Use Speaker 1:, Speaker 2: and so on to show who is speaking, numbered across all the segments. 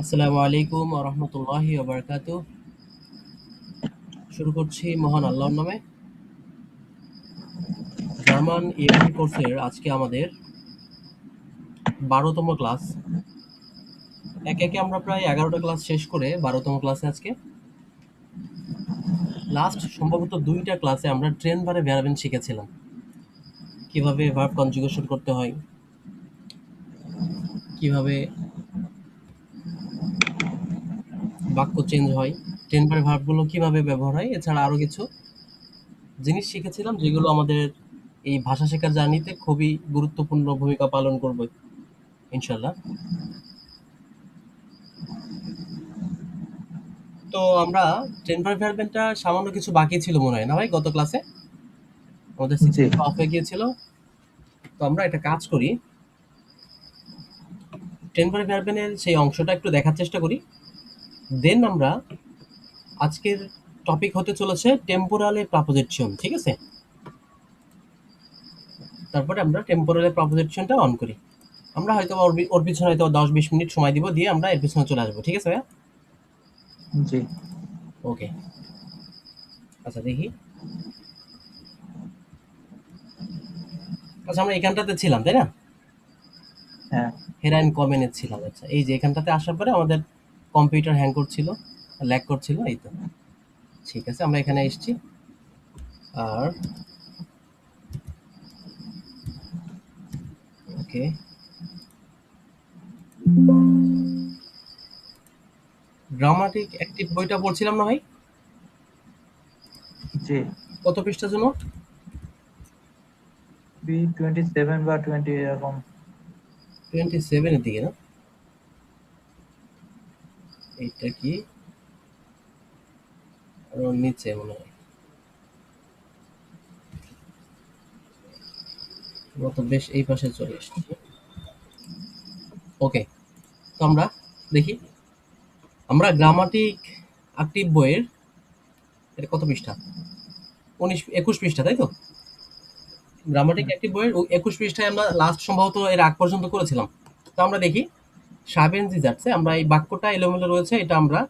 Speaker 1: আসসালামু আলাইকুম ওয়া রাহমাতুল্লাহি ওয়া বারাকাতুহু। শুরু করছি মহান আল্লাহর নামে। জার্মান EFT কোর্সের আজকে আমাদের 12তম ক্লাস। একে একে আমরা প্রায় 11টা ক্লাস শেষ করে 12তম ক্লাসে আজকে। লাস্ট সম্ভবত 2টা ক্লাসে আমরা ট্রেন বারে ভ্যারবেন শিখেছিলাম। কিভাবে ভার্ব কনজুগেশন করতে হয়, কিভাবে বাক্য চেঞ্জ হয়, ট্রেন বারে ভার্বগুলো কিভাবে ব্যবহার হয়, এছাড়া আরো কিছু জিনিস শিখেছিলাম যেগুলো আমাদের এই ভাষা শেখার জার্নিতে খুবই গুরুত্বপূর্ণ ভূমিকা পালন করবে ইনশাল্লাহ। তো আমরা টেম্পার ভ্যারবেনটা সামান্য কিছু বাকি ছিল মনে হয় না ভাই, গত ক্লাসে আমাদের
Speaker 2: জি।
Speaker 1: সিস্টেমটা অফ হয়ে গিয়েছিল। তো আমরা একটা কাজ করি, টেম্পার ভ্যারবেনের সেই অংশটা একটু দেখার চেষ্টা করি, দেন আমরা আজকের টপিক হতে চলেছে টেম্পোরালে প্রাপোজিশন, ঠিক আছে? তারপরে আমরা টেম্পোরালে প্রাপোজিশনটা অন করি। আমরা হয়তো ওর পিছনে হয়তো 10-20 মিনিট সময় দিব, দিয়ে আমরা এর পিছনে চলে আসবো, ঠিক আছে ভাইয়া?
Speaker 2: জি।
Speaker 1: ওকে, আচ্ছা দেখি। আচ্ছা আমরা এখানটাতে ছিলাম তাই না?
Speaker 2: হ্যাঁ।
Speaker 1: হেরাইন কমেনে ছিলাম। আচ্ছা এই যে এখানটাতে আসার পরে আমাদের কম্পিউটার হ্যাং করছিল, ল্যাগ করছিল, এই তো ঠিক আছে। আমরা এখানে এসেছি। আর ওকে, গ্রামাটিক অ্যাক্টিভ বইটা পড়ছিলাম না ভাই?
Speaker 2: জি।
Speaker 1: কত পৃষ্ঠা জন্য?
Speaker 2: B27 বা 20 এরকম।
Speaker 1: 27 এর দিকে না? এইটা কি আরো নিচে মনে হয়, আমরা তো বেশ এই পাশে চলে এসেছি। ওকে, তো আমরা দেখি, আমরা গ্রামাটিক অ্যাক্টিভ বইয়ের, এটা কত পৃষ্ঠা? 21 পৃষ্ঠা, তাই তো? গ্রামাটিক
Speaker 2: হুম।
Speaker 1: অ্যাক্টিভ বইয়ের 21 পৃষ্ঠায় আমরা লাস্ট সম্ভবত এর আগ পর্যন্ত করেছিলাম। তো আমরা দেখি সাবেন জিজার্সে আমরা এই বাক্যটা এলোমেলো রয়েছে, এটা আমরা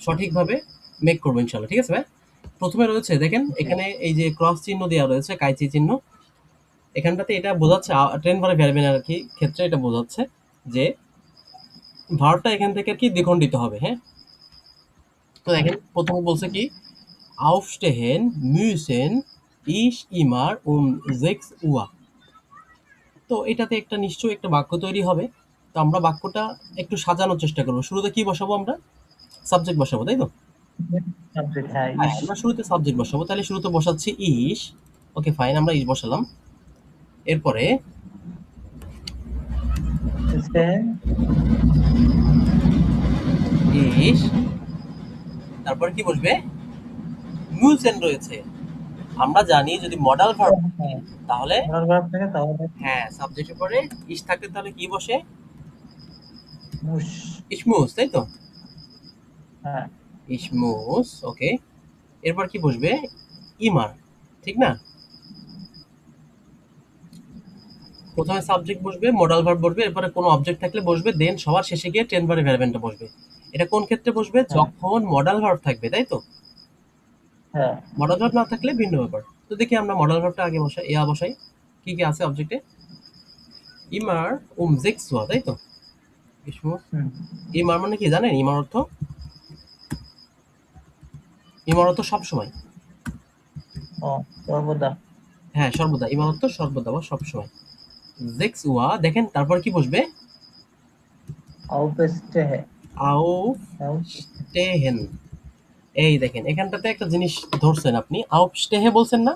Speaker 1: সঠিকভাবে মেক করবো ইনশাল্লাহ, ঠিক আছে ভাই? প্রথমে রয়েছে দেখেন
Speaker 2: জি।
Speaker 1: এখানে এই যে ক্রস চিহ্ন দেওয়া রয়েছে, কাইচি চিহ্ন, এখানটাতে এটা বোঝাচ্ছে ট্রেন বারে ভ্যারবেন আর কি ক্ষেত্রে এটা বোঝাচ্ছে যে ভার্বটা এখান থেকে আর কি দ্বিখণ্ডিত হবে, হ্যাঁ? তো
Speaker 2: হুম।
Speaker 1: দেখেন প্রথমে বলছে কি, aufstehen müssen ich immer um 6 Uhr। তো এটাতে একটা নিশ্চয়ই একটা বাক্য তৈরি হবে। তো আমরা বাক্যটা একটু সাজানোর চেষ্টা করবো। শুরুতে কি বসাবো আমরা? সাবজেক্ট বসাবো, তাই তো?
Speaker 2: সাবজেক্ট, হ্যাঁ,
Speaker 1: হ্যাঁ,
Speaker 2: ইস।
Speaker 1: আমরা শুরুতে সাবজেক্ট বসাবো। তাহলে শুরুতে বসাচ্ছি ইস। ওকে ফাইন, আমরা ইস বসালাম। এরপরে
Speaker 2: সেন।
Speaker 1: ইস, তারপরে কি বসবে? মুসেন রয়েছে। আমরা জানি যদি মডাল ভার্ব থাকে
Speaker 2: হ্যাঁ,
Speaker 1: তাহলে,
Speaker 2: মোরাল ভার্ব থাকে তাহলে
Speaker 1: হ্যাঁ সাবজেক্টের পরে ইস থাকলে তাহলে কি বসে?
Speaker 2: মুশ।
Speaker 1: ইসমুস, তাই তো?
Speaker 2: হ্যাঁ।
Speaker 1: ইসমুস, ওকে। এরপর কি বসবে? ইমার, ঠিক না? প্রথমে সাবজেক্ট বসবে, মডাল ভার্ব বসবে, এরপরে কোনো অবজেক্ট থাকলে বসবে, দেন সবার শেষে গিয়ে টেন বারে ভ্যারবেনটা বসবে। এটা কোন ক্ষেত্রে বসবে?
Speaker 2: হ্যাঁ।
Speaker 1: যখন মডাল ভার্ব থাকবে, তাই তো?
Speaker 2: হ্যাঁ।
Speaker 1: মডাল ভার্ব না থাকলে ভিন্ন ব্যাপার। তো দেখি আমরা মডাল ভার্বটা আগে বসাই, ইয়া বসাই। কি কি আছে অবজেক্টে? ইমার সিক্স ওয়া, তাই তো? ইসমুস।
Speaker 2: হুম।
Speaker 1: ইমার মানে কি জানেন? ইমার অর্থ, ইমার অর্থ সবসময়।
Speaker 2: ও, সর্বদা।
Speaker 1: হ্যাঁ সর্বদা, ইমার অর্থ সর্বদা বা সবসময়। সিক্স ওয়া, দেখেন তারপর কি বসবে?
Speaker 2: আউপেস্টেহে।
Speaker 1: আও
Speaker 2: আউ।
Speaker 1: স্টেহেন। এই দেখেন এখানটাতে একটা জিনিস ধরছেন আপনি, আউপস্টেহে বলছেন না?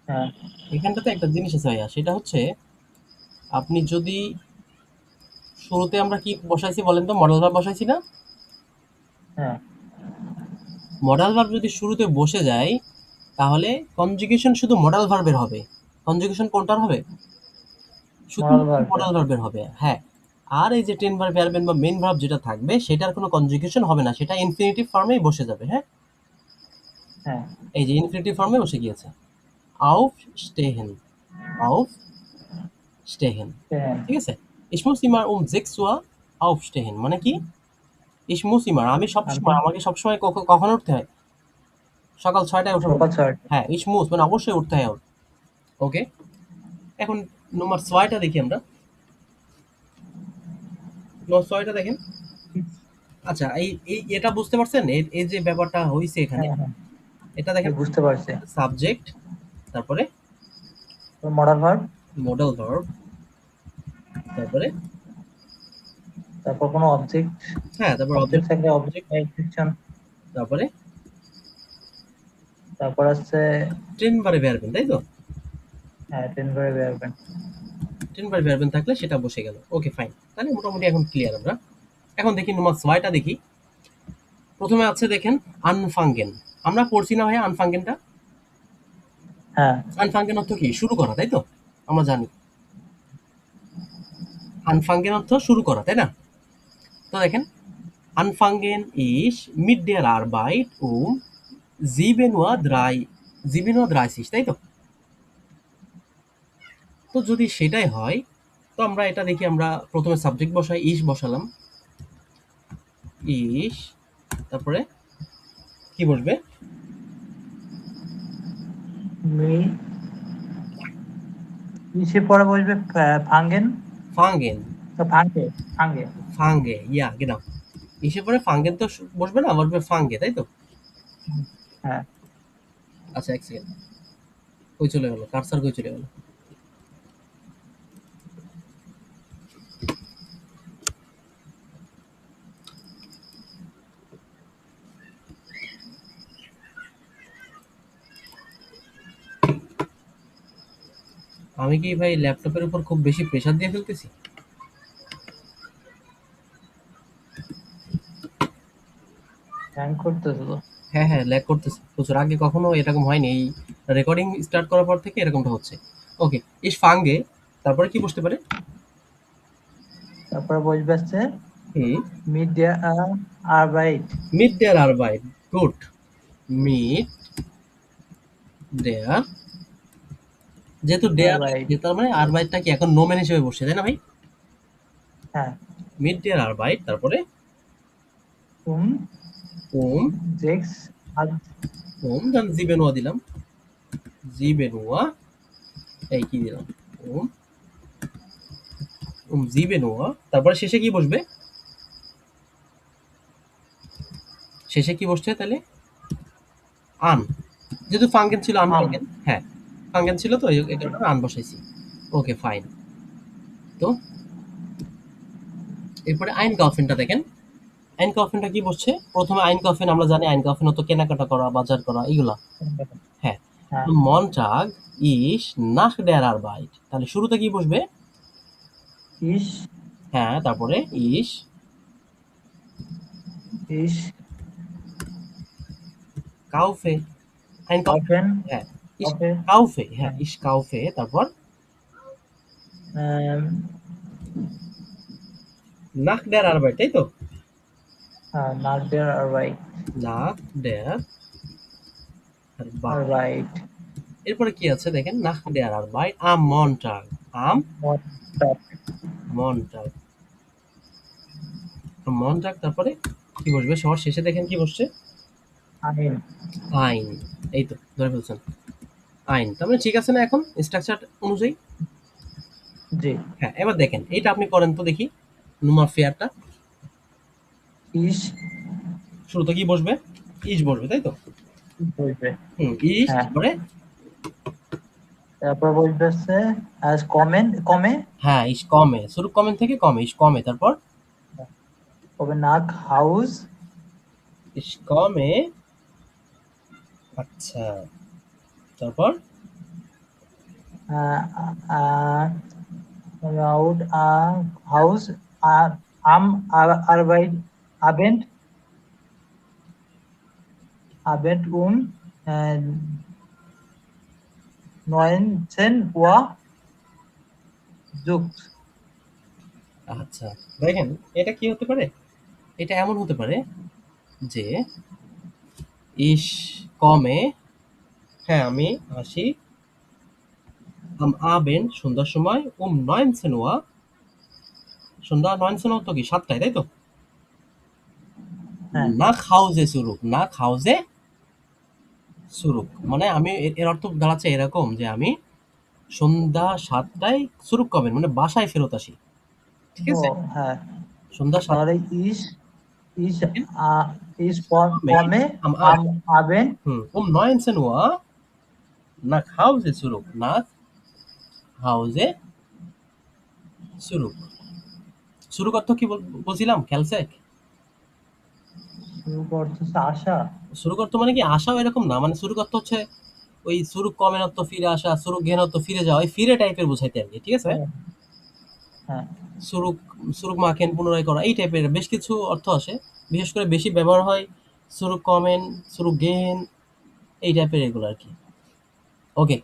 Speaker 2: হ্যাঁ।
Speaker 1: এখানটাতে একটা জিনিস আছে ভাইয়া, সেটা হচ্ছে আপনি যদি শুরুতে আমরা কি বসাইছি বলেন তো? মডাল ভার্ব বসাইছি না?
Speaker 2: হ্যাঁ।
Speaker 1: মডাল ভার্ব যদি শুরুতে বসে যায় তাহলে কনজুগেশন শুধু মডাল ভার্বের হবে। কনজুগেশন কোনটার হবে?
Speaker 2: মোরাল
Speaker 1: শুধুমাত্র
Speaker 2: ভার্বে।
Speaker 1: মডাল ভার্বের হবে, হ্যাঁ। আর এই যে টেন ভার্ব ভ্যারবেন বা মেইন ভার্ব যেটা থাকবে সেটার কোনো কনজুগেশন হবে না, সেটা ইনফিনিটিভ ফর্মেই বসে যাবে, হ্যাঁ?
Speaker 2: হ্যাঁ।
Speaker 1: এই যে ইনফিনিটিভ ফর্মে বসে গিয়েছে, আউফ স্টেহেন, আউফ স্টেহেন,
Speaker 2: সেন।
Speaker 1: ঠিক আছে? Ich muss immer um 6 Uhr aufstehen মানে কি? Ich muss immer আমি
Speaker 2: আমি
Speaker 1: সবসময় আমাকে সবসময় কখন উঠতে হয়? সকাল 6টায় উঠা
Speaker 2: সকাল
Speaker 1: উচিত।
Speaker 2: 6টা।
Speaker 1: হ্যাঁ, ich muss মানে অবশ্যই উঠতে হয় ওর। ওকে? এখন নম্বর 6 টা দেখি আমরা। নম্বর 6 টা দেখেন। আচ্ছা এটা বুঝতে পারছেন? এই যে ব্যাপারটা হইছে এখানে,
Speaker 2: হ্যাঁ, হ্যাঁ,
Speaker 1: এটা দেখেন
Speaker 2: বুঝতে পারছি।
Speaker 1: সাবজেক্ট, তারপরে
Speaker 2: মডাল ভার্ব,
Speaker 1: modal verb, তারপরে
Speaker 2: তারপর কোনো অবজেক্ট,
Speaker 1: হ্যাঁ, তারপর
Speaker 2: অবজেক্ট
Speaker 1: অবজেক্ট,
Speaker 2: থাকলে
Speaker 1: অবজেক্ট,
Speaker 2: অবজেক্ট,
Speaker 1: তারপরে
Speaker 2: তারপর আছে
Speaker 1: ট্রেন বারে verb, তাই তো?
Speaker 2: হ্যাঁ টেন করে বেরোবেন।
Speaker 1: ট্রেন বারে verb থাকলে সেটা বসে গেল। Okay fine. তাহলে মোটামুটি এখন ক্লিয়ার আমরা। এখন দেখি নম্বর 6 টা দেখি। প্রথমে আছে দেখেন আনফাঙ্গেন। আমরা পড়ছি না ভাই আনফাঙ্গেনটা?
Speaker 2: হ্যাঁ,
Speaker 1: আনফাঙ্গেন অর্থ কি? শুরু করা, তাই তো? আমরা জানি। আনফাঙ্গেন অর্থ শুরু করা, তাই না? তো দেখেন anfangen ich mit der Arbeit um 7:30 তাই তো? তো যদি সেটাই হয় তো আমরা এটা দেখি, আমরা প্রথমে সাবজেক্ট বসাই, ইস বসালাম, ইস, তারপরে কি বসবে?
Speaker 2: মি ইসে পরে বসবে ফাঙ্গেন,
Speaker 1: ফাঙ্গেন,
Speaker 2: তো ফাঙ্গে, ফাঙ্গে।
Speaker 1: ফাঙ্গে, ইয়া গেলাম। ইসে পরে ফাঙ্গেন তো বসবে না, বসবে ফাঙ্গে, তাই তো?
Speaker 2: হ্যাঁ,
Speaker 1: আচ্ছা এক সেকেন্ড, কই চলে গেল কারসার, কই চলে গেল? আমি কি ভাই ল্যাপটপের উপর খুব বেশি প্রেসার দিয়ে ফেলতেছি?
Speaker 2: হ্যাং করতেছে তো।
Speaker 1: হ্যাঁ, হ্যাঁ, ল্যাগ করতেছে প্রচুর। আগে কখনো এরকম হয়নি। এই রেকর্ডিং স্টার্ট করার পর থেকে এরকমটা হচ্ছে। ওকে, ইস ফাঙ্গে, তারপরে কি বসতে পারে?
Speaker 2: তারপরে বসবে হচ্ছে
Speaker 1: হুম,
Speaker 2: মিড দেয়ার আরবাইট।
Speaker 1: মিট দেয়ার আরবাইট, গুড। মিট দেয়ার, যেহেতু দেয়ার
Speaker 2: আরবাইট,
Speaker 1: তার মানে আরবাইটটা কি এখন নোমেন হিসেবে বসছে, তাই না ভাই?
Speaker 2: হ্যাঁ,
Speaker 1: মিট দেয়ার আরবাইট, তারপরে
Speaker 2: উম
Speaker 1: উম,
Speaker 2: জেক্স আর
Speaker 1: দেন জিবেনুয়া দিলাম, জিবেনুয়া, এই কি দিলাম, উম, জিবেনুয়া, তারপরে শেষে কি বসবে? শেষে কি বসছে তাহলে? আন, যেহেতু ফাঙ্গেন ছিল
Speaker 2: আম।
Speaker 1: আনফাঙ্গেন, হ্যাঁ, ফাঙ্গেন ছিল তো এই কারণে আন বসাইছি। Okay fine. তো এরপরে আইন কাউফেনটা দেখেন। আইন কাউফেনটা কি বসছে? প্রথমে আইন কাউফেন আমরা জানি, আইন কাউফেন হতো কেনাকাটা করা, বাজার করা, এগুলা। হ্যাঁ,
Speaker 2: হ্যাঁ,
Speaker 1: মনটাগ ইস নাক দেয়ার আরবাইট, তাহলে শুরুতে কি বসবে?
Speaker 2: ইস,
Speaker 1: হ্যাঁ, তারপরে ইস
Speaker 2: ইস
Speaker 1: কাউফে, আইন কাউফে,
Speaker 2: অফেন,
Speaker 1: হ্যাঁ, ইস
Speaker 2: অফে,
Speaker 1: কাউফে, হ্যাঁ,
Speaker 2: হ্যাঁ,
Speaker 1: ইস কাউফে, তারপর নাক দেয়ার আরবাইট, তাই তো?
Speaker 2: হ্যাঁ, নাক দেয়ার আরবাইট,
Speaker 1: নাক দেয়ার আরবাইট,
Speaker 2: আরবাইট,
Speaker 1: এরপরে কি আছে দেখেন, নাক দেয়ার আরবাইট আম মনটাগ, আম
Speaker 2: মনটাগ,
Speaker 1: মনটাগ, মনটাগ, তারপরে কি বসবে সবার শেষে? দেখেন কি বসছে?
Speaker 2: আইন।
Speaker 1: আইন, এই তো ধরে ফেলছেন, আইন। তার মানে ঠিক আছে না এখন স্ট্রাকচার অনুযায়ী?
Speaker 2: জি।
Speaker 1: হ্যাঁ, এবার দেখেন এইটা আপনি করেন তো দেখি, নুমার ফেয়ারটা।
Speaker 2: ইস
Speaker 1: শুরুতে কি বসবে? ইস বসবে, তাই তো?
Speaker 2: বসবে,
Speaker 1: ইস,
Speaker 2: হ্যাঁ,
Speaker 1: তারপরে
Speaker 2: তারপর বসবে হচ্ছে আজ কমেন, কমে
Speaker 1: হ্যাঁ, ইস কমে, শুরু কমেন থেকে কমে, ইস কমে, তারপর
Speaker 2: হবে নাক হাউস,
Speaker 1: ইস কমে, আচ্ছা, তারপর
Speaker 2: রাউড হাউস, আম আরবাইট, আবেন্ট, আবেন্ট নেunzehn Uhr যুক্ত।
Speaker 1: আচ্ছা, দেখেন এটা কি হতে পারে? এটা এমন হতে পারে যে ইস কমে, হ্যাঁ আমি আসি, আম আবেন সন্ধ্যার সময়, 19 Uhr সন্ধ্যা 19 অর্থ কি 7টায়, তাই তো?
Speaker 2: হ্যাঁ
Speaker 1: নাক হাউজে সুরুক, নাক হাউজে সুরুক, মানে আমি এর অর্থ দাঁড়াচ্ছে এরকম যে আমি সন্ধ্যা 7টায় সুরুক কবেন মানে বাসায় ফেরত আসি, ঠিক
Speaker 2: ও
Speaker 1: আছে?
Speaker 2: হ্যাঁ
Speaker 1: সন্ধ্যা 7
Speaker 2: তাহলে ইস ইস
Speaker 1: দেখেন
Speaker 2: ইস
Speaker 1: কমে
Speaker 2: কমে
Speaker 1: am
Speaker 2: um
Speaker 1: Abend,
Speaker 2: আবেন
Speaker 1: 19 Uhr nach Hause zurück, nach Hause zurück. Suruk অর্থ কি বলছিলাম খেলছে?
Speaker 2: শুরু করতেছে আশা
Speaker 1: সুরুক অর্থ মানে কি আশাও এরকম না, মানে সুরুক অর্থ হচ্ছে ওই সুরুক কমের অর্থ ফিরে আসা, সুরুক গেন অর্থ ফিরে যাওয়া, ওই ফিরে টাইপের বোঝাইতে আর কি, ঠিক আছে?
Speaker 2: ও, হ্যাঁ
Speaker 1: সুরুক সুরুক মাখেন পুনরায় করা এই টাইপের বেশ কিছু অর্থ আসে, বিশেষ করে বেশি ব্যবহার হয় সুরুক কমেন, সুরুক গেন, এই টাইপের এগুলো আর কি। ওকে,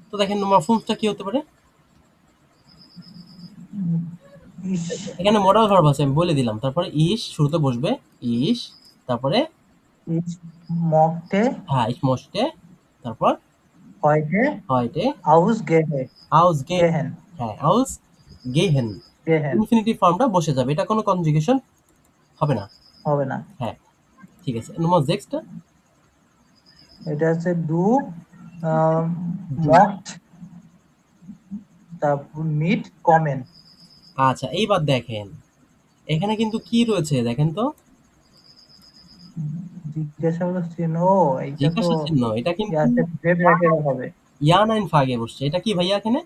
Speaker 1: তো দেখেন তোমার ফোনটা কি হতে পারে?
Speaker 2: ইস
Speaker 1: এখানে মডাল ভার্ব আছে আমি বলে দিলাম, তারপরে ইস শুরুতে বসবে, ইস, তারপরে
Speaker 2: ইস মগতে
Speaker 1: হ্যাঁ ইস মস্টে, তারপর
Speaker 2: heute
Speaker 1: হয়টে
Speaker 2: ausgehe
Speaker 1: আউস গে,
Speaker 2: gehen
Speaker 1: হ্যাঁ আউস গেহেন,
Speaker 2: gehen
Speaker 1: ইনফিনিটিভ ফর্মটা বসে যাবে, এটা কোনো কনজুগেশন হবে না।
Speaker 2: হবে না
Speaker 1: হ্যাঁ ঠিক আছে, নম্বর নেক্সটটা
Speaker 2: এটা হচ্ছে ডু
Speaker 1: ডু।
Speaker 2: মক্ট তারপর মিট কমেন
Speaker 1: আচ্ছা এইবার দেখেন এখানে কিন্তু কি রয়েছে দেখেন তো,
Speaker 2: জিজ্ঞাসাবাদ চিহ্ন ও এইটা তো
Speaker 1: জিজ্ঞাসা চিহ্ন, এটা কিন্তু
Speaker 2: ইয়াতে ভেব রাইটার হবে
Speaker 1: ইয়া নাইন ফ্রাগে বসছে, এটা কি ভাইয়া এখানে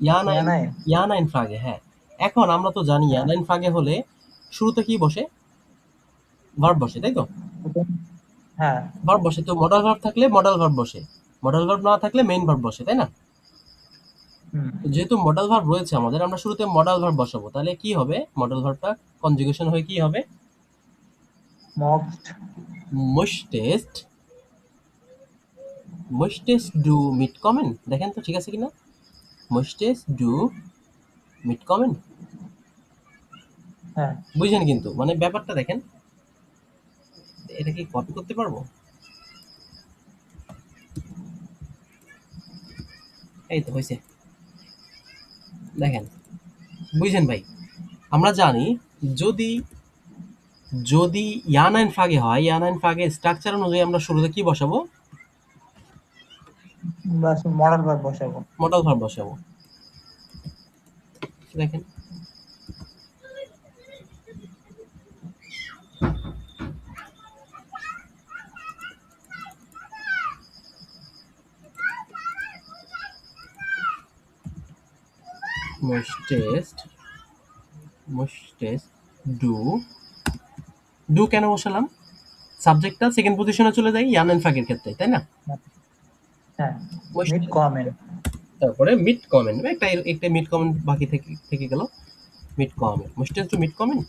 Speaker 1: ইয়া
Speaker 2: ইয়া
Speaker 1: নাইন,
Speaker 2: নাই
Speaker 1: ইয়া নাইন ফ্রাগে, হ্যাঁ। এখন আমরা তো জানি ইয়া
Speaker 2: হ্যাঁ
Speaker 1: নাইন ফ্রাগে হলে শুরুতে কি বসে, ভার্ব বসে, তাই তো?
Speaker 2: ওটা- হ্যাঁ
Speaker 1: ভার্ব বসে, তো মডাল ভার্ব থাকলে মডাল ভার্ব বসে, মডাল ভার্ব না থাকলে মেইন ভার্ব বসে, তাই না?
Speaker 2: হুম
Speaker 1: তো যেহেতু মডাল ভার্ব রয়েছে আমাদের, আমরা শুরুতে মডাল ভার্ব বসাবো, তাহলে কি হবে মডাল ভার্বটা কনজুগেশন হয়ে কি হবে,
Speaker 2: মক্ট
Speaker 1: মুশটেস্ট, মুশটেস্ট ডু মিট কমেন, দেখেন তো ঠিক আছে কিনা, মুশটেস্ট ডু মিট কমেন,
Speaker 2: হ্যাঁ
Speaker 1: বুঝছেন কিন্তু মানে ব্যাপারটা দেখেন, এটা কি কপি করতে পারবো? এই তো হয়েছে, দেখেন বুঝছেন ভাই, আমরা জানি যদি যদি ইয়া নাইন ফ্রাগে হয়, ইয়া নাইন ফ্রাগের স্ট্রাকচার অনুযায়ী আমরা শুরুতে কি বসাবো,
Speaker 2: বাস মডেল ভার্ব বসাবো
Speaker 1: মডাল ভার্ব বসাবো, দেখেন মুশটেস্ট, মুশটেস্ট ডু, ডু কেন বসালাম, সাবজেক্টটা সেকেন্ড পজিশনে চলে যায় ইয়ান এন্ড ফ্রাগের ক্ষেত্রে, তাই না?
Speaker 2: হ্যাঁ মিট
Speaker 1: মুশটেস্ট,
Speaker 2: কমেন
Speaker 1: তারপরে মিড কমেন্ট, একটা একটা মিড কমেন্ট বাকি থেকে থেকে গেল, মিড কমেন্ট, মুশটেস্ট টু মিড কমেন্ট,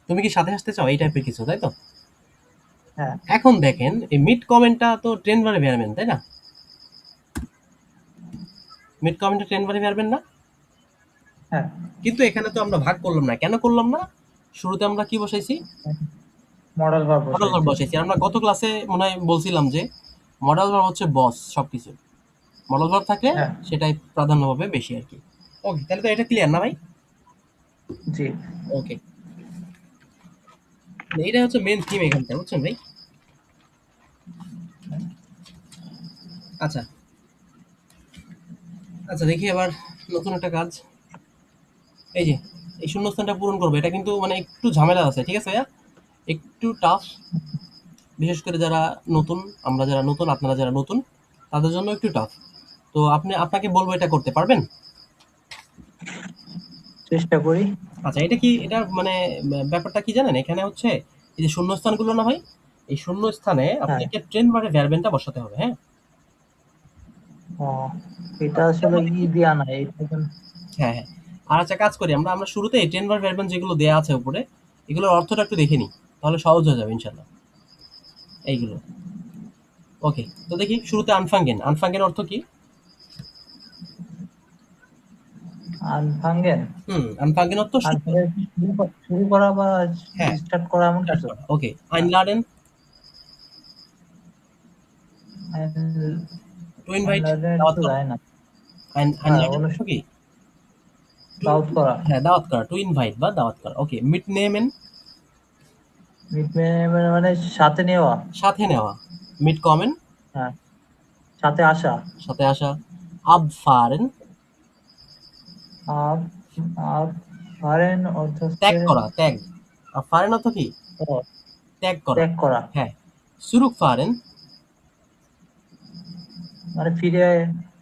Speaker 1: তুমি কি সাথে আসতে চাও এই টাইপের কিছু, তাই তো?
Speaker 2: হ্যাঁ
Speaker 1: এখন দেখেন এই মিড কমেন্টটা তো ট্রেন বারে ভেরবেন, তাই না? মিড কমেন্টটা ট্রেন বারে ভেরবেন না,
Speaker 2: হ্যাঁ
Speaker 1: কিন্তু এখানে তো আমরা ভাগ করলাম না, কেন করলাম না, শুরুতে আমরা কি বসাইছি,
Speaker 2: মডেল ভার্ব
Speaker 1: মডেল ভার্ব
Speaker 2: বসাইছি
Speaker 1: বসাইছি, আর আমরা গত ক্লাসে মনে হয় বলছিলাম যে মডেল ভার্ব হচ্ছে বস সবকিছু, মডেল ভার্ব থাকলে
Speaker 2: হ্যাঁ
Speaker 1: সেটাই প্রাধান্য পাবে বেশি আর কি। ওকে, তাহলে তো এটা ক্লিয়ার না ভাই?
Speaker 2: জি
Speaker 1: ওকে, এইটা হচ্ছে মেন থিম এখানটা, বুঝছেন ভাই? আচ্ছা আচ্ছা দেখি এবার নতুন একটা কাজ, এই যে এই শূন্যস্থানটা পূরণ করবো, এটা কিন্তু মানে একটু ঝামেলা আছে, ঠিক আছে ভাইয়া, একটু টাফ, বিশেষ করে যারা নতুন, আমরা যারা নতুন, আপনারা যারা নতুন, তাদের জন্য একটু টাফ। তো আপনাকে বলবো এটা করতে পারবেন?
Speaker 2: চেষ্টা করি
Speaker 1: আচ্ছা এটা কি, এটা মানে ব্যাপারটা কি জানেন, এখানে হচ্ছে এই যে শূন্যস্থানগুলো না ভাই, এই শূন্যস্থানে
Speaker 2: হ্যাঁ
Speaker 1: আপনাকে ট্রেন বারে ভ্যারবেনটা বসাতে হবে, হ্যাঁ?
Speaker 2: ও এটা আসলে দেয়া নাই এটা
Speaker 1: হ্যাঁ হ্যাঁ, আর আচ্ছা কাজ করি আমরা, শুরুতে ট্রেন বার ভ্যারবেন যেগুলো দেয়া আছে উপরে, এগুলোর অর্থটা একটু দেখে নিই, তাহলে সহজ হয়ে যাবে ইনশাল্লাহ এইগুলো। ওকে, তো দেখি শুরুতে আনফাঙ্গেন, আনফাঙ্গেন অর্থ কি?
Speaker 2: আনফাঙ্গেন
Speaker 1: আনফাঙ্গেন অর্থ শূন্য,
Speaker 2: আনফাঙ্গেন শুরু করা বা
Speaker 1: হ্যাঁ
Speaker 2: স্টার্ট করা এমন
Speaker 1: start
Speaker 2: কিছু
Speaker 1: করা। ওকে, আইনলাডেন, টু ইনভাইট,
Speaker 2: আনলার্নের
Speaker 1: দাওয়াত
Speaker 2: তো
Speaker 1: করা,
Speaker 2: যায় না হ্যাঁ
Speaker 1: আইনলাডেন অর্থ কি?
Speaker 2: দাওয়াত করা।
Speaker 1: হ্যাঁ, দাওয়াত করা, টু ইনভাইট বা দাওয়াত করা। ওকে, মিটনেমেন,
Speaker 2: মানে সাথে নেওয়া।
Speaker 1: সাথে নেওয়া। মিটকমেন,
Speaker 2: হ্যাঁ, সাথে আসা।
Speaker 1: সাথে আসা। আবফারেন,
Speaker 2: আব আব ফারেন অর্থ হচ্ছে
Speaker 1: ত্যাগ করা, ত্যাগ। আবফারেন অর্থ কি?
Speaker 2: ও,
Speaker 1: ত্যাগ করা।
Speaker 2: ত্যাগ করা।
Speaker 1: হ্যাঁ। সুরুকফারেন,
Speaker 2: মানে ফিরে।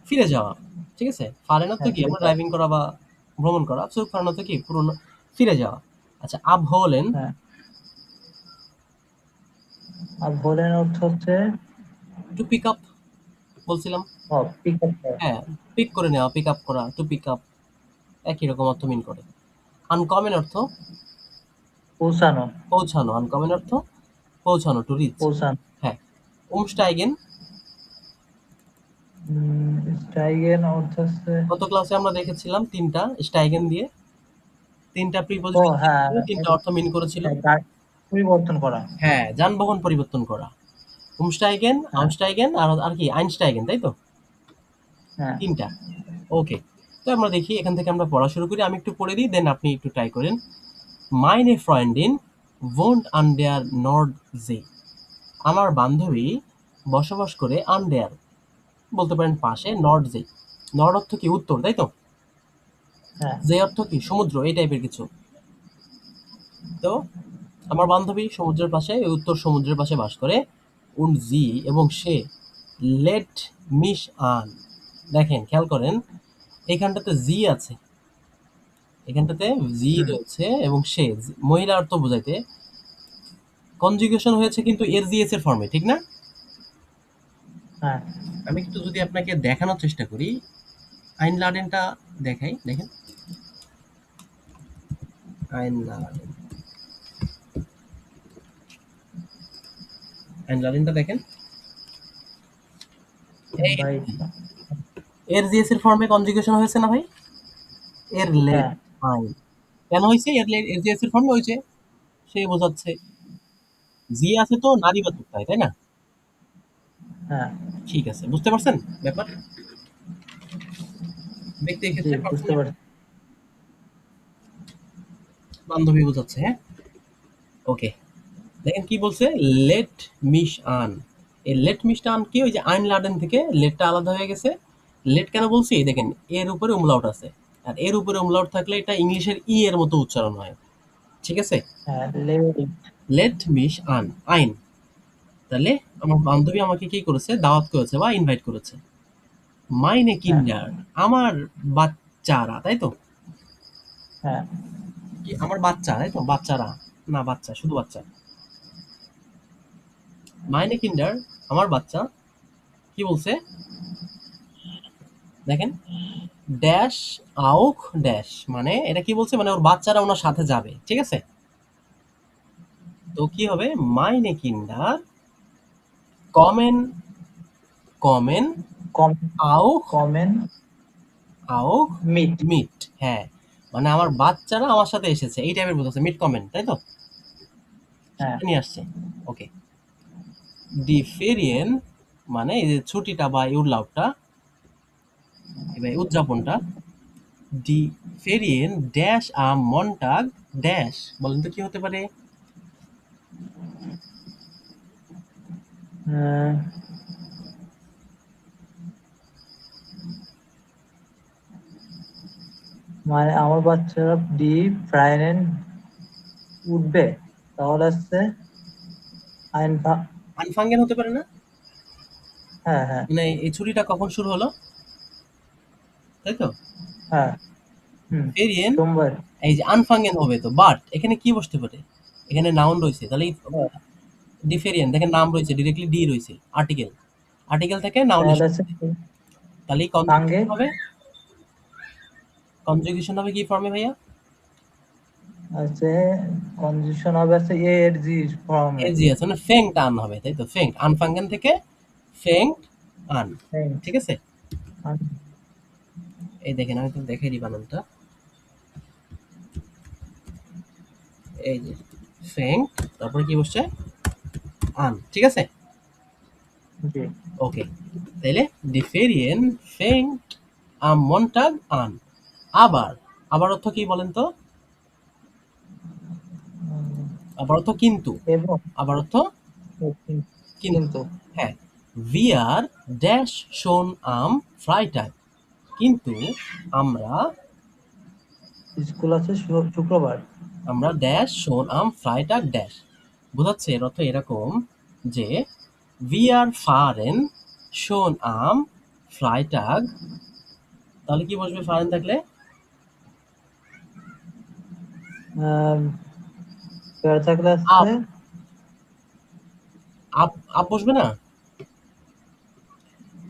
Speaker 1: ফিরে যাওয়া। ঠিক আছে, ফারেন অর্থ
Speaker 2: হ্যাঁ,
Speaker 1: কি?
Speaker 2: ফিরে
Speaker 1: আমরা
Speaker 2: যাওয়া।
Speaker 1: ড্রাইভিং করা বা ভ্রমণ করা। সুরুকফারেন অর্থ কি? পুরনো, ফিরে যাওয়া। আচ্ছা, আবহোলেন,
Speaker 2: হ্যাঁ, আর ভোলেন অর্থ হচ্ছে
Speaker 1: টু পিক আপ, বলছিলাম।
Speaker 2: পিক আপ করা।
Speaker 1: হ্যাঁ, পিক করে নেওয়া, পিক আপ করা, টু পিক আপ, একই রকম অর্থ মিন করে। আনকমন অর্থ
Speaker 2: পৌঁছানো।
Speaker 1: পৌঁছানো, আনকমন অর্থ পৌঁছানো, টু রিচ।
Speaker 2: পৌঁছানো।
Speaker 1: হ্যাঁ। উমস্টাইগেন,
Speaker 2: স্টাইগেন অর্থ হচ্ছে
Speaker 1: গত ক্লাসে আমরা দেখেছিলাম তিনটা স্টাইগেন দিয়ে, তিনটা
Speaker 2: ও,
Speaker 1: প্রিপজিশন
Speaker 2: হ্যাঁ,
Speaker 1: দিয়ে তিনটা অর্থ মিন করেছিল।
Speaker 2: পরিবর্তন করা।
Speaker 1: হ্যাঁ, যানবাহন পরিবর্তন করা। উমস্টাইগেন,
Speaker 2: হ্যাঁ,
Speaker 1: আউস্টাইগেন, আর আর কি আইনস্টাইগেন, তাই তো?
Speaker 2: হ্যাঁ,
Speaker 1: তিনটা। ওকে। তো আমরা দেখি, এখান থেকে আমরা পড়া শুরু করি। আমি একটু পড়ে দিই, দেন আপনি একটু ট্রাই করেন। মাইনে ফ্রেন্ডিন wohnt an der Nordsee, আমার বান্ধবী বসবাস করে আন্ডেয়ার, বলতে পারেন পাশে, নর্ড জে। নর্ড অর্থ কি? উত্তর, তাই তো?
Speaker 2: হ্যাঁ,
Speaker 1: জে অর্থ কি? সমুদ্র, এই টাইপের কিছু। তো আমার বান্ধবী সমুদ্রের পাশে, উত্তর সমুদ্রের পাশে বাস করে। উন জি, এবং সে, লেট মিস আন, দেখেন খেয়াল করেন, এখানটাতে জি আছে, এখানটাতে জি
Speaker 2: হুম,
Speaker 1: রয়েছে, এবং সে মহিলা অর্থ বোঝাইতে কনজুগেশন হয়েছে কিন্তু এর জি এস এর ফর্মে, ঠিক না?
Speaker 2: হ্যাঁ,
Speaker 1: আমি একটু যদি আপনাকে দেখানোর চেষ্টা করি, আইন লাডেনটা দেখাই, দেখেন। আইন লাডেন, আইন লাডেনটা দেখেন। এই
Speaker 2: ভাই।
Speaker 1: এর জিএস এর ফর্মে কনজুগেশন হয়েছে না ভাই? এর লেট
Speaker 2: হ্যাঁ,
Speaker 1: আইন, কেন হয়েছে? এর জিএস এর ফর্মে হয়েছে, সে বোঝাচ্ছে। জি আছে তো নারীবাচক, তাই না?
Speaker 2: হ্যাঁ,
Speaker 1: ঠিক আছে, বুঝতে পারছেন ব্যাপার? ব্যক্তি
Speaker 2: জি,
Speaker 1: ক্ষেত্রে
Speaker 2: বুঝতে
Speaker 1: সবসময়
Speaker 2: পারছি।
Speaker 1: বান্ধবী বোঝাচ্ছে, হ্যাঁ। ওকে, দেখেন কি বলছে, লেট মিস আন। এই লেট মিসটা আন কি? ওই যে আইন লাডেন থেকে লেটটা আলাদা হয়ে গেছে। লেট কেন বলছি? দেখেন, এর উপরে উমলাউট আছে, আর এর উপরে উমলাউট থাকলে এটা ইংলিশের ই এর মতো উচ্চারণ হয়। ঠিক আছে,
Speaker 2: হ্যাঁ, লেট।
Speaker 1: লেট মিস আন, আইন। তাহলে আমার বান্ধবী আমাকে কি করেছে? দাওয়াত করেছে বা ইনভাইট করেছে। মাইনে
Speaker 2: হ্যাঁ,
Speaker 1: কিন্ডার, আমার বাচ্চারা, তাই তো?
Speaker 2: হ্যাঁ,
Speaker 1: কি আমার বাচ্চা, তাই তো? বাচ্চারা, না বাচ্চা, শুধু বাচ্চা। মাইনে কিন্ডার, আমার বাচ্চা, কি বলছে? দেখেন, ড্যাশ আউক ড্যাশ, মানে এটা কি বলছে? মানে ওর বাচ্চারা ওনার সাথে যাবে, ঠিক আছে? তো কি হবে? মাইনে কিন্ডার কমেন, কমেন
Speaker 2: কম।
Speaker 1: আউক,
Speaker 2: কমেন
Speaker 1: আউক
Speaker 2: মিট।
Speaker 1: মিট। হ্যাঁ, মানে আমার বাচ্চারা আমার সাথে এসেছে, এই টাইপের বোঝাচ্ছে, মিট কমেন, তাই তো?
Speaker 2: হ্যাঁ,
Speaker 1: নিয়ে আসছে। ওকে। ডি ফেরিয়েন, মানে এই যে ছুটিটা বা উল্লাপটা, এবার উদযাপনটা। ডি ফেরিয়েন ড্যাশ মন্টাগ ড্যাশ, বলেন তো কি হতে পারে?
Speaker 2: আহ, মানে আমার বাচ্চারা ডি ফ্রাইডেন উঠবে, তাহলে হচ্ছে আইন
Speaker 1: আনফাঙ্গেন হতে পারে না?
Speaker 2: হ্যাঁ, হ্যাঁ,
Speaker 1: মানে এই ছুটিটা কখন শুরু হলো, তাই তো?
Speaker 2: হ্যাঁ, হুম,
Speaker 1: ফেরিয়েন,
Speaker 2: সোমবার।
Speaker 1: এই যে আনফাঙ্গেন হবে তো, বাট এখানে কি বসতে পারে? এখানে নাউন রয়েছে, তাহলে
Speaker 2: হ্যাঁ,
Speaker 1: ডিফেরিয়েন, দেখেন নাম রয়েছে, ডিরেক্টলি ডি রয়েছে, আর্টিকেল, আর্টিকেল থেকে নাউন
Speaker 2: তাহলে
Speaker 1: এসে,
Speaker 2: হচ্ছে
Speaker 1: তাহলে
Speaker 2: সাঙ্গে।
Speaker 1: কনজুগেশন হবে, কনজুগেশন হবে কি ফর্মে ভাইয়া?
Speaker 2: আছে কনজুকশন হবে আছে এ এর জি ফর্মে।
Speaker 1: এ জি আছে, মানে ফেং টান হবে, তাই তো? ফেং, আনফাঙ্গেন থেকে ফেং আন, ঠিক আছে? এই দেখেন, আমি তো দেখাই দিই বানানটা। এই যে ফেং, তারপরে কি বসছে? আন, ঠিক আছে?
Speaker 2: জি,
Speaker 1: ওকে, তাইলে ডিফেরিয়েন ফেং আম মন্টাগ আন। আবার আবার অর্থ কি বলেন তো?
Speaker 2: উম,
Speaker 1: আবার অর্থ কিন্তু।
Speaker 2: এবং
Speaker 1: আবার অর্থ কিন্তু।
Speaker 2: কিন্তু
Speaker 1: হ্যাঁ, we are dash schon am Freitag, কিন্তু আমরা
Speaker 2: স্কুল আছে শুক্রবার।
Speaker 1: আমরা ড্যাশ শোন আম ফ্রাইটাগ ড্যাশ বোঝাচ্ছে। এর অর্থ এরকম যে উই আর ফারেন শোন আম ফ্রাইটাগ, তাহলে কি বসবে ফারেন থাকলে?
Speaker 2: আহ, পেয়ার থাকলে
Speaker 1: আপ,
Speaker 2: আছে
Speaker 1: আপ আপ বসবে না?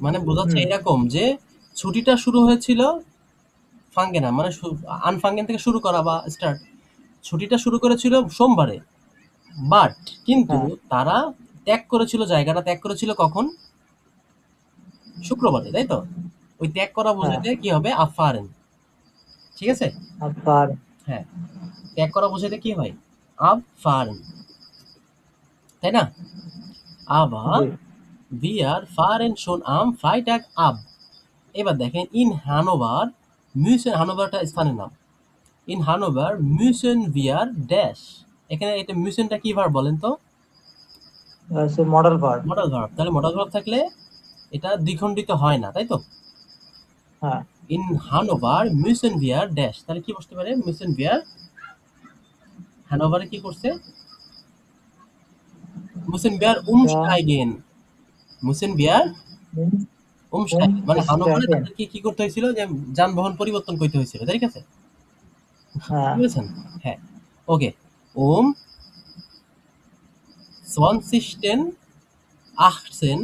Speaker 1: মানে বোঝাচ্ছে
Speaker 2: হুম
Speaker 1: এরকম যে ছুটিটা শুরু হয়েছিল ফাঙ্গেনা, মানে আনফাঙ্গেন থেকে শুরু করা বা স্টার্ট। ছুটিটা শুরু করেছিল সোমবারে, বাট কিন্তু
Speaker 2: হ্যাঁ
Speaker 1: তারা ত্যাগ করেছিল, জায়গাটা ত্যাগ করেছিল কখন? শুক্রবারে, তাই তো? ওই ত্যাগ করা
Speaker 2: হ্যাঁ
Speaker 1: বোঝাইতে কি হবে? আফারেন। ঠিক আছে?
Speaker 2: আবার
Speaker 1: হ্যাঁ, ত্যাগ করা বোঝাইতে কি হয়? আফারেন, তাই না? আবার
Speaker 2: জি
Speaker 1: wir fahren schon am Freitag ab। এবার দেখেন ইন হানোভার মিউসেন, হানোভারটা স্থানের নাম। ইন হানোভার মিউসেন wir ড্যাশ, এখানে এটা মিউসেনটা কি ভার্ব বলেন তো?
Speaker 2: আছে মডেল ভার্ব।
Speaker 1: Modal verb. তাহলে মডাল ভার্ব থাকলে এটা দ্বিখণ্ডিত হয় না, তাই তো?
Speaker 2: হ্যাঁ
Speaker 1: ইন হানোভার মিউসেন wir ড্যাশ, তাহলে কি বসতে পারে? মিউসেন wir হানোভারে কি করছে? müssen wir
Speaker 2: তা
Speaker 1: umsteigen, müssen wir
Speaker 2: home
Speaker 1: umsteigen, মানে হানোভারে
Speaker 2: স্ট্যান্ডেন।
Speaker 1: তাদেরকে কি করতে হয়েছিল? যে যানবাহন পরিবর্তন করতে হয়েছিল, ঠিক আছে?
Speaker 2: হ্যাঁ
Speaker 1: বুঝেছেন? হ্যাঁ, ওকে। um 20:18,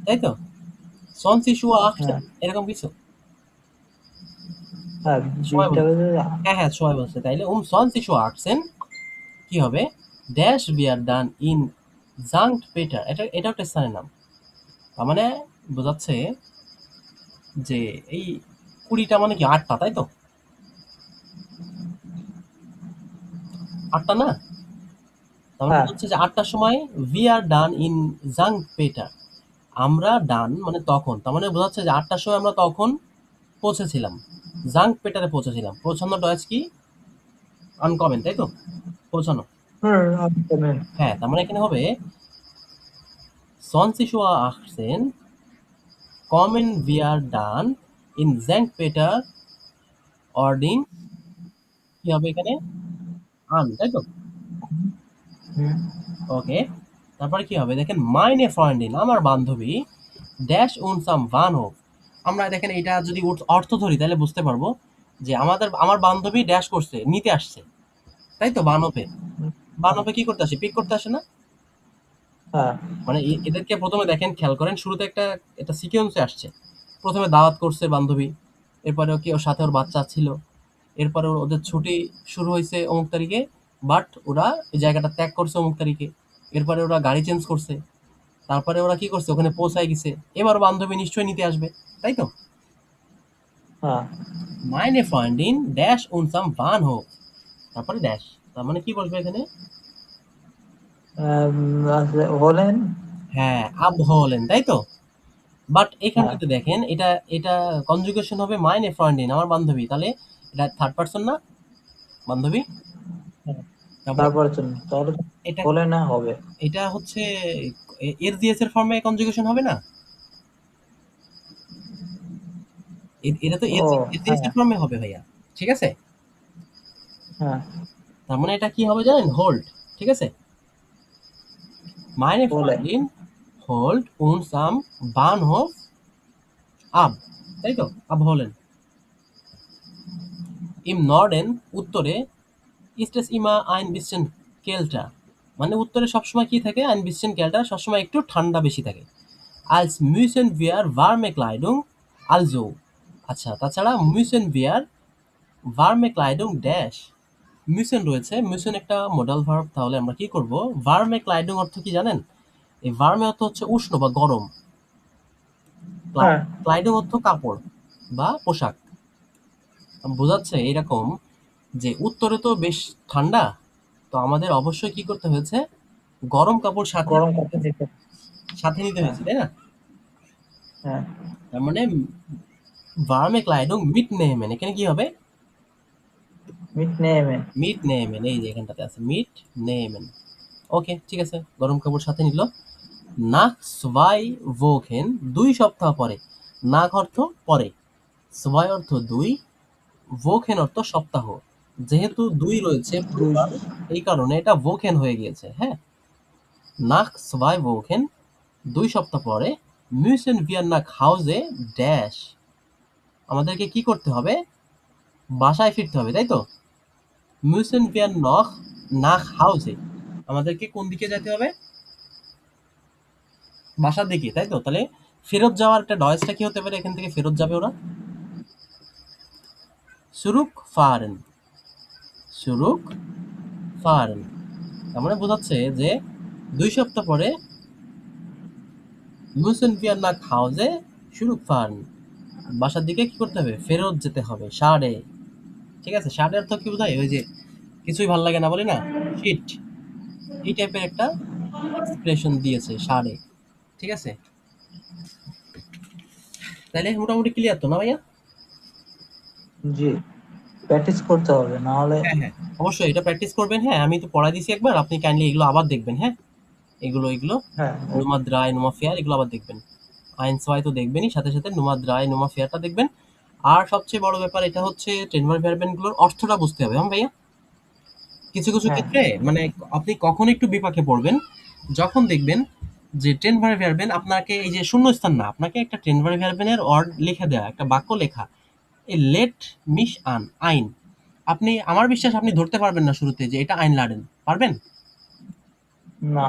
Speaker 1: তাই তো? 20:18
Speaker 2: হ্যাঁ
Speaker 1: এরকম কিছু
Speaker 2: হ্যাঁ
Speaker 1: সময়
Speaker 2: 20টা
Speaker 1: বলছে।
Speaker 2: বেজে
Speaker 1: হ্যাঁ, হ্যাঁ, সময় বলছে। তাইলে 20:18 কি হবে? ড্যাশ বিয়ার ডান ইন জাঙ্ক পেটার, এটা একটা স্থানের নাম। তার মানে বোঝাচ্ছে যে এই 20টা মানে কি 8টা, তাই তো? 8টা না? তার মানে
Speaker 2: হ্যাঁ
Speaker 1: বোঝাচ্ছে যে 8টার সময় উই আর ডান ইন জাঙ্ক পেটার, আমরা ডান মানে তখন, তার মানে বোঝাচ্ছে যে 8টার সময় আমরা তখন পৌঁছেছিলাম, জাঙ্ক পেটারে পৌঁছেছিলাম। পৌঁছানো ডয়েজ কি? আনকমন, তাই তো? পৌঁছানো।
Speaker 2: আনকমন।
Speaker 1: হ্যাঁ, তার মানে এখানে হবে 20:18 kommen wir dann in Sankt Peter ording, কি হবে এখানে? আন, তাই তো?
Speaker 2: হুম
Speaker 1: ওকে। তারপরে কি হবে দেখেন? মাইনে ফ্রেন্ডিন, আমার বান্ধবী ড্যাশ উনসাম বানহোফ। আমরা দেখেন এটা যদি অর্থ ধরি তাহলে বুঝতে পারবো যে আমার বান্ধবী ড্যাশ করছে, নিতে আসছে, তাই তো? বানহোফে,
Speaker 2: হ্যাঁ
Speaker 1: বানহোফে কি করতে আসে? পিক করতে আসে না?
Speaker 2: হ্যাঁ
Speaker 1: মানে এদেরকে প্রথমে দেখেন, খেয়াল করেন, শুরুতে একটা সিকোয়েন্সে আসছে। প্রথমে দাওয়াত করছে বান্ধবী, এরপরে কি ওর সাথে ওর বাচ্চা ছিল, এরপরে ওদের ছুটি শুরু হয়েছে অমুক তারিখে, বাট ওরা এই জায়গাটা ত্যাগ করছে অমুক তারিখে। এরপরে ওরা গাড়ি চেঞ্জ করছে, তারপরে ওরা কি করছে? ওখানে পৌঁছায় গেছে। এবার বান্ধবী নিশ্চয়ই নিতে আসবে, তাই তো?
Speaker 2: হ্যাঁ
Speaker 1: মাইনে ফ্রেন্ডিন ড্যাশ উনসাম বানহোফ, তারপরে ড্যাশ, তার মানে কি বসবে এখানে?
Speaker 2: আছে হলেন।
Speaker 1: হ্যাঁ, আবহলেন, তাই তো? বাট
Speaker 2: হ্যাঁ
Speaker 1: এখানটাতে দেখেন, এটা এটা কনজুগেশন হবে মাইনে ফ্রেন্ডিন, আমার বান্ধবী, তাহলে এটা থার্ড পারসন না? বান্ধবী।
Speaker 2: হ্যাঁ
Speaker 1: তারপরে
Speaker 2: তারপর জন্য তাহলে তো
Speaker 1: এটা
Speaker 2: হলে না হবে।
Speaker 1: এটা হচ্ছে এর জিএস এর ফর্মে কনজুগেশন হবে না? এটা তো
Speaker 2: ও
Speaker 1: এর জিএস
Speaker 2: হ্যাঁ
Speaker 1: এর ফর্মে হবে ভাইয়া, ঠিক আছে?
Speaker 2: হ্যাঁ
Speaker 1: তার মানে এটা কি হবে জানেন? হোল্ড, ঠিক আছে? মাইনে
Speaker 2: বলে
Speaker 1: ফ্রেন্ডিন হোল্ড উনসাম বানহোফ আব, তাই তো? আব হলেন। ইম নর্ডেন, উত্তরে, ইস্টেস ইমা আইন বিসেন কেলটা, মানে উত্তরে সবসময় কি থাকে? আইন বিসেন কেলটা, সবসময় একটু ঠান্ডা বেশি থাকে। als müssen wir warme Kleidung also, আচ্ছা, তাছাড়া müssen wir warme Kleidung dash, müssen রয়েছে, müssen একটা মডাল ভার্ব, তাহলে আমরা কি করব? warme Kleidung অর্থ কি জানেন? এই warme অর্থ হচ্ছে উষ্ণ বা গরম,
Speaker 2: হ্যাঁ
Speaker 1: Kleidung অর্থ কাপড় বা পোশাক। বোঝাচ্ছে এরকম যে উত্তরে তো বেশ ঠান্ডা, তো আমাদের অবশ্যই কি করতে হয়েছে? গরম কাপড়
Speaker 2: গরম কাপড় নিতে।
Speaker 1: সাথে নিতে
Speaker 2: হ্যাঁ
Speaker 1: হয়েছে, তাই না?
Speaker 2: হ্যাঁ
Speaker 1: তার মানে warme Kleidung mitnehmen, এখানে কি হবে?
Speaker 2: mitnehmen।
Speaker 1: mitnehmen, এই যে এখানটাতে আছে mitnehmen। ওকে, ঠিক আছে, গরম কাপড় সাথে নিল। nach 2 Wochen, 2 সপ্তাহ পরে। nach অর্থ পরে, 2 অর্থ 2, Wochen অর্থ সপ্তাহ। যেহেতু 2 রয়েছে
Speaker 2: দুই
Speaker 1: plural, এই কারণে এটা Wochen হয়ে গিয়েছে, হ্যাঁ? nach 2 Wochen, 2 সপ্তাহ পরে müssen wir nach Hause dash, আমাদেরকে কি করতে হবে? বাসায় ফিরতে হবে, তাই তো? müssen wir noch nach Hause, আমাদেরকে কোন দিকে যেতে হবে? বাসার দিকে, তাই তো? তাহলে ফেরত যাওয়ার একটা ডয়েসটা কি হতে পারে? এখান থেকে ফেরত যাবে ওরা zurückfahren, zurückfahren, তার মানে বোঝাচ্ছে যে 2 সপ্তাহ পরে müssen wir nach Hause zurückfahren, বাসার দিকে কি করতে হবে? ফেরত যেতে হবে, সাড়ে। ঠিক আছে, সাড়ে অর্থ কি বোঝায়? ওই যে কিছুই ভাল লাগে না বলি না, শিট, এই টাইপের একটা এক্সপ্রেশন দিয়েছে সাড়ে। ঠিক আছে, তাহলে মোটামুটি ক্লিয়ার তো না ভাইয়া?
Speaker 2: জি, প্র্যাকটিস করতে হবে, না হলে
Speaker 1: হ্যাঁ হ্যাঁ, অবশ্যই এটা প্র্যাকটিস করবেন। হ্যাঁ, আমি তো পড়াই দিছি একবার, আপনি কাইন্ডলি এগুলো আবার দেখবেন। হ্যাঁ, এগুলো
Speaker 2: হ্যাঁ
Speaker 1: নুমা দ্রায় নুমা ফেয়ার এগুলো আবার দেখবেন। আইন সবাই তো দেখবেনই, সাথে সাথে নুমা দ্রায় নুমা ফেয়ারটা দেখবেন। আর সবচেয়ে বড় ব্যাপার এটা হচ্ছে টেনভার ভ্যারবেন গুলোর অর্থটা বুঝতে হবে। হ্যাঁ ভাইয়া, কিছু কিছু
Speaker 2: হ্যাঁ
Speaker 1: ক্ষেত্রে মানে আপনি কখন একটু বিপাকে পড়বেন, যখন দেখবেন যে টেনভার ভ্যারবেন আপনাকে এই যে শূন্যস্থান না, আপনাকে একটা টেনভার ভ্যারবেনের ওয়ার্ড লিখে দেওয়া, একটা বাক্য লেখা, এই লেট মিস আন আইন, আপনি আমার বিশ্বাস আপনি ধরতে পারবেন না শুরুতে যে এটা আইন লাডেন, পারবেন?
Speaker 2: না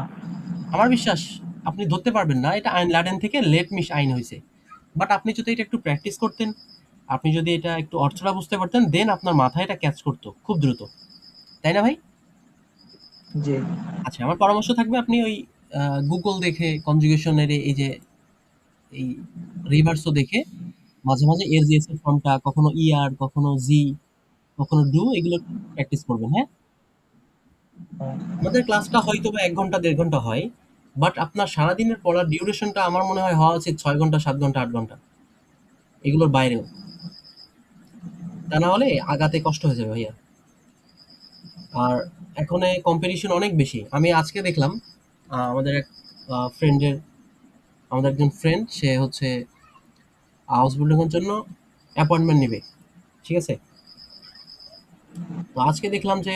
Speaker 1: আমার বিশ্বাস আপনি ধরতে পারবেন না এটা আইন লাডেন থেকে লেট মিস আইন হয়েছে। বাট আপনি যদি এটা একটু প্র্যাকটিস করতেন, আপনি যদি এটা একটু অর্থটা বুঝতে পারতেন, দেন আপনার মাথায় এটা ক্যাচ করতো খুব দ্রুত, তাই না ভাই?
Speaker 2: জি
Speaker 1: আচ্ছা, আমার পরামর্শ থাকবে আপনি ওই গুগল দেখে কনজুগেশনের এই যে এই রিভার্সও দেখে মাঝে মাঝে এর জিএস এর ফর্মটা, কখনো ইয়ার, কখনো জি, কখনো ডু, এগুলো প্র্যাকটিস করবেন। হ্যাঁ,
Speaker 2: হ্যাঁ,
Speaker 1: আমাদের ক্লাসটা হয়তো বা ১ ঘন্টা ১.৫ ঘন্টা হয়। বাট আপনার সারাদিনের পড়ার ডিউরেশনটা আমার মনে হয় হওয়া উচিত ৬ ঘন্টা ৭ ঘন্টা ৮ ঘন্টা, এগুলোর বাইরেও। তা না হলে আগাতে কষ্ট হয়ে যাবে ভাইয়া। আর এখন কম্পিটিশন অনেক বেশি। আমি আজকে দেখলাম আমাদের এক ফ্রেন্ডের, আমাদের একজন ফ্রেন্ড সে হচ্ছে হাউস বিল্ডিং এর জন্য অ্যাপয়েন্টমেন্ট নিবে। ঠিক আছে? তো আজকে দেখলাম যে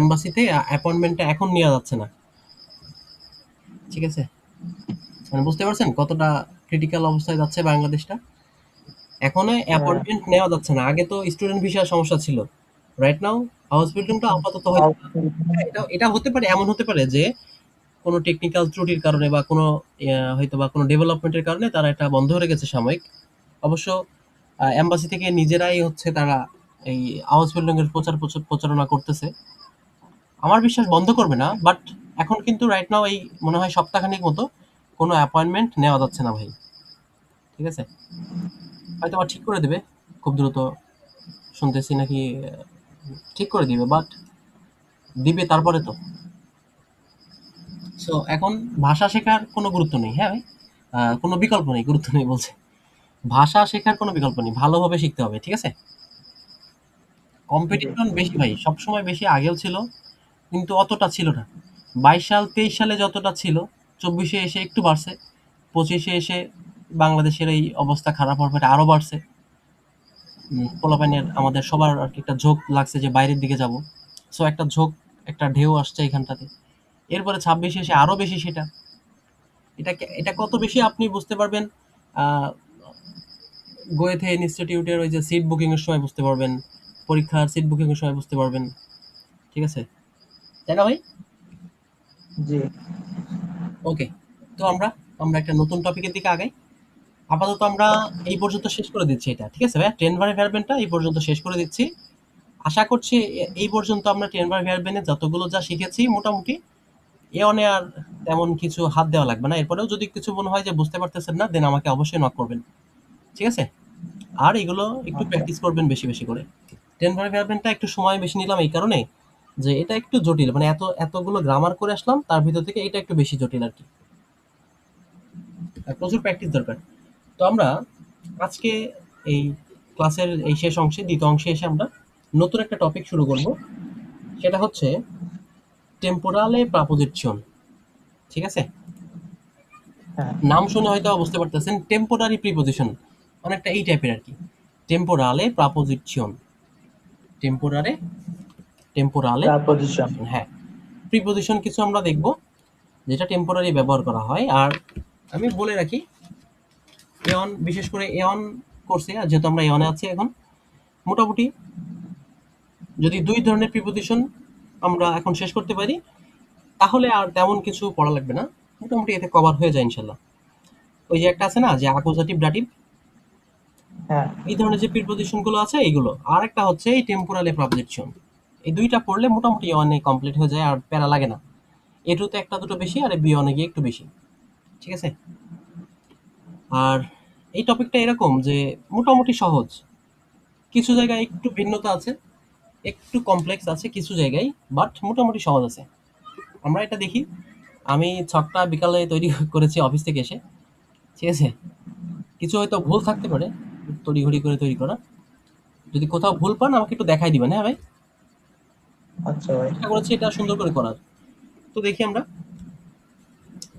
Speaker 1: এম্বাসিতে অ্যাপয়েন্টমেন্টটা এখন নেওয়া যাচ্ছে না। ঠিক আছে? মানে বুঝতে পারছেন কতটা ক্রিটিক্যাল অবস্থায় যাচ্ছে বাংলাদেশটা? এখন
Speaker 2: হ্যাঁ,
Speaker 1: অ্যাপয়েন্টমেন্ট নেওয়া যাচ্ছে না। আগে তো স্টুডেন্ট ভিসার সমস্যা ছিল। রাইট নাও হাউস বিল্ডিংটা আপাতত হয়তো, হ্যাঁ, এটা হতে পারে, এমন হতে পারে যে কোনো টেকনিক্যাল ত্রুটির কারণে বা কোনো হয়তোবা কোনো ডেভেলপমেন্টের কারণে তারা এটা বন্ধ হয়ে গেছে সাময়িক। অবশ্য এম্বাসি থেকে নিজেরাই হচ্ছে তারা এই হাউস বিল্ডিং এর প্রচারণা করতেছে। আমার বিশ্বাস বন্ধ করবে না। বাট এখন কিন্তু রাইট নাও এই মনে হয় সপ্তাহখানেক মতো কোনো অ্যাপয়েন্টমেন্ট নেওয়া যাচ্ছে না ভাই। ঠিক আছে? হয়তোবা ঠিক করে দেবে খুব দ্রুত, শুনতেছি নাকি ঠিক করে দিবে। বাট দিবে তারপরে তো। সো এখন ভাষা শেখার কোনো গুরুত্ব নেই। হ্যাঁ ভাই? কোনো বিকল্প নেই, গুরুত্ব নেই বলছি। ভাষা শেখার কোনো বিকল্প নেই। ভালোভাবে শিখতে হবে। ঠিক আছে?
Speaker 2: জি
Speaker 1: কম্পিটিশন বেশি ভাই। সবসময় বেশি, আগেও ছিল, কিন্তু অতটা ছিল না। ২২ সাল ২৩ সালে যতটা ছিল, ২৪ এ এসে একটু বাড়ছে। ২৫ এ এসে বাংলাদেশের এই অবস্থা খারাপ হওয়ার পরে আরো বাড়ছে। পোলাপাইনের আমাদের সবার আরকি একটা ঝোঁক লাগছে যে বাইরের দিকে যাবো। সো একটা ঝোঁক, একটা ঢেউ আসছে এখানটাতে। এরপরে ২৬ এ এসে আরো বেশি সেটা। এটা কত বেশি আপনি বুঝতে পারবেন আ গোয়েথে ইনস্টিটিউটের ওই যে সিট বুকিং এর সময় বুঝতে পারবেন। পরীক্ষার সিট বুকিং এর সময় বুঝতে পারবেন। ঠিক আছে? তাই না ভাই?
Speaker 2: জি
Speaker 1: ওকে। তো আমরা আমরা একটা নতুন টপিকের দিকে আগাই। আপাতত আমরা এই পর্যন্ত শেষ করে দিচ্ছি এটা। ঠিক আছে ভাইয়া? টেনভার ভ্যারবেনটা এই পর্যন্ত শেষ করে দিচ্ছি। আশা করছি এই পর্যন্ত আমরা টেনভার ভ্যারবেনে যতগুলো যা শিখেছি মোটামুটি এ অনে আর তেমন কিছু হাত দেওয়া লাগবে না। এরপরেও যদি কিছু মনে হয় যে বুঝতে পারতেছেন না, দেন আমাকে অবশ্যই নক করবেন। ঠিক আছে? আর এগুলো একটু
Speaker 2: আচ্ছা
Speaker 1: প্র্যাকটিস করবেন বেশি বেশি করে। টেনভার ভ্যারবেনটা একটু সময় বেশি নিলাম এই কারণে যে এটা একটু জটিল। মানে এতগুলো গ্রামার করে আসলাম, তার ভিতর থেকে এটা একটু বেশি জটিল আরকি। আর প্রচুর প্র্যাকটিস দরকার। তো আমরা আজকে এই ক্লাসের এই শেষ অংশে, দ্বিতীয় অংশে এসে আমরা নতুন একটা টপিক শুরু করব। সেটা হচ্ছে টেম্পোরালে প্রাপোজিশন। ঠিক আছে?
Speaker 2: হ্যাঁ
Speaker 1: নাম শুনে হয়তো বুঝতে পারতেছেন, টেম্পোরারি প্রিপোজিশন অনেকটা এই টাইপের আর কি। টেম্পোরালে প্রাপোজিশন, টেম্পোরারে টেম্পোরালে
Speaker 2: প্রাপোজিশন।
Speaker 1: হ্যাঁ, প্রিপোজিশন কিছু আমরা দেখব যেটা টেম্পোরারি ব্যবহার করা হয়। আর আমি বলে রাখি, এওয়ান, বিশেষ করে এওয়ান কোর্সে, যেহেতু আমরা এওয়ানে আছি এখন, মোটামুটি যদি ২ ধরনের প্রিপোজিশন আমরা এখন শেষ করতে পারি, তাহলে আর তেমন কিছু পড়া লাগবে না। মোটামুটি এতে কভার হয়ে যায় ইনশাল্লাহ। ওই যে একটা আছে না যে অ্যাকুজাটিভ ডাটিভ,
Speaker 2: হ্যাঁ
Speaker 1: এই ধরনের যে প্রিপোজিশন গুলো আছে এইগুলো, আর একটা হচ্ছে এই টেম্পোরাল প্রিপোজিশন। এই দুইটা পড়লে মোটামুটি অনেক কমপ্লিট হয়ে যায়, আর প্যারা লাগে না। এ টুতে একটা দুটো বেশি, আর বি অনে গিয়ে একটু বেশি। ঠিক আছে? আর এই টপিকটা এরকম যে মোটামুটি সহজ, কিছু জায়গায় একটু ভিন্নতা আছে, একটু কমপ্লেক্স আছে কিছু জায়গায়, বাট মোটামুটি সহজ আছে। আমরা এটা দেখি। আমি ছকটা বিকালে তৈরি করেছি অফিস থেকে এসে। ঠিক আছে? কিছু হয়তো ভুল থাকতে পারে, তড়িঘড়ি করে তৈরি করা। যদি কোথাও ভুল পান আমাকে একটু দেখাই দিবেন, হ্যাঁ ভাই?
Speaker 2: আচ্ছা ভাই।
Speaker 1: চেষ্টা করেছি এটা সুন্দর করে করার। তো দেখি আমরা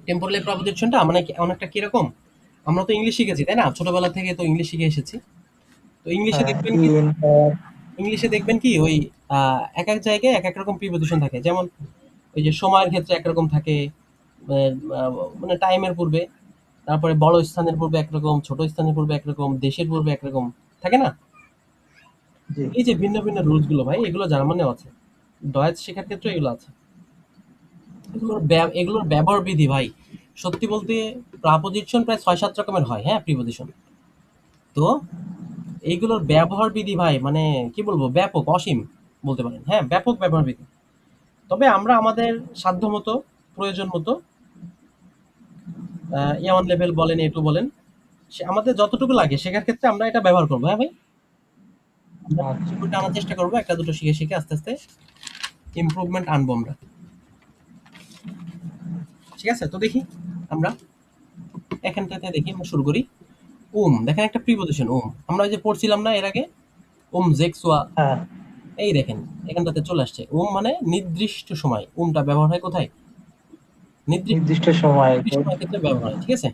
Speaker 1: টেম্পোরাল প্রিপোজিশনটা মানে অনেকটা কিরকম। আমরা তো ইংলিশ শিখেছি, তাই না? ছোটবেলা থেকে তো ইংলিশ শিখে এসেছি। তো
Speaker 2: হ্যাঁ
Speaker 1: ইংলিশে দেখবেন কি ওই এক এক জায়গায় এক এক রকম প্রিপোজিশন থাকে। যেমন ওই যে সময়ের ক্ষেত্রে একরকম থাকে, মানে টাইমের পূর্বে, তারপরে বড় স্থানের পূর্বে একরকম, ছোট স্থানের পূর্বে একরকম, দেশের পূর্বে একরকম থাকে না?
Speaker 2: জি
Speaker 1: এই যে ভিন্ন ভিন্ন রুলস গুলো ভাই, এগুলো জার্মানেও আছে, ডয়েচ শেখার ক্ষেত্রে এগুলো আছে। এগুলোর ব্যবহার বিধি ভাই, সত্যি বলতে প্রাপোজিশন প্রায় ৬-৭ রকমের হয়, হ্যাঁ, প্রিপোজিশন। তো এইগুলোর ব্যবহার বিধি ভাই মানে কি বলবো, ব্যাপক, অসীম বলতে পারেন। হ্যাঁ, ব্যাপক ব্যবহার বিধি। তবে আমরা আমাদের সাধ্যমতো, প্রয়োজন মতো, A1 লেভেল বলেন, A2 বলেন, আমাদের যতটুকু লাগে শেখার ক্ষেত্রে আমরা এটা ব্যবহার করবো। হ্যাঁ ভাই, আমরা
Speaker 2: আচ্ছা
Speaker 1: ওটা আনার চেষ্টা করবো, একটা দুটো শিখে শিখে আস্তে আস্তে ইমপ্রুভমেন্ট আনবো আমরা। ঠিক আছে? তো দেখি আমরা এখান থেকে দেখি, আমরা শুরু করি। দেখেন একটা প্রিপোজিশন আমরা ওই যে পড়ছিলাম না এর আগে, জেক্সুয়া।
Speaker 2: হ্যাঁ
Speaker 1: এই দেখেন এখানটাতে চলে আসছে। মানে নির্দিষ্ট সময়। টা ব্যবহার হয় কোথায়? নির্দিষ্ট
Speaker 2: নির্দিষ্ট সময়।
Speaker 1: সময়ের ক্ষেত্রে ব্যবহার হয়। ঠিক আছে?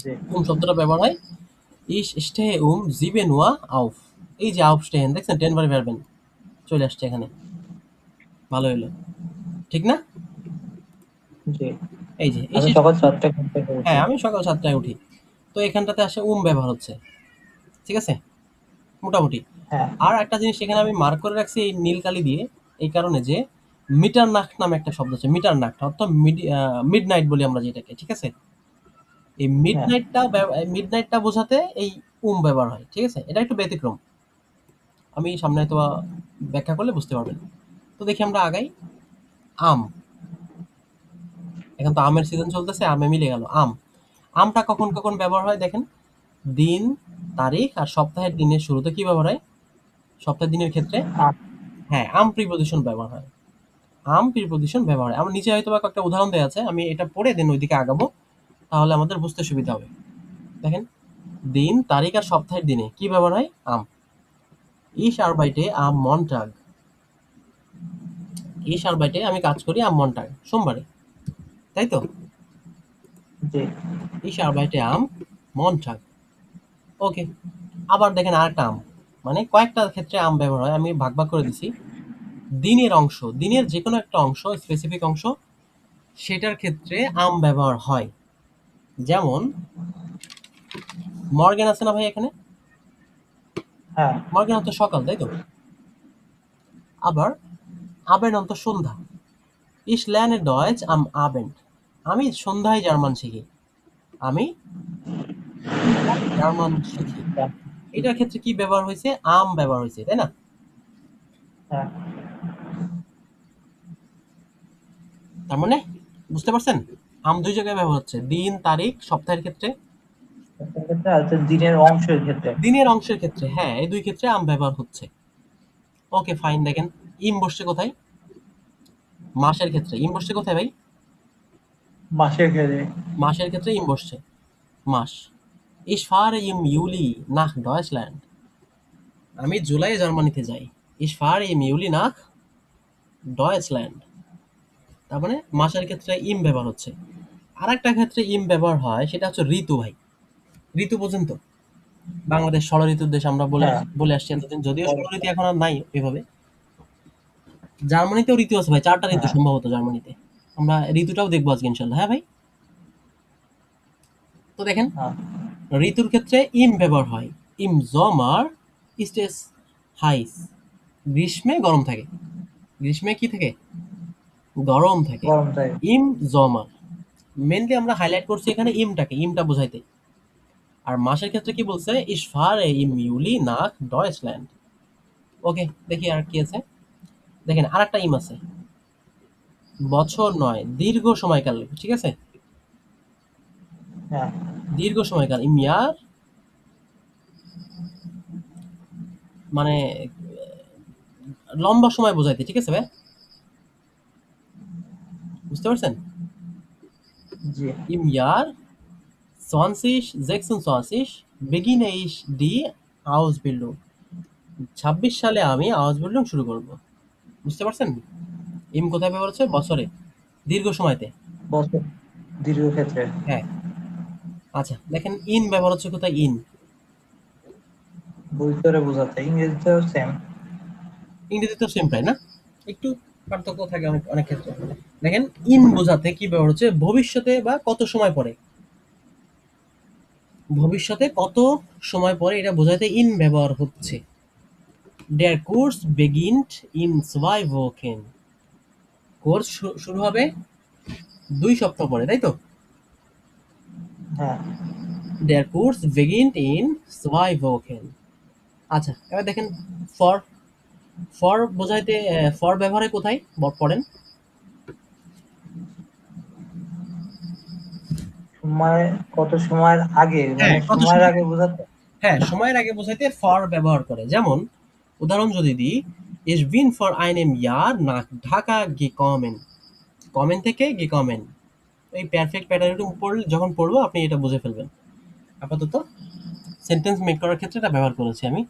Speaker 2: জি
Speaker 1: শব্দটা ব্যবহার হয় ইস স্টেহে জিবেন ওয়া আউফ। এই যে আউফ স্টেহেন দেখছেন, টেন বার ভার্বেন চলে আসছে এখানে। ভালো হলো, ঠিক না?
Speaker 2: জি।
Speaker 1: এই যে এই
Speaker 2: আমি
Speaker 1: শেষ,
Speaker 2: সকাল 7টায় ঘুম থেকে উঠি।
Speaker 1: হ্যাঁ আমি সকাল 7টায় উঠি। তো এখানটাতে আসে ব্যবহার হচ্ছে। ঠিক আছে? মোটামুটি।
Speaker 2: হ্যাঁ
Speaker 1: আর একটা জিনিস এখানে আমি মার্ক করে রাখছি এই নীল কালি দিয়ে, এই কারণে যে মিটার নাক নামে একটা শব্দ আছে। মিটার নাক অর্থাৎ মিড নাইট বলি আমরা যেটাকে। ঠিক আছে? এই
Speaker 2: হ্যাঁ
Speaker 1: মিড নাইটটা বোঝাতে এই ব্যবহার হয়। ঠিক আছে? এটা একটু ব্যতিক্রম, আমি সামনে হয়তো ব্যাখ্যা করলে বুঝতে পারবেন। তো দেখি আমরা আগাই। আম, এখন তো আমের সিজন চলতেছে, আমে মিলে গেল আম। আমটা কখন কখন ব্যবহার হয় দেখেন। দিন, তারিখ আর সপ্তাহের দিনের শুরুতে কি ব্যবহার হয়? সপ্তাহের দিনের ক্ষেত্রে
Speaker 2: আ-
Speaker 1: হ্যাঁ আম প্রিপোজিশন ব্যবহার হয়। আম প্রিপোজিশন ব্যবহার হয়। আমার নিচে হয়তো বা কয়েকটা উদাহরণ দেওয়া আছে, আমি এটা পড়ে দেন ওইদিকে আগাবো, তাহলে আমাদের বুঝতে সুবিধা হবে। দেখেন, দিন, তারিখ আর সপ্তাহের দিনে কি ব্যবহার হয়? আম। ইশ আরবাইটে আম মন্টাগ। ইশ আরবাইটে আমি কাজ করি আম মন্টাগ, সোমবারে, তাই তো?
Speaker 2: জি
Speaker 1: ইশ আরবাইটে আম মন্টাগ। ওকে। আবার দেখেন আরেকটা আম, মানে কয়েকটা ক্ষেত্রে আম ব্যবহার হয়, আমি ভাগ ভাগ করে দিছি। দিনের অংশ, দিনের যে কোনো একটা অংশ, স্পেসিফিক অংশ, সেটার ক্ষেত্রে আম ব্যবহার হয়। যেমন মর্গেন আছে না ভাই এখানে?
Speaker 2: হ্যাঁ
Speaker 1: মর্গেন অর্থ সকাল, তাই তো? আবার আবেন অর্থ সন্ধ্যা। ইশ ল্যানে ডয়েচ আম আবেন্ড। আমি সন্ধ্যায় জার্মান শিখি। আমি সন্ধ্যায় জার্মান শিখি। এটার ক্ষেত্রে কি ব্যবহার হয়েছে? আম ব্যবহার হয়েছে, তাই না?
Speaker 2: হ্যাঁ
Speaker 1: তার মানে বুঝতে পারছেন, আম দুই জায়গায় ব্যবহার হচ্ছে, দিন, তারিখ, সপ্তাহের ক্ষেত্রে,
Speaker 2: সেক্ষেত্রে আছে দিনের অংশের ক্ষেত্রে।
Speaker 1: দিনের অংশের ক্ষেত্রে। হ্যাঁ, এই দুই ক্ষেত্রে আম ব্যবহার হচ্ছে। Okay fine. দেখেন ইম বসছে কোথায়? মাসের ক্ষেত্রে। ইম বসছে কোথায় ভাই?
Speaker 2: মাসের ক্ষেত্রে।
Speaker 1: মাসের ক্ষেত্রে ইম বসছে, মাস। Ich fahre im Juli nach Deutschland. আমি জুলাইয়ে জার্মানিতে যাই। Ich fahre im Juli nach Deutschland। তার মানে মাসের ক্ষেত্রে ইম ব্যবহার হচ্ছে। আরেকটা ক্ষেত্রে ইম ব্যবহার হয়, সেটা হচ্ছে ঋতু ভাই। ঋতু পর্যন্ত বাংলাদেশ ষড়ঋতুর দেশ আমরা
Speaker 2: হ্যাঁ
Speaker 1: বলে আসছি এতদিন, যদিও ষড়ঋতু এখন আর নাই এভাবে। জার্মানিতেও ঋতু আছে ভাই, 4টা ঋতু
Speaker 2: হ্যাঁ
Speaker 1: সম্ভবত জার্মানিতে। আমরা ঋতুটাও দেখবো আজকে ইনশাল্লাহ। হ্যাঁ ভাই, তো দেখেন
Speaker 2: হ্যাঁ
Speaker 1: ঋতুর ক্ষেত্রে ইম ব্যবহার হয়। ইম জমার ist es heiß। গ্রীষ্মে গরম থাকে। গ্রীষ্মে কি থাকে? গরম থাকে।
Speaker 2: গরম থাকে।
Speaker 1: ইম জমার মেনলি আমরা হাইলাইট করছি এখানে ইমটাকে, ইমটা বোঝাইতে। আর মাসের ক্ষেত্রে কি বলছে? Ich fahre im Juli nach Deutschland। ওকে, দেখি আর কি আছে। দেখেন আরেকটা ইম আছে, বছর নয় দীর্ঘ সময়কাল, ঠিক আছে?
Speaker 2: হ্যাঁ
Speaker 1: দীর্ঘ সময়কাল im Jahr, মানে লম্বা সময় বোঝাইতে, ঠিক আছে ভাই? বুঝতে পারছেন?
Speaker 2: জি
Speaker 1: Im Jahr 2026 beginne ich die Ausbildung। 26 সালে আমি আউসবিল্ডিং শুরু করব। বুঝতে পারছেন? ইম কোথায় ব্যবহার হচ্ছে? বছরে, দীর্ঘ সময়তে।
Speaker 2: বছর দীর্ঘ ক্ষেত্রে
Speaker 1: হ্যাঁ। আচ্ছা দেখেন ইন ব্যবহার হচ্ছে কোথায়? ইন
Speaker 2: ভিতরে বোঝাতে, ইংরেজিতেও সেম।
Speaker 1: ইংরেজিতেও সেম প্রায় না, একটু পার্থক্য থাকে অনেক অনেক ক্ষেত্রে। দেখেন ইন বোঝাতে কি ব্যবহার হচ্ছে? ভবিষ্যতে বা কত সময় পরে। ভবিষ্যতে কত সময় পরে এটা বোঝাতে ইন ব্যবহার হচ্ছে। Der Kurs beginnt in 2 Wochen। Course শুরু হবে 2 সপ্তাহ পরে, তাই তো?
Speaker 2: হ্যাঁ
Speaker 1: Der Kurs beginnt in 2 Wochen। আচ্ছা এবার দেখেন ফর, ফর বোঝাইতে ফর ব্যবহারে কোথায় পড়েন?
Speaker 2: সময়, কত সময়ের আগে,
Speaker 1: হ্যাঁ,
Speaker 2: মানে
Speaker 1: কত
Speaker 2: সময়ের
Speaker 1: সময়?
Speaker 2: আগে বোঝাতে।
Speaker 1: হ্যাঁ, সময়ের আগে বোঝাইতে ফর ব্যবহার করে। যেমন উদাহরণ যদি দিই, Ich bin vor einem Jahr nach Dhaka gekommen। কমেন থেকে gekommen। এই পারফেক্ট প্যাটার্ন যখন পড়বো আপনি এটা বুঝে ফেলবেন। আপাতত সেন্টেন্স মেক করার ক্ষেত্রে এটা ব্যবহার করেছি আমি।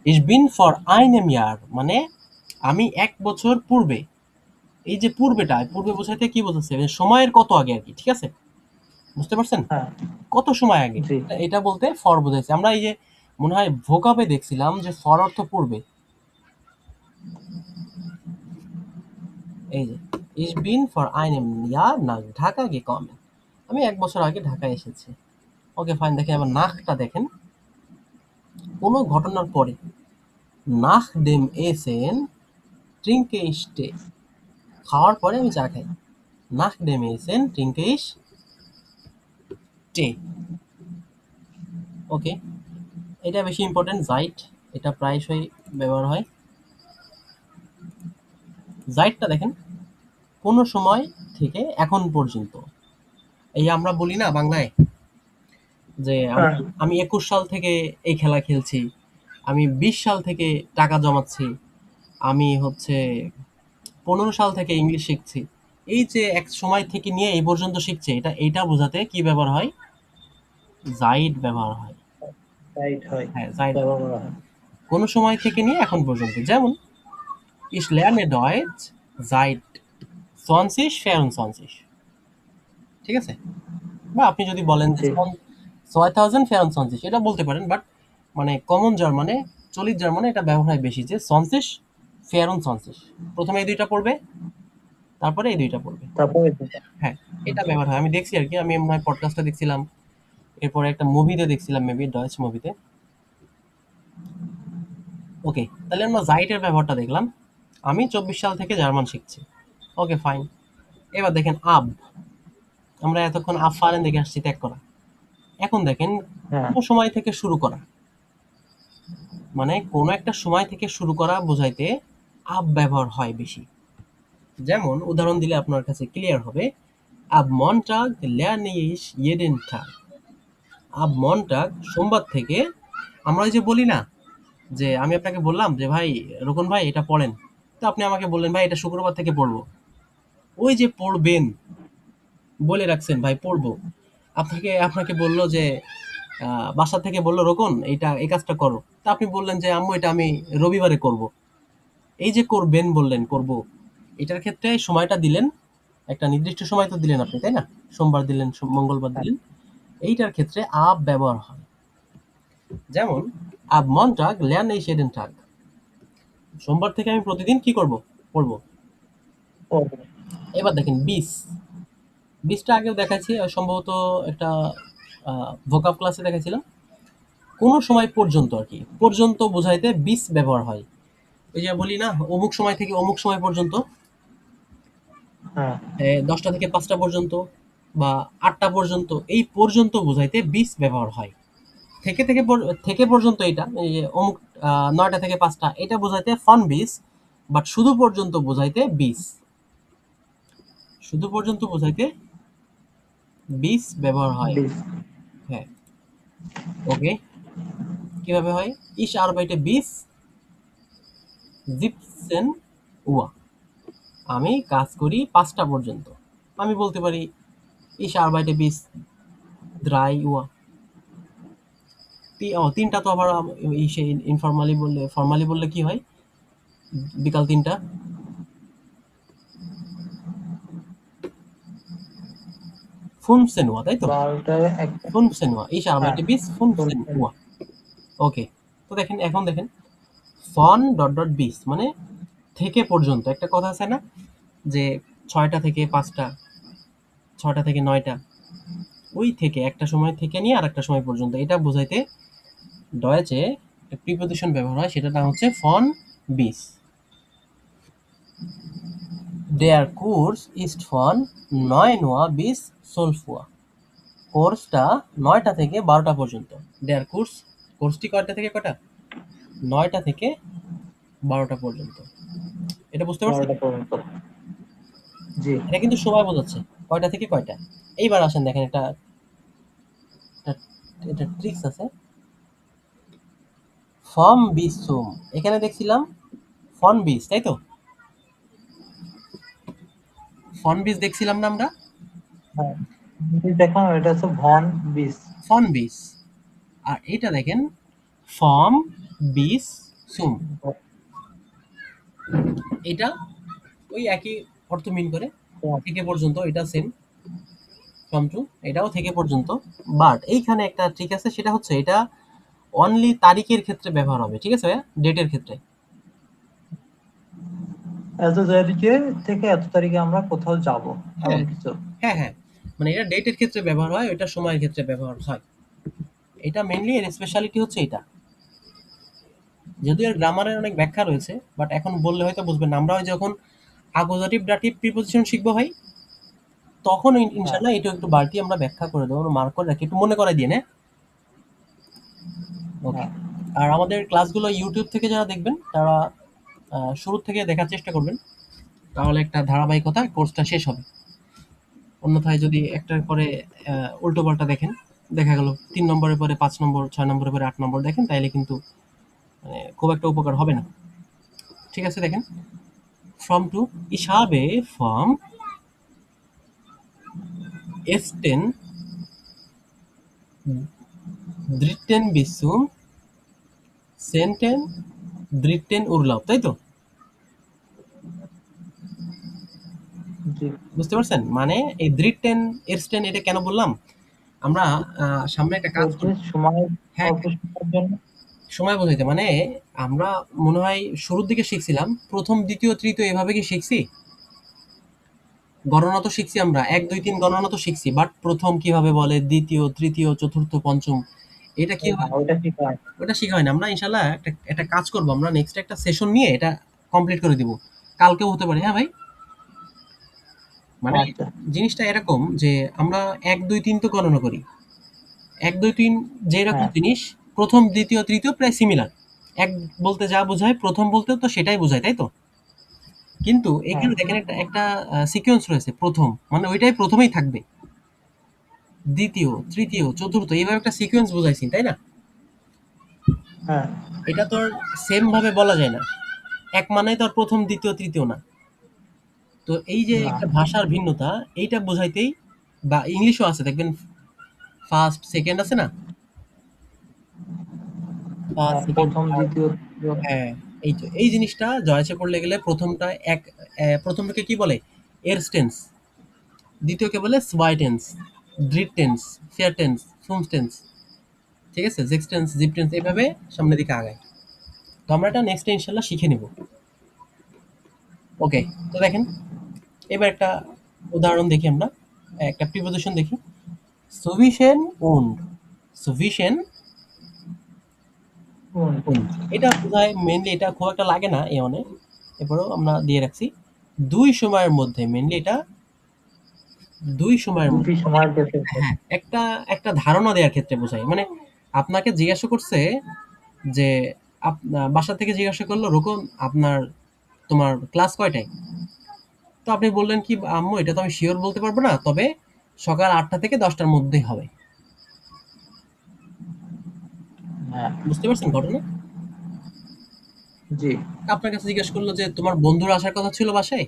Speaker 1: Ich bin vor einem Jahr মানে আমি 1 বছর পূর্বে। এই যে পূর্বেটা, পূর্বে বোঝাইতে কি বোঝাচ্ছে? সময়ের কত আগে আরকি, ঠিক আছে? বুঝতে পারছেন?
Speaker 2: হ্যাঁ
Speaker 1: কত সময় আগে?
Speaker 2: জি
Speaker 1: এটা বলতে ফর বোঝাইছে। আমরা এই যে মনে হয় ভোকাবে দেখছিলাম যে ফর অর্থ পূর্বে। এই যে Ich bin vor einem Jahr nach Dhaka gekommen। আমি 1 বছর আগে ঢাকায় এসেছি। ওকে ফাইন, দেখেন এবার নাখটা দেখেন। কোন ঘটনার পরে। Nach dem Essen trinke ich Tee। খাওয়ার পরে আমি চা খাই। Nach dem Essen trinke ich Tee। ওকে, এটা বেশি ইম্পর্টেন্ট জাইট, এটা প্রায়শই ব্যবহার হয়। জাইটটা দেখেন কোন সময় থেকে এখন পর্যন্ত। এই আমরা বলি না বাংলায় যে আমি
Speaker 2: হ্যাঁ
Speaker 1: আমি 21 সাল থেকে এই খেলা খেলছি, আমি 20 সাল থেকে টাকা জমাচ্ছি, আমি হচ্ছে 15 সাল থেকে ইংলিশ শিখছি। এই যে এক সময় থেকে নিয়ে এই পর্যন্ত শিখছে, এইটা বোঝাতে কি ব্যবহার হয়? জাইড ব্যবহার হয়।
Speaker 2: রাইট হয়,
Speaker 1: হ্যাঁ, জাইড।
Speaker 2: ব্যবহার করা হয়।
Speaker 1: কোন সময় থেকে নিয়ে এখন পর্যন্ত। যেমন Ich lerne Deutsch seit 2024। ঠিক আছে? বা আপনি যদি বলেন যে
Speaker 2: জি
Speaker 1: 2024 এটা বলতে পারেন, বাট মানে কমন জার্মানে, চলিত জার্মানে এটা ব্যবহার হয় বেশি যে 2024। প্রথমে এই দুইটা পড়বে, তারপরে এই দুইটা পড়বে।
Speaker 2: তারপরে
Speaker 1: হ্যাঁ, এটা ব্যবহার হয়। আমি দেখছি আরকি, আমি মনে হয় পডকাস্টে দেখছিলাম, এরপরে একটা মুভিতে দেখছিলাম, মেবি ডয়েচ মুভিতে। ওকে, তাহলে আমরা জাইটের ব্যবহারটা দেখলাম। আমি 24 সাল থেকে জার্মান শিখছি। Okay fine. এবার দেখেন আব। আমরা এতক্ষণ আফারেন দেখে আসছি, ত্যাগ করা। এখন দেখেন
Speaker 2: হ্যাঁ
Speaker 1: কোন সময় থেকে শুরু করা। মানে কোনো একটা সময় থেকে শুরু করা বোঝাইতে আব ব্যবহার হয় বেশি। যেমন উদাহরণ দিলে আপনার কাছে ক্লিয়ার হবে। Ab Montag lerne ich jeden Tag। Ab Montag সোমবার থেকে। আমরা ওই যে বলি না যে আমি আপনাকে বললাম যে ভাই রোকন ভাই এটা পড়েন, তো আপনি আমাকে বললেন ভাই এটা শুক্রবার থেকে পড়বো। ওই যে পড়বেন বলে রাখছেন ভাই পড়বো, আপনাকে আপনাকে বললো যে বাসা থেকে বলল, রোকন এইটা এই কাজটা করো। তা আপনি বললেন যে আম্মু এটা আমি রবিবারে করব। এই যে করবেন বললেন করব, এটার ক্ষেত্রে সময়টা দিলেন, একটা নির্দিষ্ট সময় তো দিলেন আপনি, তাই না? সোমবার দিলেন, মঙ্গলবার
Speaker 2: হ্যাঁ,
Speaker 1: দিলেন। এইটার ক্ষেত্রে আব ব্যবহার হয়। যেমন আব মন্টাগ ল্যান এই সেডেন টাগ, সোমবার থেকে আমি প্রতিদিন কি করব, পড়বো।
Speaker 2: করবে।
Speaker 1: এবার দেখেন বিস, বিসটা আগেও দেখাচ্ছি, সম্ভবত একটা ভোকাব ক্লাসে দেখাইছিলাম। কোনো সময় পর্যন্ত আর কি, পর্যন্ত বোঝাইতে বিস ব্যবহার হয়। ওই যে বলি না, অমুক সময় থেকে অমুক সময় পর্যন্ত,
Speaker 2: হ্যাঁ,
Speaker 1: 10টা থেকে 5টা পর্যন্ত বা 8টা পর্যন্ত, এই পর্যন্ত বোঝাইতে বিস ব্যবহার হয়। থেকে পর্যন্ত এটা, এই যে অমুক 9টা থেকে 5টা, এটা বোঝাইতে ফন বিস। বাট শুধু পর্যন্ত বোঝাইতে বিস, শুধু পর্যন্ত বোঝাইতে বিস ব্যবহার হয়।
Speaker 2: বিশ।
Speaker 1: হ্যাঁ, ওকে। কিভাবে হয়? ইশ আরবাইটে বিস জিপসেন উয়া, আমি কাজ করি 5টা পর্যন্ত। আমি বলতে পারি ইশ আরবাইটে বিস দ্রাই উয়া। 3টা তো আবার ইনফর্মালি বললে, ফর্মালি বললে কি হয়? বিকাল 3টা, ফুনসেনুয়া, তাই তো?
Speaker 2: 12টায় একটা।
Speaker 1: ফুনসেনুয়া, ইশ
Speaker 2: হ্যাঁ,
Speaker 1: আরবাইটে বিস
Speaker 2: বলছেন।
Speaker 1: ফুনসেনুয়া। ওকে। তো দেখেন, এখন দেখেন, ফন ডট ডট বিস মানে থেকে পর্যন্ত। একটা কথা আছে না যে 6টা থেকে 5টা, 6টা থেকে 9টা, ওই থেকে একটা সময় থেকে নিয়ে আর একটা সময় পর্যন্ত, এটা বোঝাইতে ডয়েচে প্রিপোজিশন ব্যবহার হয়, সেটার নাম হচ্ছে ফন বিস। দেয়ার কোর্স ইস্ট ফন 9 Uhr bis 12 Uhr, কোর্সটা 9টা থেকে 12টা পর্যন্ত। দেয়ার কোর্স, কোর্সটি কয়টা থেকে কয়টা? 9টা থেকে 12টা পর্যন্ত। এটা বুঝতে পারছেন?
Speaker 2: 12টা পর্যন্ত। জি।
Speaker 1: এটা কিন্তু সময় বোঝাচ্ছে, কয়টা থেকে কয়টা। এইবার আসেন দেখেন, এটা ট্রিক্স আছে। ফর্ম বিস সুম, এখানে দেখছিলাম ফন বিস, তাই তো? ফন বিস দেখছিলাম না আমরা?
Speaker 2: হ্যাঁ, দেখুন এটা হচ্ছে ভন বিশ।
Speaker 1: ফন বিস। আর এটা দেখেন ফর্ম বিস সুম, এটা ওই একই অর্থ মিন করে, থেকে পর্যন্ত, এটা সেম। ফ্রম টু, এটাও থেকে পর্যন্ত। বাট এইখানে একটা ট্রিক আছে, সেটা হচ্ছে এটা অনলি তারিখের ক্ষেত্রে ব্যবহার হবে, ঠিক আছে ভাইয়া? ডেটের ক্ষেত্রে।
Speaker 2: এত তারিখে থেকে এত তারিখে আমরা কোথাও যাব, এমন
Speaker 1: হ্যাঁ,
Speaker 2: কিছু।
Speaker 1: হ্যাঁ, হ্যাঁ। মানে এটা ডেটের ক্ষেত্রে ব্যবহার হয়, ওইটা সময়ের ক্ষেত্রে ব্যবহার হয়। এটা মেইনলি এর স্পেশালিটি হচ্ছে এটা। যদিও এর গ্রামারের অনেক ব্যাখ্যা রয়েছে, বাট এখন বললে হয়তো বুঝবেন না। আমরা ওই যখন আকোজাটিভ ডাটিভ প্রিপোজিশন শিখবো ভাই, তখন
Speaker 2: হ্যাঁ,
Speaker 1: ইনশাল্লাহ এটা একটু বাড়তি আমরা ব্যাখ্যা করে দেবো, মার্ক করে রাখি, একটু মনে করাই দিয়ে না। ওকে।
Speaker 2: হ্যাঁ।
Speaker 1: আর আমাদের ক্লাসগুলো ইউটিউব থেকে যারা দেখবেন, তারা শুরু থেকে দেখার চেষ্টা করবেন, তাহলে একটা ধারাবাহিকতা কোর্সটা শেষ হবে। অন্যথায় যদি একটার পরে উল্টো পাল্টা দেখেন, দেখা গেল 3 নম্বরের পরে 5 নম্বর, 6 নম্বরের পরে 8 নম্বর দেখেন, তাইলে কিন্তু মানে খুব একটা উপকার হবে না। ঠিক আছে, দেখেন, ফ্রম টু ইসাবে ফ্রম এসটেন দ্রিটেন বিসুম সেন্টেন দ্রিটেন উরলাপ, তাই তো?
Speaker 2: জি।
Speaker 1: বুঝতে পারছেন? মানে এই দ্রিটেন এরস্টেন এটা কেন বললাম? আমরা সামনে একটা কাজ
Speaker 2: ওই যে
Speaker 1: করব।
Speaker 2: সময়,
Speaker 1: হ্যাঁ,
Speaker 2: অল্প সময়ের জন্য।
Speaker 1: সময় বোঝাইতে মানে আমরা মনে হয় শুরুর দিকে শিখছিলাম প্রথম, দ্বিতীয়, তৃতীয়, এভাবে কি শিখছি? গণনা তো শিখছি আমরা, 1 2 3 গণনা তো শিখছি, বাট প্রথম কিভাবে বলে, দ্বিতীয়, তৃতীয়, চতুর্থ, পঞ্চম, এটা কি
Speaker 2: না,
Speaker 1: হয়?
Speaker 2: ওইটা ঠিক হয়।
Speaker 1: ওটা শিখা হয় না। আমরা ইনশাল্লাহ একটা একটা কাজ করবো, আমরা নেক্সট একটা সেশন নিয়ে এটা কমপ্লিট করে দিব। কালকেও হতে পারে, হ্যাঁ ভাই? মানে
Speaker 2: আচ্ছা।
Speaker 1: জিনিসটা এরকম যে আমরা 1 2 3 তো গণনা করি, 1 2 3 যেরকম
Speaker 2: হ্যাঁ,
Speaker 1: জিনিস, প্রথম, দ্বিতীয়, তৃতীয় প্রায় সিমিলার। এক বলতে যা বোঝায়, প্রথম বলতেও তো সেটাই বোঝায়, তাই তো? কিন্তু
Speaker 2: হ্যাঁ,
Speaker 1: এখানে দেখেন একটা একটা সিকোয়েন্স রয়েছে, প্রথম মানে ওইটাই প্রথমেই থাকবে, দ্বিতীয়, তৃতীয়, চতুর্থ, এইভাবে একটা সিকোয়েন্স বোঝাইছি, তাই না?
Speaker 2: হ্যাঁ।
Speaker 1: এটা তো আর সেম ভাবে বলা যায় না, এক মানে তো আর প্রথম, দ্বিতীয়, তৃতীয় না। তো এই যে
Speaker 2: না।
Speaker 1: একটা ভাষার ভিন্নতা, এইটা বোঝাইতেই, বা ইংলিশও আছে দেখবেন, ফার্স্ট সেকেন্ড আছে না, বা সেকেন্ড
Speaker 2: প্রথম
Speaker 1: থার্ড।
Speaker 2: দ্বিতীয়
Speaker 1: হ্যাঁ, এই তো এই জিনিসটা জয়েছে করলে গেলে প্রথমটা প্রথমটাকে কি বলে এর টেন্স, দ্বিতীয়কে বলে সোয়াই টেন্স, ড্রিট টেন্স, ফেয়ার টেন্স, ফুম টেন্স। ঠিক আছে, জেক্স টেন্স, জিপ টেন্স, এইভাবে সামনের দিকে আগায়। তো আমরা এটা নেক্সট ইনশাল্লাহ শিখে নিব। ওকে, তো দেখেন এবার একটা উদাহরণ দেখি আমরা, একটা প্রিপোজিশন দেখি। সুফিসিয়েন্ট উন্ড, সুফিসিয়েন্ট
Speaker 2: কোন
Speaker 1: উন্ড, এটা বোধহয় মেনলি এটা খুব একটা লাগে না এ অনে, এরপরেও আমরা দিয়ে রাখছি দুই সময়ের মধ্যে, মেনলি এটা দুই সময়ের
Speaker 2: দুটি
Speaker 1: মধ্যে মানে
Speaker 2: সময়ের ক্ষেত্রে
Speaker 1: হ্যাঁ একটা একটা ধারণা দেওয়ার ক্ষেত্রে বোঝায়। মানে আপনাকে জিজ্ঞাসা করছে যে বাসা থেকে জিজ্ঞাসা করলো রোকন আপনার তোমার ক্লাস কয়টায়, তো আপনি বললেন কি আম্মু এটা তো আমি শিওর বলতে পারবো না, তবে সকাল 8টা থেকে 10টার মধ্যেই হবে।
Speaker 2: হ্যাঁ,
Speaker 1: বুঝতে পারছেন ঘটনা?
Speaker 2: জি,
Speaker 1: আপনার কাছে জিজ্ঞেস করলো যে তোমার বন্ধুরা আসার কথা ছিল বাসায়,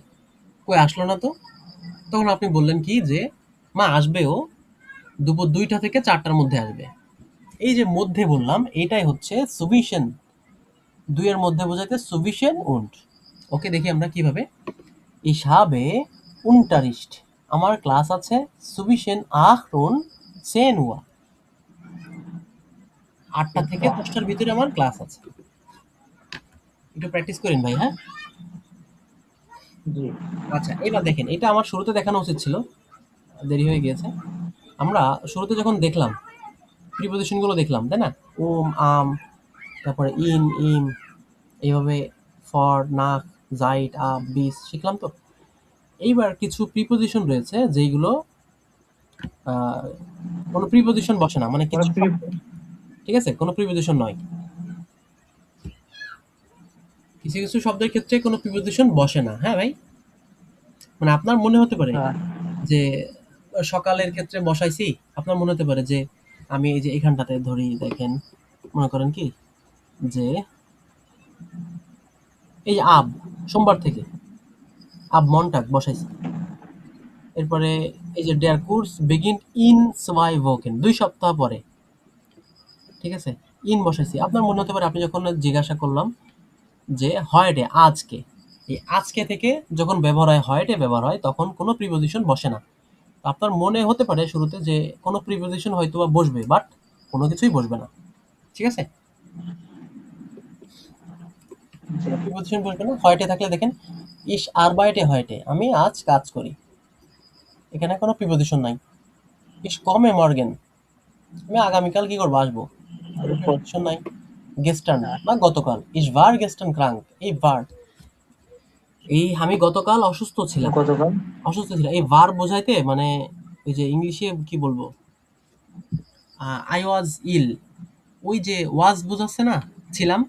Speaker 1: কই আসলো না তো, তখন আপনি বললেন কি যে মা আসবে, ও দুপুর 2টা থেকে 4টার মধ্যে আসবে। এই যে মধ্যে বললাম এটাই হচ্ছে সুফিসিয়েন্ট, দুইয়ের মধ্যে বোঝাইতে সুফিসিয়েন্ট উন্ড। ওকে, দেখি আমরা কিভাবে। Ich habe Unterricht, আমার ক্লাস আছে সুফিসিয়েন্ট 10 Uhr, 8টা থেকে 10টার ভিতরে আমার ক্লাস আছে। একটু প্র্যাকটিস করেন ভাই, হ্যাঁ।
Speaker 2: জি,
Speaker 1: আচ্ছা, এবার দেখেন এটা আমার শুরুতে দেখানো উচিত ছিল, দেরি হয়ে গিয়েছে। আমরা শুরুতে যখন দেখলাম প্রিপোজিশন গুলো দেখলাম, তাই না, ওম, আম, তারপরে ইন, ইম, এইভাবে ফর, নাক, জাইট, আপ, বিস শিখলাম তো। এইবার কিছু প্রিপোজিশন রয়েছে যেইগুলো আহ, কোনো প্রিপোজিশন বসে না, মানে
Speaker 2: মানে
Speaker 1: কিছু শব্দ, ঠিক আছে, কোনো প্রিপোজিশন নয়। কিছু কিছু শব্দের ক্ষেত্রে কোনো প্রিপোজিশন বসে না, হ্যাঁ ভাই। মানে আপনার মনে হতে পারে
Speaker 2: হ্যাঁ,
Speaker 1: যে সকালের ক্ষেত্রে বসাইছি, আপনার মনে হতে পারে যে আমি এই যে এখানটাতে ধরি, দেখেন, মনে করেন কি যে এই যে আব, সোমবার থেকে আব মনটাক বসাইছি। এরপরে এই যে ডেয়ার কোর্স বিগিন ইন সোয়াই ভোকেন, 2 সপ্তাহ পরে, ঠিক আছে, ইন বসাইছি। আপনার মনে হতে পারে আপনি যখন জিজ্ঞাসা করলাম যে হয়ডে আজকে, এই আজকে থেকে যখন ব্যবহার হয় হয়ডে ব্যবহার হয় তখন কোনো প্রিপোজিশন বসে না। তো আপনার মনে হতে পারে শুরুতে যে কোনো প্রিপোজিশন হয়তো বা বসবে, বাট কোনো কিছুই বসবে না। ঠিক আছে,
Speaker 2: জি,
Speaker 1: কোনো প্রিপোজিশন বসবে না। হয়টে থাকলে দেখেন ইস আর বাইটে হয়টে, আমি আজ কাজ করি, এখানে কোনো প্রিপোজিশন নাই। ইস কমে মর্গেন, আমি আগামীকাল কি করবো, আসবো, কোনো
Speaker 2: এরপর
Speaker 1: প্রিপোজিশন নাই। গেস্টার্ন
Speaker 2: হ্যাঁ,
Speaker 1: বা গতকাল, ইস ভার গেস্টার্ন ক্রাঙ্ক, এই ভার, এই আমি গতকাল অসুস্থ ছিলাম,
Speaker 2: গতকাল
Speaker 1: অসুস্থ ছিলাম, এই ভার বোঝাইতে মানে ওই যে ইংলিশে কি বলবো, আই ওয়াজ ইল, ওই যে ওয়াজ বোঝাচ্ছে না, ছিলাম,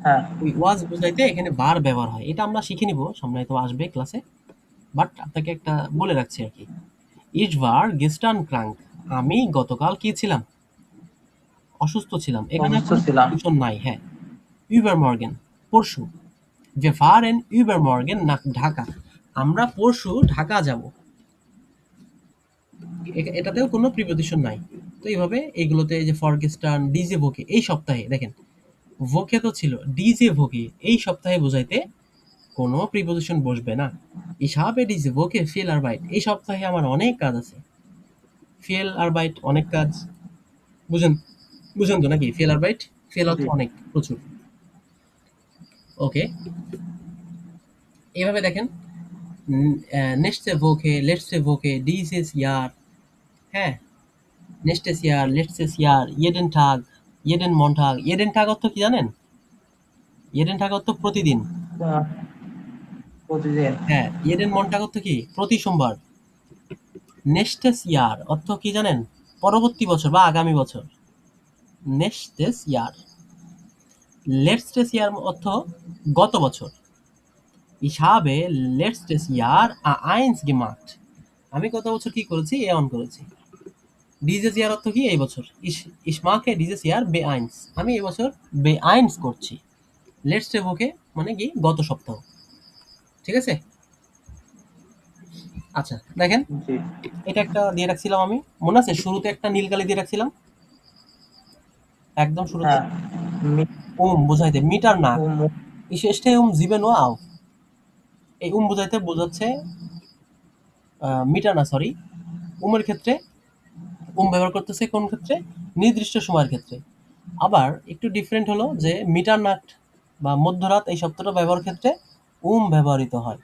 Speaker 2: হ্যাঁ,
Speaker 1: ওই ওয়াজ বোঝাইতে এখানে ভার ব্যবহার হয়। এটা আমরা শিখে নিব, সামনে হয়তো আসবে ক্লাসে, বাট আপনাকে একটা বলে রাখছি আর কি। ইজ ভার গেস্টার্ন ক্রাঙ্ক, আমি গতকাল কি ছিলাম, অসুস্থ ছিলাম, এখানে
Speaker 2: অসুস্থ
Speaker 1: কোনো
Speaker 2: ছিলাম।
Speaker 1: প্রিপোজিশন নাই। হ্যাঁ, ইউবার মর্গেন, পরশু, যে ফারেন ইউবার মর্গেন না ঢাকা, আমরা পরশু ঢাকা যাব, এটাতেও কোনো প্রিপোজিশন নাই। তো এইভাবে এইগুলোতে এই যে ফরগেস্টার্ন, ডিজে ভোকে, এই সপ্তাহে দেখেন ভোকে তো ছিল, ডিজে ভোকে এই সপ্তাহে বোঝাইতে কোনো প্রিপোজিশন বসবে না। ইসাবে ডিজে ভোকে ফিল আর বাইট, এই সপ্তাহে আমার অনেক কাজ আছে, ফিল আর বাইট অনেক কাজ, বুঝেন, বুঝেন তো নাকি, ফিল আর বাইট, ফিল অর্থ
Speaker 2: জি,
Speaker 1: অনেক, প্রচুর। ওকে, এইভাবে দেখেন নেক্সটে ভোকে, লেটসে ভোকে, ডিজেস ইয়ার, হ্যাঁ, নেক্সটেস ইয়ার, লেটসেস ইয়ার, ইয়েডেন ঠাগ, ইয়েডেন মন্ঠাগ, ইয়েডেন ঠাগ অর্থ কি জানেন, ইয়েডেন ঠাগ অর্থ প্রতিদিন।
Speaker 2: আহ, প্রতিদিন
Speaker 1: হ্যাঁ, ইয়েডেন মন্ঠাগ অর্থ কি প্রতি সোমবার। নেক্সটেস ইয়ার অর্থ কি জানেন, পরবর্তী বছর বা আগামী বছর, নেক্সটেস ইয়ার। লেটসটেস ইয়ার অর্থ গত বছর। Ich habe letztes Jahr A1 gemacht, আমি গত বছর কি করেছি, এ অন করেছি। ডিজেস ইয়ার অর্থ কি এই বছর, ich mache dieses Jahr B1, আমি এই বছর B1 করছি। লেটসটে বুকে মানে কি গত সপ্তাহ। ঠিক আছে, আচ্ছা দেখেন
Speaker 2: জি,
Speaker 1: এটা একটা দিয়ে রাখছিলাম আমি, মনে আছে শুরুতে একটা নীল কালি দিয়ে রাখছিলাম, একদম শুরুতে
Speaker 2: হ্যাঁ মি-
Speaker 1: বোঝাইতে মিটার না,
Speaker 2: উম,
Speaker 1: এই শেষটাই জিবেন ও আউফ। এই বোঝাইতে বোঝাচ্ছে মিটার না, সরি, উমের ক্ষেত্রে ব্যবহার করতেছে কোন ক্ষেত্রে? নির্দিষ্ট সময়ের ক্ষেত্রে। আবার একটু ডিফারেন্ট হলো যে মিটার নাট বা মধ্যরাত এই শব্দটা ব্যবহার ক্ষেত্রে ব্যবহৃত হয়।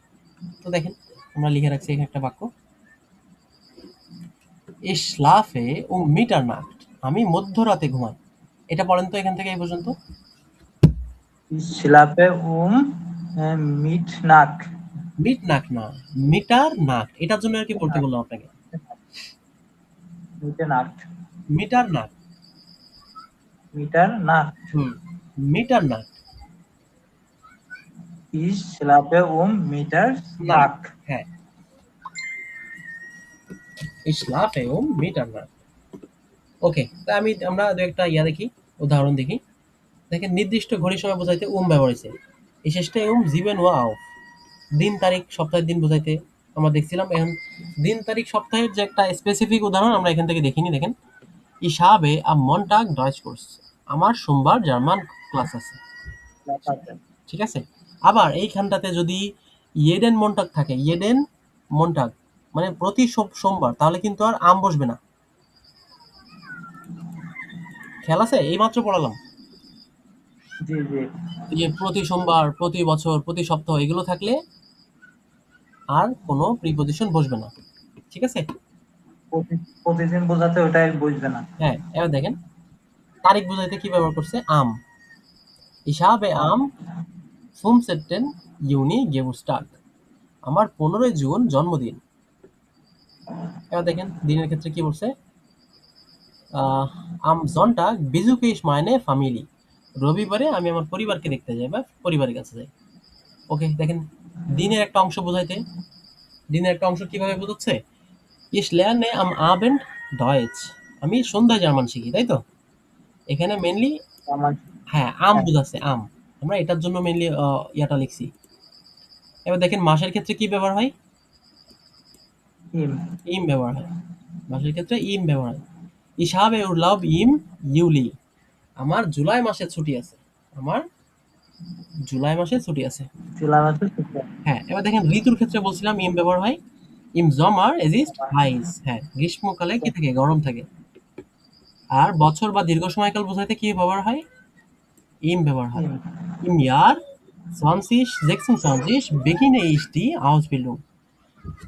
Speaker 1: তো দেখেন আমরা লিখে রাখছি এখানে একটা বাক্য, ইসলাফে মিটার নাট, আমি মধ্যরাতে ঘুমাই। এটা পড়েন তো এখান থেকে এই পর্যন্ত।
Speaker 2: শিলাপে মিট নাক।
Speaker 1: মিট নাক না, মিটার নাট, এটার জন্য আর কি পড়তে বললাম আপনাকে।
Speaker 2: মিটে নাক,
Speaker 1: মিটার নাট।
Speaker 2: মিটার নাক।
Speaker 1: হুম, মিটার নাট।
Speaker 2: ইস শিলাপে মিটার
Speaker 1: নাট,
Speaker 2: নাক।
Speaker 1: হ্যাঁ, ইসলাফে মিটার নাট। ওকে, তা আমরা দু একটা দেখি, উদাহরণ দেখি। দেখেন নির্দিষ্ট ঘড়ির সময় বোঝাইতে ব্যবহার হয়েছে, এই শেষটায় জিবেন ওয়া আউফ। দিন তারিখ সপ্তাহের দিন বোঝাইতে আমরা দেখছিলাম। এখন দিন তারিখ সপ্তাহের যে একটা স্পেসিফিক উদাহরণ আমরা এখান থেকে দেখিনি। দেখেন, ich habe am Montag Deutsch Kurs, আমার সোমবার জার্মান ক্লাস আছে। ঠিক আছে, আবার এইখানটাতে যদি ইয়েডেন মন্টাগ থাকে, ইয়েডেন মন্টাগ মানে প্রতি সোমবার, তাহলে কিন্তু আর বসবে না। খেয়াল আছে, এই মাত্র পড়ালাম।
Speaker 2: জি জি।
Speaker 1: যে প্রতি সোমবার, প্রতি বছর, প্রতি সপ্তাহ এগুলো থাকলে আর কোনো প্রিপজিশন বসবে না। ঠিক আছে,
Speaker 2: প্রতিদিন বোঝাতে ওটাই বুঝবে না।
Speaker 1: হ্যাঁ। এবার দেখেন তারিখ বোঝাইতে কি ব্যবহার করছে? Ich habe am 15. Juni Geburtstag, আমার 15 জুন জন্মদিন। এবার দেখেন দিনের ক্ষেত্রে কি বলছে? am Sonntag besuche ich meine Familie, রবিবারে আমি আমার পরিবারকে দেখতে যাই বা পরিবারের কাছে যাই। ওকে, দেখেন দিনের একটা অংশ বোঝাইতে, দিনের একটা অংশ কিভাবে বোঝাচ্ছে? Ich lerne am Abend Deutsch, আমি সন্ধ্যায় জার্মান শিখি, তাই তো? এখানে মেনলি
Speaker 2: আমার
Speaker 1: হ্যাঁ বোঝাচ্ছে আমরা এটার জন্য মেনলি ইয়াটা লিখছি। এবার দেখেন মাসের ক্ষেত্রে কি ব্যবহার হয়?
Speaker 2: ইম।
Speaker 1: ইম ব্যবহার হয়, মাসের ক্ষেত্রে ইম ব্যবহার হয়। Ich habe Urlaub im Juli, আমার জুলাই মাসে ছুটি আছে, আমার জুলাই মাসে ছুটি আছে।
Speaker 2: সিলাবাসে
Speaker 1: হ্যাঁ, এবার দেখেন ঋতুর ক্ষেত্রে বলছিলাম ইম ব্যবহার হয়, ইম জমার es ist heiß, হ্যাঁ গ্রীষ্মকালে কি থাকে? গরম থাকে। আর বছর বা দীর্ঘ সময়কাল বোঝাইতে কি ব্যবহার হয়? ইম ব্যবহার হয়।
Speaker 2: ইম।
Speaker 1: Im Jahr 2026 beginne ich die Ausbildung,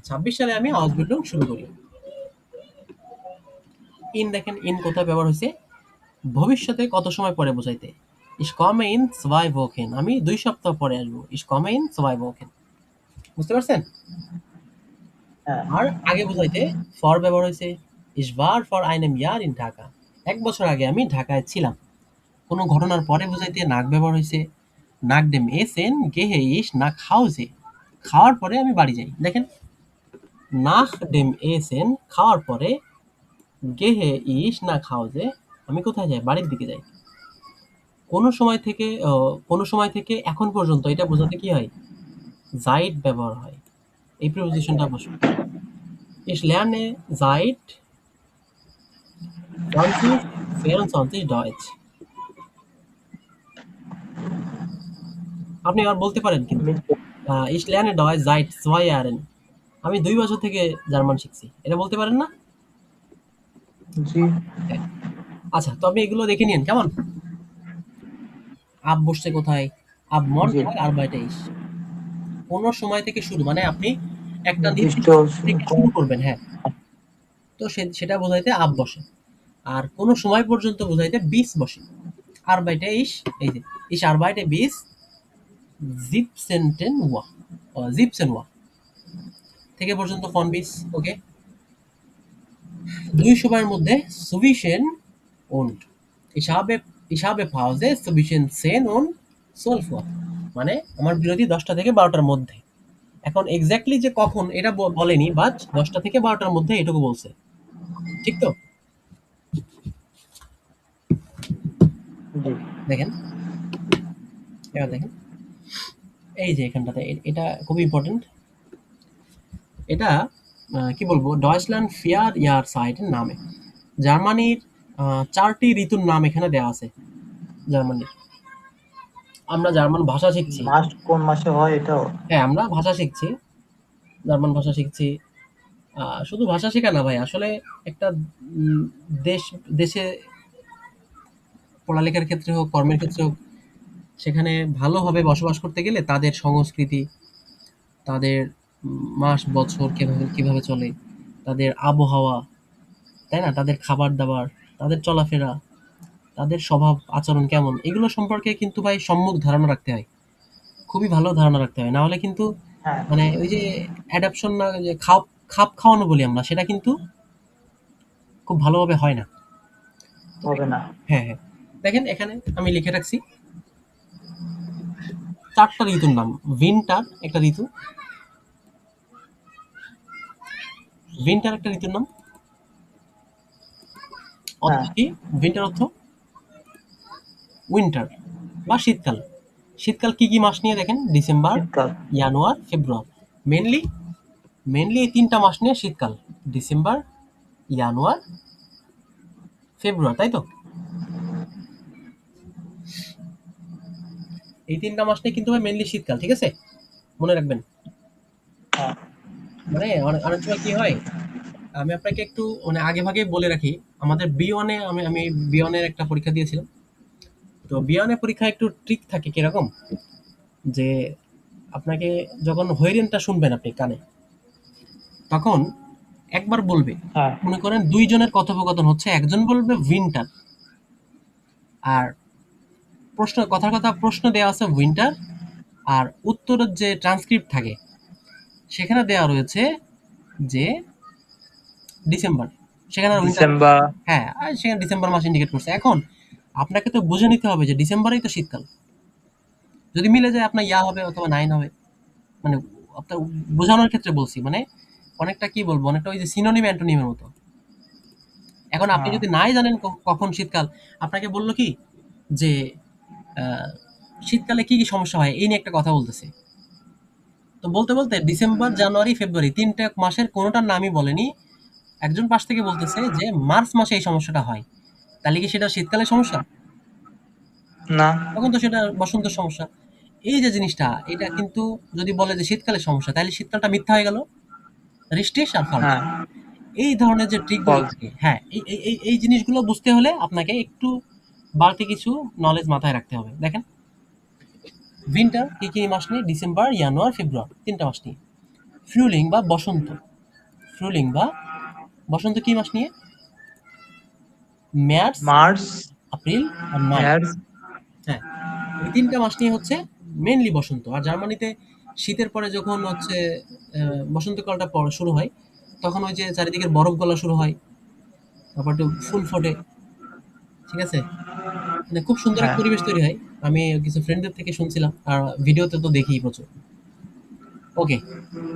Speaker 1: 26 সালে আমি Ausbildung শুরু করি। ইন দেখেন ইন কোথায় ব্যবহার হয়েছে? ভবিষ্যতে কত সময় পরে বোঝাইতে। Ich komme in 2 Wochen, আমি 2 সপ্তাহ পরে আসবো। Ich komme in 2 Wochen, বুঝতে পারছেন?
Speaker 2: হ্যাঁ।
Speaker 1: আর আগে বোঝাইতে ফর ব্যবহার হয়েছে। Ich war vor einem Jahr in Dhaka, 1 বছর আগে আমি ঢাকায় ছিলাম। কোনো ঘটনার পরে বোঝাইতে নাক ব্যবহার হয়েছে। Nach dem Essen gehe ich nach Hause, খাওয়ার পরে আমি বাড়ি যাই। দেখেন nach dem Essen খাওয়ার পরে, gehe ich nach Hause আমি কোথায় যাই? বাড়ির দিকে যাই। কোনো সময় থেকে এখন পর্যন্ত এটা বোঝাতে কি হয়? seit ব্যবহার হয়, এই প্রিপোজিশনটা বসবে। Ich lerne seit 2024 Deutsch, আপনি আবার বলতে পারেন কিন্তু ich lerne Deutsch seit 2 Jahren, আমি 2 বছর থেকে জার্মান শিখছি, এটা বলতে পারেন না?
Speaker 2: জি।
Speaker 1: হ্যাঁ। আচ্ছা, তো আপনি এগুলো দেখে নিন কেমন। আপ বসছে কোথায়? আপ
Speaker 2: জি।
Speaker 1: মন্টাগ আরবাইটে ইস, কোনো সময় থেকে শুরু, মানে আপনি একটা
Speaker 2: নির্দিষ্ট
Speaker 1: নির্দিষ্ট থেকে শুরু করবেন, হ্যাঁ। তো সেটা বোঝাইতে আপ বসে। আর কোন সময় পর্যন্ত বোঝাইতে বিস বসে। আরবাইটে ইস, এই যে ইস আরবাইটে বিস 17 ওয়া, 17 ওয়া থেকে পর্যন্ত ফন বিস। ওকে, দুই সময়ের মধ্যে সুবিশেন und ich habe Pause zwischen 10 und 12 Uhr, মানে আমার বিরতি 10টা থেকে 12টার মধ্যে। এখন এক্স্যাক্টলি যে কখন এটা বলেনি, বাট 10টা থেকে 12টার মধ্যে এটুকু বলছে। ঠিক তো?
Speaker 2: জি।
Speaker 1: দেখেন, এবার দেখেন এই যে এখানটাতে এটা খুব ইম্পর্টেন্ট। এটা কি বলবো, ডয়েচল্যান্ড ফিয়ার ইয়ার সাইটের নামে, জার্মানির 4টি ঋতুর নাম এখানে দেওয়া আছে জার্মানির। আমরা জার্মান ভাষা শিখছি।
Speaker 2: মাস কোন মাসে হয় এটাও?
Speaker 1: হ্যাঁ, আমরা ভাষা শিখছি, জার্মান ভাষা শিখছি। শুধু ভাষা শেখা না ভাই, আসলে একটা উম দেশে পড়ালেখার ক্ষেত্রে হোক, কর্মের ক্ষেত্রে হোক, সেখানে ভালোভাবে বসবাস করতে গেলে তাদের সংস্কৃতি, তাদের মাস, বছর কিভাবে চলে, তাদের আবহাওয়া, তাই না? তাদের খাবার-দাবার, তাদের চলাফেরা, তাদের স্বভাব আচরণ কেমন, এগুলো সম্পর্কে কিন্তু ভাই সম্যক ধারণা রাখতে হয়। খুবই ভালো ধারণা রাখতে হয়। না হলে কিন্তু
Speaker 2: হ্যাঁ,
Speaker 1: মানে ওই যে অ্যাডাপশন না, যে খাপ খাওয়ানো বলি আমরা, সেটা কিন্তু খুব ভালোভাবে হয় না। তো
Speaker 2: হবে না।
Speaker 1: হ্যাঁ, হ্যাঁ। দেখেন এখানে আমি লিখে রাখছি ৪ টা ঋতুর নাম। উইন্টার একটা ঋতু, উইন্টার একটা ঋতুর নাম। অর্থ
Speaker 2: হ্যাঁ,
Speaker 1: কি? উইন্টার অর্থ উইন্টার বা শীতকাল। শীতকাল কি, কি মাস নিয়ে দেখেন? ডিসেম্বর,
Speaker 2: শীতকাল।
Speaker 1: জানুয়ারি, ফেব্রুয়ারি। মেইনলি মেইনলি এই ৩ টা মাস নিয়ে শীতকাল। ডিসেম্বর, জানুয়ারি, ফেব্রুয়ারি, তাই তো? এই ৩ টা মাস নিয়ে কিন্তু ভাই মেইনলি শীতকাল, ঠিক আছে? মনে রাখবেন।
Speaker 2: হ্যাঁ,
Speaker 1: মানে অনেক অনেক সময় কি হয়, আমি আপনাকে একটু মানে আগেভাগে বলে রাখি, আমাদের B1 এ আমি আমি B1 এর একটা পরীক্ষা দিয়েছিলাম। তো B1 এর পরীক্ষায় একটু ট্রিক থাকে কিরকম, যে আপনাকে যখন হৈরেনটা শুনবেন আপনি কানে, তখন একবার বলবে।
Speaker 2: হ্যাঁ,
Speaker 1: মনে করেন ২ জনের কথোপকথন হচ্ছে, একজন বলবে উইন্টার, আর কথার কথা প্রশ্ন দেওয়া আছে উইন্টার, আর উত্তরের যে ট্রান্সক্রিপ্ট থাকে সেখানে দেওয়া রয়েছে যে ডিসেম্বর। সেখানে আর উইন্টার,
Speaker 2: ডিসেম্বর।
Speaker 1: হ্যাঁ, আর সেখানে ডিসেম্বর মাস ইন্ডিকেট করছে। এখন আপনাকে তো বুঝে নিতে হবে যে ডিসেম্বরেই তো শীতকাল। যদি মিলে যায় আপনার ইয়া হবে অথবা নাইন হবে। মানে আপনার বোঝানোর ক্ষেত্রে বলছি, মানে অনেকটা কি বলবো, অনেকটা ওই যে সিনোনিম অ্যান্টোনিমের মতো। এখন আপনি
Speaker 2: হ্যাঁ,
Speaker 1: যদি নাই জানেন কখন শীতকাল, আপনাকে বলল কি যে আহ, শীতকালে কি কি সমস্যা হয় এই নিয়ে একটা কথা বলতেছে। তো বলতে বলতে ডিসেম্বর, জানুয়ারি, ফেব্রুয়ারি ৩ টা মাসের কোনোটার নামই বলেনি। একজন পাশ থেকে বলতেছে যে মার্চ মাসে এই সমস্যাটা হয়। তাহলে কি সেটা শীতকালের সমস্যা?
Speaker 2: না।
Speaker 1: তখন তো সেটা বসন্তের সমস্যা। এই যে জিনিসটা, এটা কিন্তু যদি বলে যে শীতকালের সমস্যা, তাহলে শীতকালটা মিথ্যা হয়ে গেল। রিস্টিস আর ফলস।
Speaker 2: হ্যাঁ,
Speaker 1: এই ধরনের যে ট্রিকগুলো
Speaker 2: ফলস।
Speaker 1: থাকে, হ্যাঁ, এই জিনিসগুলো বুঝতে হলে আপনাকে একটু বাড়তি কিছু নলেজ মাথায় রাখতে হবে। দেখেন, উইন্টার কি কি মাস নিয়ে? ডিসেম্বর, জানুয়ারি, ফেব্রুয়ারি, ৩ টা মাস নিয়ে। ফ্রুলিং বা বসন্ত, ফ্রুলিং বা বসন্ত কি মাস নিয়ে? মার্চ,
Speaker 2: মার্চ,
Speaker 1: এপ্রিল আর মে।
Speaker 2: মার্চ।
Speaker 1: হ্যাঁ, এই ৩ টা মাস নিয়ে হচ্ছে মেইনলি বসন্ত। আর জার্মানিতে শীতের পরে যখন হচ্ছে বসন্তকালটা শুরু হয়, তখন ওই যে চারিদিকের বরফ গলা শুরু হয়, তারপর একটু ফুল ফোটে, ঠিক আছে? মানে খুব সুন্দর এক
Speaker 2: হ্যাঁ,
Speaker 1: পরিবেশ তৈরি হয়। আমি কিছু ফ্রেন্ডদের থেকে শুনছিলাম, আর ভিডিওতে তো দেখি প্রচুর। ওকে,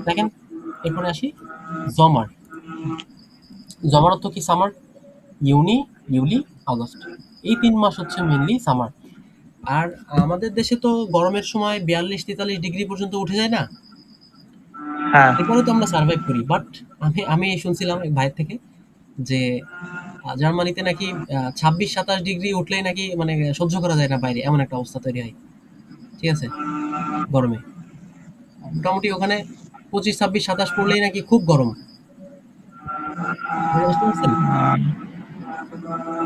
Speaker 1: দেখেন এরপরে আসি জমার। জমার অর্থ কি? সামার। ইউনি, ইউলি, আগস্ট, এই ৩ মাস হচ্ছে মেইনলি সামার। আর আমাদের দেশে তো গরমের সময় ৪২-৪৩ ডিগ্রি পর্যন্ত উঠে যায় না?
Speaker 2: হ্যাঁ।
Speaker 1: এরপরেও তো আমরা সার্ভাইভ করি। বাট আমি আমি শুনছিলাম এক ভাইয়ের থেকে যে জার্মানিতে নাকি ২৬-২৭ ডিগ্রি উঠলেই নাকি মানে সহ্য করা যায় না বাইরে, এমন একটা অবস্থা তৈরি হয়। ঠিক আছে? গরমে। মোটামুটি ওখানে ২৫, ২৬, ২৭ পড়লেই নাকি খুব গরম। মানে বুঝতে পারছেন?
Speaker 2: আহ,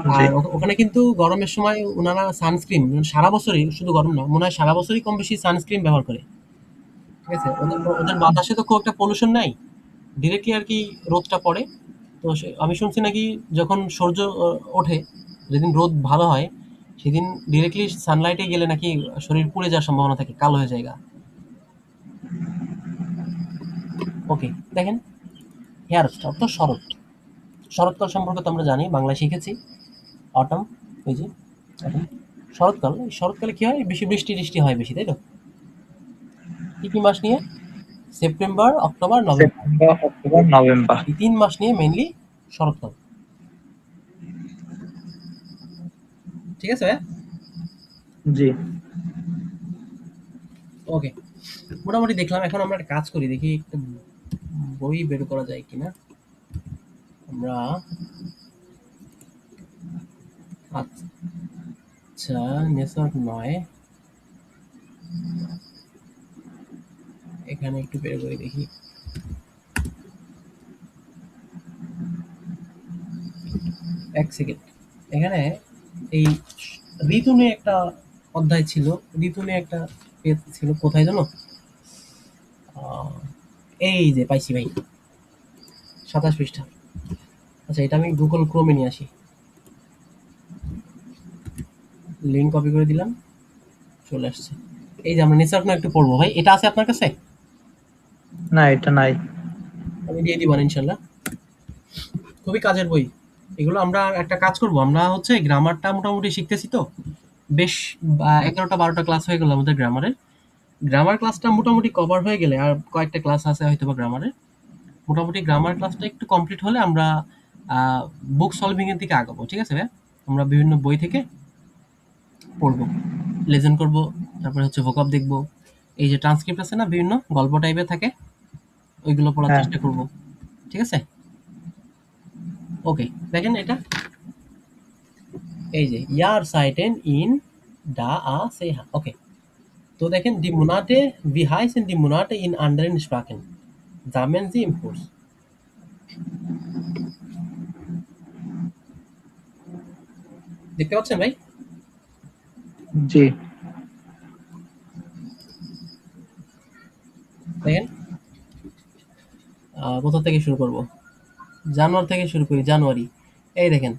Speaker 2: জি।
Speaker 1: আর ওখানে কিন্তু গরমের সময় উনারা সানস্ক্রিন সারা বছরই, শুধু গরম না, মনে হয় সারা বছরই কম বেশি সানস্ক্রিন ব্যবহার করে। ঠিক আছে? ওদের ওদের বাতাসে তো খুব একটা পলিউশন নাই। ডিরেক্টলি আরকি রোদটা পড়ে। তো আমি শুনছি নাকি যখন সূর্য ওঠে, যেদিন রোদ ভালো হয়, সেদিন ডিরেক্টলি সানলাইটে গেলে নাকি শরীর পুড়ে যাওয়ার সম্ভাবনা থাকে, কালো হয়ে যায় গা। ওকে, দেখেন হেয়ারস্ট অর্থ শরৎ। শরৎকাল সম্পর্কে তো আমরা জানি, বাংলায় শিখেছি। অটম, এই যে অটম, শরৎকাল। এই শরৎকালে কি হয়? বেশি বৃষ্টি-টিষ্টি হয় বেশি, তাই তো? কি, কি মাস নিয়ে? September, October, November.
Speaker 2: September, October, November.
Speaker 1: এই ৩ মাস নিয়ে মেইনলি শরৎকাল। ঠিক আছে ভাইয়া?
Speaker 2: জি।
Speaker 1: ওকে। মোটামুটি দেখলাম। এখন আমরা একটা কাজ করি, দেখি একটা বই বের করা যায় কিনা। আমরা আচ্ছা, নেটওয়ার্ক নয়, এখানে একটু বের করে দেখি। এক সেকেন্ড। এখানে এই ঋতু নিয়ে একটা অধ্যায় ছিল, ঋতু নিয়ে একটা পেজ ছিল, কোথায় জানো? এই যে পাইছি ভাই, 27 পৃষ্ঠা। আচ্ছা, এটা আমি গুগল ক্রোমে নিয়ে আসি, লিঙ্ক কপি করে দিলাম, চলে আসছে। এই যে আমরা নেটওয়ার্ক নিয়ে একটু পড়বো ভাই, এটা আছে আপনার কাছে?
Speaker 2: না, এটা নাই।
Speaker 1: আমি দিয়ে দিব ইনশাল্লাহ। খুবই কাজের বই এগুলো। আমরা একটা কাজ করব, আমরা হচ্ছে গ্রামারটা মোটামুটি শিখতেছি তো, বেশ 11টা 12টা ক্লাস হয়ে গেল আমাদের গ্রামারের। গ্রামার ক্লাসটা মোটামুটি কভার হয়ে গেলে, আর কয়েকটা ক্লাস আছে হয়তো বা গ্রামারের, মোটামুটি গ্রামার ক্লাসটা একটু কমপ্লিট হলে আমরা বুক সলভিং এর দিকে আগাবো। ঠিক আছে ভাইয়া? আমরা বিভিন্ন বই থেকে পড়বো, লেসন করব, তারপরে হচ্ছে ভোকাব দেখব। এই যে ট্রান্সক্রিপ্ট আছে না, বিভিন্ন গল্প টাইপের থাকে, ওইগুলো পড়ার
Speaker 2: হ্যাঁ,
Speaker 1: চেষ্টা করব। ঠিক আছে? ওকে, দেখেন এটা, এই যে ইয়ার সাইটেন ইন দা সেহা। ওকে, তো দেখেন দি মুনাটে ভি হাইসেন দি মুনাটে ইন আন্ডারেন স্প্রাকেন জামেন জি ইম্পোর্টস। দেখতে পাচ্ছেন ভাই?
Speaker 2: জি।
Speaker 1: দেখেন, কোথা থেকে শুরু করব? জানুয়ারি থেকে শুরু করি, জানুয়ারি। এই দেখেন,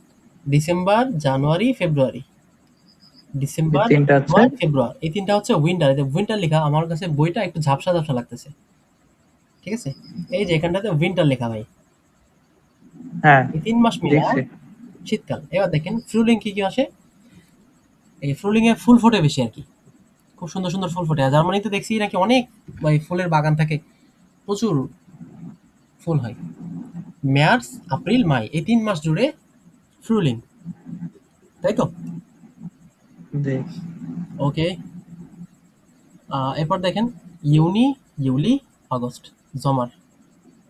Speaker 1: ডিসেম্বর, জানুয়ারি, ফেব্রুয়ারি।
Speaker 2: এই
Speaker 1: ডিসেম্বর,
Speaker 2: তিনটা আছে।
Speaker 1: জানুয়ারি, ফেব্রুয়ারি, এই তিনটা হচ্ছে উইন্টার। এই যে উইন্টার লেখা, আমার কাছে বইটা একটু ঝাপসা ঝাপসা লাগতেছে। ঠিক আছে? এই যে এখানটাতে উইন্টার লেখা ভাই,
Speaker 2: হ্যাঁ,
Speaker 1: এই 3 মাস মিলায়
Speaker 2: দেখছি।
Speaker 1: শীতকাল। এবার দেখেন ফ্রুলিং কি কি আসে। এই ফ্রুলিং এ ফুল ফোটে বেশি আর কি, খুব সুন্দর সুন্দর ফুল ফোটে। আর জার্মানিতে দেখছি নাকি অনেক ভাই ফুলের বাগান থাকে, প্রচুর ফুল হয়। মার্চ, এপ্রিল, মে, এই 3 মাস জুড়ে ফ্রুলিং, তাই তো?
Speaker 2: জি।
Speaker 1: ওকে, এরপর দেখেন ইউনি, ইউলি, আগস্ট, জমার।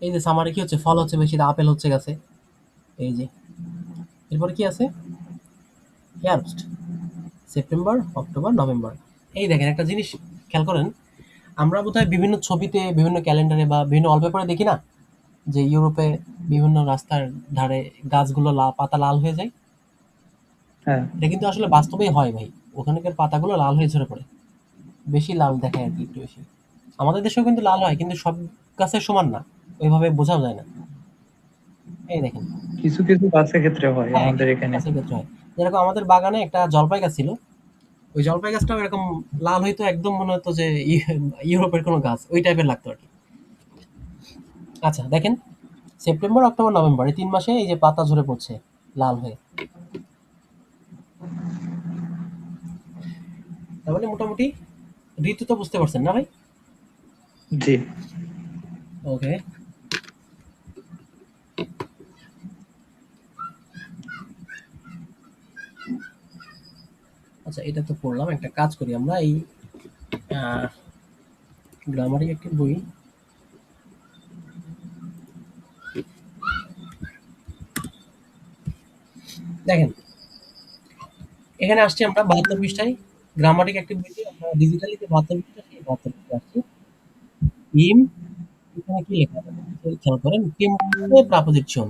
Speaker 1: এই যে সামারে কি হচ্ছে, ফল হচ্ছে বেশি, আপেল হচ্ছে গাছে। এই যে এরপর কি আছে, হেয়ারস্ট, সেপ্টেম্বর, অক্টোবর, নভেম্বর। এই দেখেন একটা জিনিস খেয়াল করেন, আমরা বোধহয় বিভিন্ন ছবিতে, বিভিন্ন ক্যালেন্ডারে বা বিভিন্ন ওয়ালপেপারে দেখি না, যে ইউরোপে বিভিন্ন রাস্তার ধারে গাছগুলো পাতা লাল হয়ে যায়।
Speaker 2: হ্যাঁ,
Speaker 1: এটা কিন্তু আসলে বাস্তবেই হয় ভাই, ওখানকার পাতাগুলো লাল হয়ে ঝরে পড়ে, বেশি লাল দেখায় আর কি, একটু বেশি। আমাদের দেশেও কিন্তু লাল হয়, কিন্তু সব গাছের সমান না, ওইভাবে বোঝাও যায় না। এই দেখেন,
Speaker 2: কিছু কিছু গাছের ক্ষেত্রে হয়
Speaker 1: হ্যাঁ,
Speaker 2: আমাদের
Speaker 1: কিছু কিছু
Speaker 2: এখানে।
Speaker 1: গাছের ক্ষেত্রে হয়। যেরকম আমাদের বাগানে একটা জলপাই গাছ ছিল, ওই জলপাই গাছটাও এরকম লাল হইতো, একদম মনে হতো যে ইউরোপের কোনো গাছ, ওই টাইপের লাগতো আর কি। আচ্ছা দেখেন, সেপ্টেম্বর, অক্টোবর, নভেম্বর, এই 3 মাসে এই যে পাতা ঝরে পড়ছে লাল হয়ে। তাহলে মোটামুটি ঋতু তো বুঝতে পারছেন না ভাই?
Speaker 2: জি।
Speaker 1: ওকে, আচ্ছা এটা তো পড়লাম, একটা কাজ করি আমরা, এই গ্রামারিক একটি বই, দেখেন এখানে আসছি আমরা 72 পৃষ্ঠায়, গ্রামারিক একটি বইতে আমরা ডিজিটালি যে 72 পৃষ্ঠা, সেই 72 পৃষ্ঠায় আসছি। ইম, এখানে কি লেখা আছে খেয়াল করেন, টেম্পোরালে প্রাপোজিশন।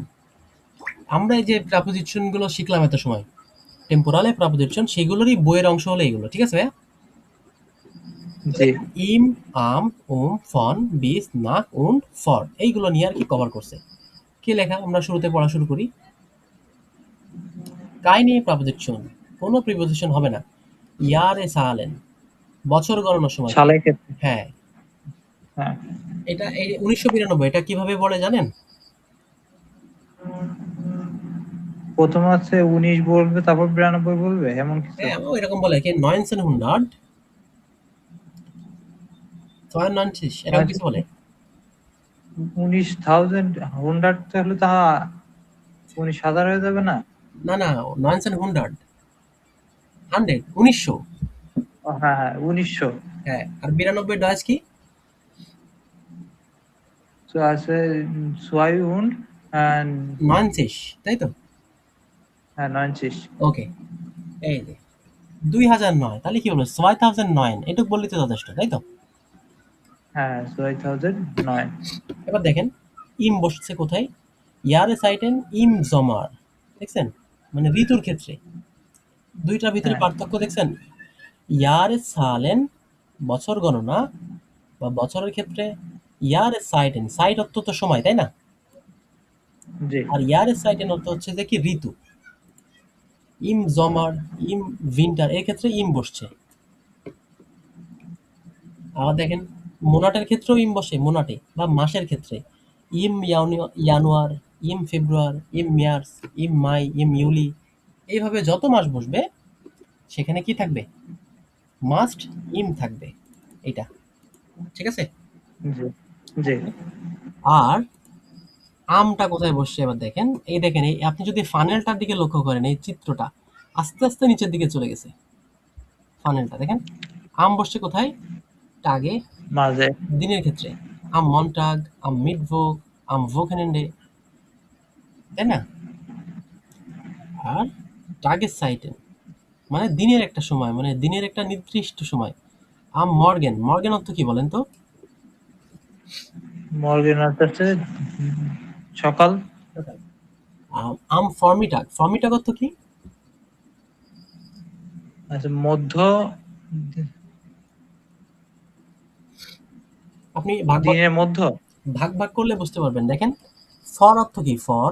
Speaker 1: আমরা এই যে প্রাপোজিশন গুলো শিখলাম এত সময়, টেম্পোরালে প্রাপোজিশন, সেগুলোরই বইয়ের অংশ হলো এগুলো। ঠিক আছে ভাইয়া? তো
Speaker 2: জি।
Speaker 1: দেখেন, ইম, আম, ফন, বিস, নাক, ফর, এইগুলো নিয়ে আর কি কভার করছে। কি লেখা, আমরা শুরুতে পড়া শুরু করি। কাই নিয়ে প্রাপোজিশন, কোনো প্রিপোজিশন হবে না। ইয়ারে সালেন, বছর গণনার সময়।
Speaker 2: সালের ক্ষেত্রে।
Speaker 1: হ্যাঁ,
Speaker 2: হ্যাঁ।
Speaker 1: এটা এই 1992, এটা কিভাবে বলে জানেন?
Speaker 2: প্রথম আছে 19 বলবে, তারপর 92 বলবে, এমন কিছু।
Speaker 1: হ্যাঁ, ও এরকম বলে কি 1900, 92, এরকম কিছু বলে।
Speaker 2: 19,000 100 তাহলে তা 19,000 হয়ে যাবে না?
Speaker 1: না না, 1900, 1900।
Speaker 2: হ্যাঁ, হ্যাঁ, 1900।
Speaker 1: হ্যাঁ, আর 92 ডয়েজ কি?
Speaker 2: তো আছে সোয়াই উন,
Speaker 1: 90, তাই তো?
Speaker 2: হ্যাঁ, 90।
Speaker 1: ওকে, এই যে 2009, তাহলে কি বলবো 2009, এটুকু বললেই তো যথেষ্ট, তাই তো?
Speaker 2: হ্যাঁ 2009।
Speaker 1: এবার দেখেন ইম বসছে কোথায়, ইয়ারে সাইটেন ইম জমার, দেখছেন? মানে ঋতুর ক্ষেত্রে দুইটার ভিতরে
Speaker 2: হ্যাঁ
Speaker 1: পার্থক্য দেখছেন? ইয়ারে সালেন বছর গণনা বা বছরের ক্ষেত্রে, ইয়ারে সাইটেন সাইট অর্থ তো সময়, তাই না?
Speaker 2: জি
Speaker 1: আর ইয়ারে সাইটেন অর্থ হচ্ছে যে কি ঋতু। ইম জমার, ইম উইন্টার, এর ক্ষেত্রে ইম বসছে। আবার দেখেন মোনাটের ক্ষেত্রেও ইম বসে, মোনাটে বা মাসের ক্ষেত্রে ইম ইয়ানুয়ার, ইম ফেব্রুয়ার, ইম মার্চ, ইম মাই, ইম ইউলি, এইভাবে যত মাস বসবে সেখানে কি থাকবে, মাস্ট ইম থাকবে। এটা ঠিক আছে।
Speaker 2: জি জি।
Speaker 1: আর আমটা কোথায় বসছে এবার দেখেন, এই দেখেন এই আপনি যদি ফানেলটার দিকে লক্ষ্য করেন, এই চিত্রটা আস্তে আস্তে নিচের দিকে চলে গেছে। ফানেলটা দেখেন, আম বসছে কোথায়, টাগে,
Speaker 2: মাঝে।
Speaker 1: দিনের ক্ষেত্রে আম মন্টাগ, আম মিডভোগ, আম ভোকেনেন্ডে, তাই না? আর টাগের সাইটেন মানে দিনের একটা সময়, মানে দিনের একটা নির্দিষ্ট সময়। আম মর্গেন, মর্গেন অর্থ কি বলেন তো?
Speaker 2: মর্গেন হচ্ছে সকাল।
Speaker 1: আম ফর্মিটাগ, ফর্মিটাগ অর্থ কি?
Speaker 2: আচ্ছা মধ্য,
Speaker 1: আপনি ভাগ ভাগ
Speaker 2: দিনের মধ্য।
Speaker 1: ভাগ ভাগ করলে বুঝতে পারবেন। দেখেন ফর অর্থ কি, ফর,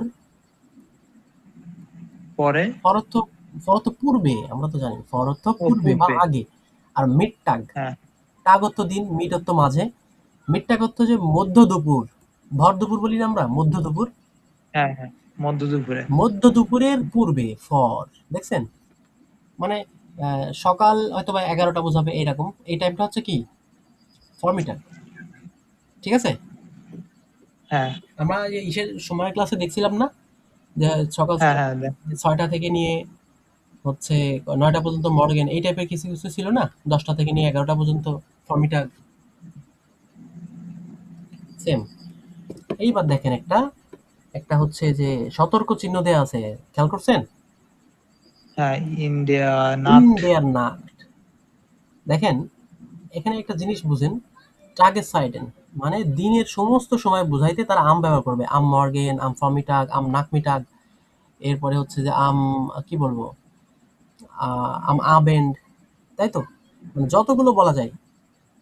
Speaker 2: পরে।
Speaker 1: ফর অর্থ, ফর অর্থ পূর্বে, আমরা তো জানি ফর অর্থ
Speaker 2: ও
Speaker 1: পূর্বে বা
Speaker 2: পূর্বে।
Speaker 1: আগে। আর মিড টাগ,
Speaker 2: হ্যাঁ
Speaker 1: টাগ অর্থ দিন, মিড অর্থ মাঝে, মিড টাগ অর্থ যে মধ্য দুপুর, ভর দুপুর বলি না আমরা, মধ্য দুপুর,
Speaker 2: হ্যাঁ হ্যাঁ মধ্য দুপুরে।
Speaker 1: মধ্য দুপুরের পূর্বে ফর, দেখছেন? মানে সকাল হয়তো বা 11টা বোঝাবে এরকম, এই টাইমটা হচ্ছে কি ফর্মিটাগ, ঠিক আছে?
Speaker 2: হ্যাঁ
Speaker 1: আমরা যে ইসের সময় ক্লাসে দেখছিলাম না যে সকাল
Speaker 2: হ্যাঁ হ্যাঁ
Speaker 1: 6টা থেকে নিয়ে হচ্ছে 9টা পর্যন্ত মর্গেন, এই টাইপের কিছু কিছু ছিল না, 10টা থেকে নিয়ে 11টা পর্যন্ত ফর্মিটাগ, সেম। এইবার দেখেন একটা, একটা হচ্ছে যে সতর্ক চিহ্ন দেয়া আছে, খেয়াল করছেন?
Speaker 2: হ্যাঁ। India nut.
Speaker 1: ইন্ডিয়ার নাট, দেখেন এখানে একটা জিনিস বুঝেন, টাগেসাইডেন মানে দিনের সমস্ত সময় বুঝাইতে তারা আম ব্যবহার করবে, আম মর্গেন, আম ফর্মিটাগ, আম নাকমিটাগ, এরপরে হচ্ছে যে আম, কি বলবো, আম আবেন্ড, তাই তো? মানে যতগুলো বলা যায়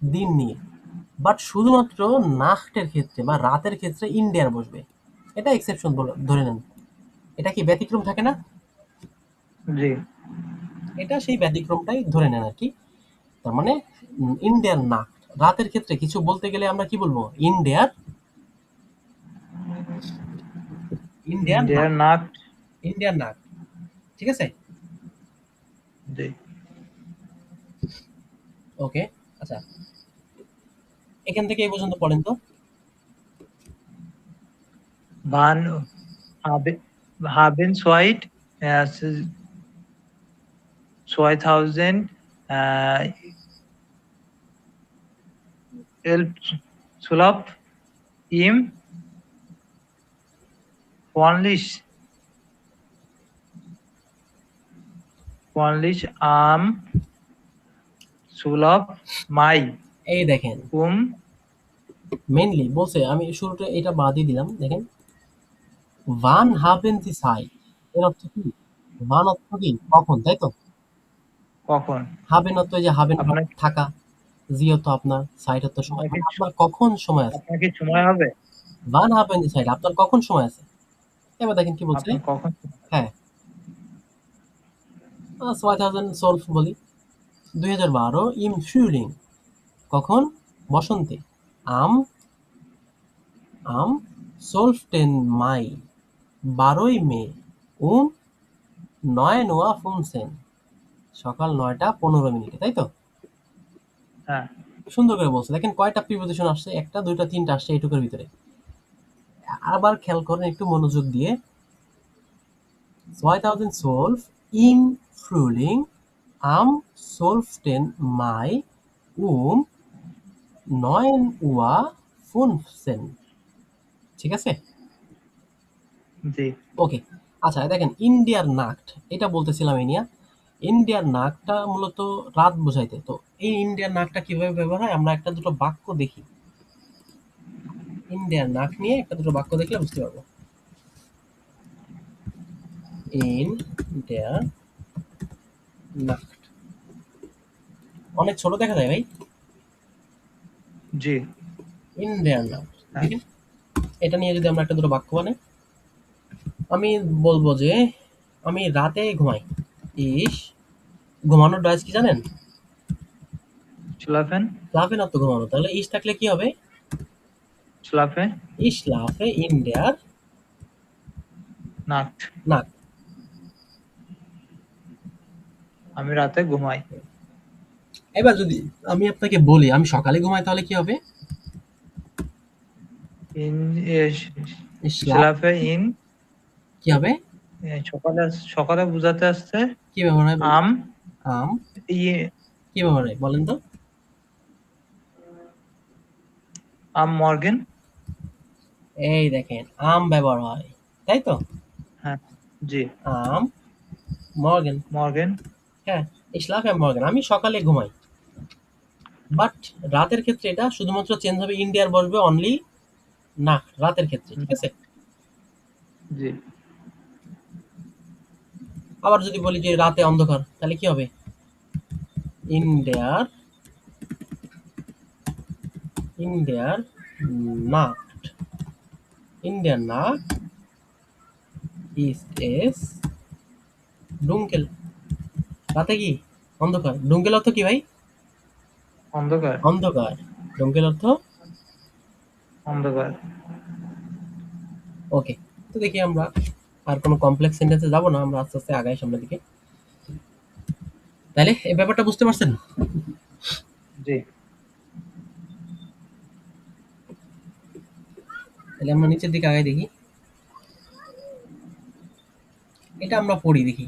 Speaker 1: দিন নিয়ে, বাট শুধুমাত্র নাখটের ক্ষেত্রে বা রাতের ক্ষেত্রে ইন্ডিয়ার বসবে। এটা এক্সেপশন ধরে নেন, এটা কি ব্যতিক্রম থাকে না?
Speaker 2: জি
Speaker 1: এটা সেই ব্যতিক্রমটাই ধরে নেন আর কি। তার মানে ইন্ডিয়ার নাক, রাতের ক্ষেত্রে কিছু বলতে গেলে আমরা কি বলবো, ইন্ডিয়ার, ইন্ডিয়ার
Speaker 2: ইন্ডিয়ার
Speaker 1: নাক,
Speaker 2: নাট।
Speaker 1: ইন্ডিয়ার নাক, ঠিক আছে?
Speaker 2: জি।
Speaker 1: ওকে, আচ্ছা, এখান থেকে এই পর্যন্ত পড়েন তো।
Speaker 2: ভান হাবেন সোয়াইট 2000 এল সুলভ ইম ওয়ানলিশ ওয়ানলিশ আম সুলভ মাই
Speaker 1: এই দেখেন
Speaker 2: উম।
Speaker 1: মেইনলি বলছে, আমি শুরুতে এটা বাদই দিলাম, দেখেন ভান হাবেন দি সাই, এর অর্থ কি? ভান অর্থ কি কখন, তাই তো?
Speaker 2: কখন?
Speaker 1: হাবেন অর্থ এই যে হাবেন
Speaker 2: আপনার
Speaker 1: থাকা, জি অর্থ আপনার, সাইড অর্থ সময়,
Speaker 2: আপনাকে
Speaker 1: মানে আপনার কখন সময় আছে।
Speaker 2: আপনার কি সময় হবে?
Speaker 1: ভান হাবেন দি সাইড, আপনার কখন সময় আছে। এবার দেখেন কি বলছে,
Speaker 2: আপনার কখন?
Speaker 1: হ্যাঁ 2012 বলি, 2012 ইম ফ্রুলিং, কখন, বসন্তে, আম, আম সোলফটেন মাই, 12ই মে, উম 9 নোয়া 15, সকাল 9টা 15 মিনিটে, তাই তো?
Speaker 2: হ্যাঁ
Speaker 1: সুন্দর করে বলছে, দেখেন কয়টা প্রিপোজিশন আসছে, একটা দুইটা তিনটা আসছে এইটুকুর ভিতরে। আবার খেয়াল করেন একটু মনোযোগ দিয়ে, 2012 ইম ফ্রুলিং আম সোলফটেন মাই উম 9 Uhr 15, ঠিক আছে?
Speaker 2: জি
Speaker 1: ওকে, আচ্ছা দেখেন ইন্ডিয়ার নাক্ট, এটা বলতেছিলাম এই নিয়ে। ইন্ডিয়ার নাকটা মূলত রাত বোঝাইতে। তো এই ইন্ডিয়ার নাকটা কিভাবে ব্যবহার হয় আমরা একটা দুটো বাক্য দেখি। ইন্ডিয়ার নাক নিয়ে একটা দুটো বাক্য দেখলে বুঝতে পারবো। ইন্ডিয়ার নাক অনেক ছোট দেখা যায় ভাই।
Speaker 2: জি।
Speaker 1: ইন্ডিয়ার নাক
Speaker 2: হ্যাঁ।
Speaker 1: দেখেন, এটা নিয়ে যদি আমরা একটা দুটো বাক্য বানাই, আমি বলবো যে আমি রাতে ঘুমাই। ইস, ঘুমানোর ডাইস কি জানেন?
Speaker 2: schlafen,
Speaker 1: লাফে না তো ঘুমানো, তাহলে ইস থাকলে কি হবে?
Speaker 2: schlafe,
Speaker 1: ইস লাফে ইন্ডিয়ার
Speaker 2: Nacht,
Speaker 1: নাক।
Speaker 2: আমি রাতে ঘুমাই।
Speaker 1: এবার যদি আমি আপনাকে বলি আমি সকালে ঘুমাই তাহলে কি হবে?
Speaker 2: In
Speaker 1: ইস লাফ
Speaker 2: schlafe in
Speaker 1: কি হবে?
Speaker 2: সকালে সকালে বুঝাতে আসছে
Speaker 1: কি ব্যবহার হয় বলেন?
Speaker 2: am
Speaker 1: আম
Speaker 2: ইয়ে
Speaker 1: কি ব্যবহার হয় বলেন তো?
Speaker 2: am morgen।
Speaker 1: এই দেখেন আম ব্যবহার হয়, তাই তো?
Speaker 2: হ্যাঁ, জি।
Speaker 1: আম মর্গেন।
Speaker 2: morgen,
Speaker 1: হ্যাঁ, ইস লাফে মর্গেন, আমি সকালে ঘুমাই। বাট রাতের ক্ষেত্রে এটা শুধুমাত্র চেঞ্জ হবে, ইন্ডিয়ার বসবে অনলি না রাতের ক্ষেত্রে, ঠিক আছে?
Speaker 2: জি।
Speaker 1: আবার যদি বলি যে রাতে অন্ধকার তাহলে কি হবে? ইন্ডিয়ার ইন্ডিয়ার নাট। ইন্ডিয়ার নাট ইস এস ডুঙ্কেল। রাতে কি? অন্ধকার। ডুঙ্কেল অর্থ কি ভাই?
Speaker 2: অন্ধকার,
Speaker 1: অন্ধকার। ডুঙ্কেল অর্থ
Speaker 2: অন্ধকার।
Speaker 1: ওকে। তো দেখি আমরা আর কোনো কমপ্লেক্স সেন্টেন্সে যাব না, আমরা আস্তে আস্তে আগাই সামনের দিকে। তাহলে এই ব্যাপারটা বুঝতে পারছেন?
Speaker 2: জি।
Speaker 1: তাহলে আমরা নিচের দিকে আগাই দেখি। এটা আমরা পড়ি দেখি।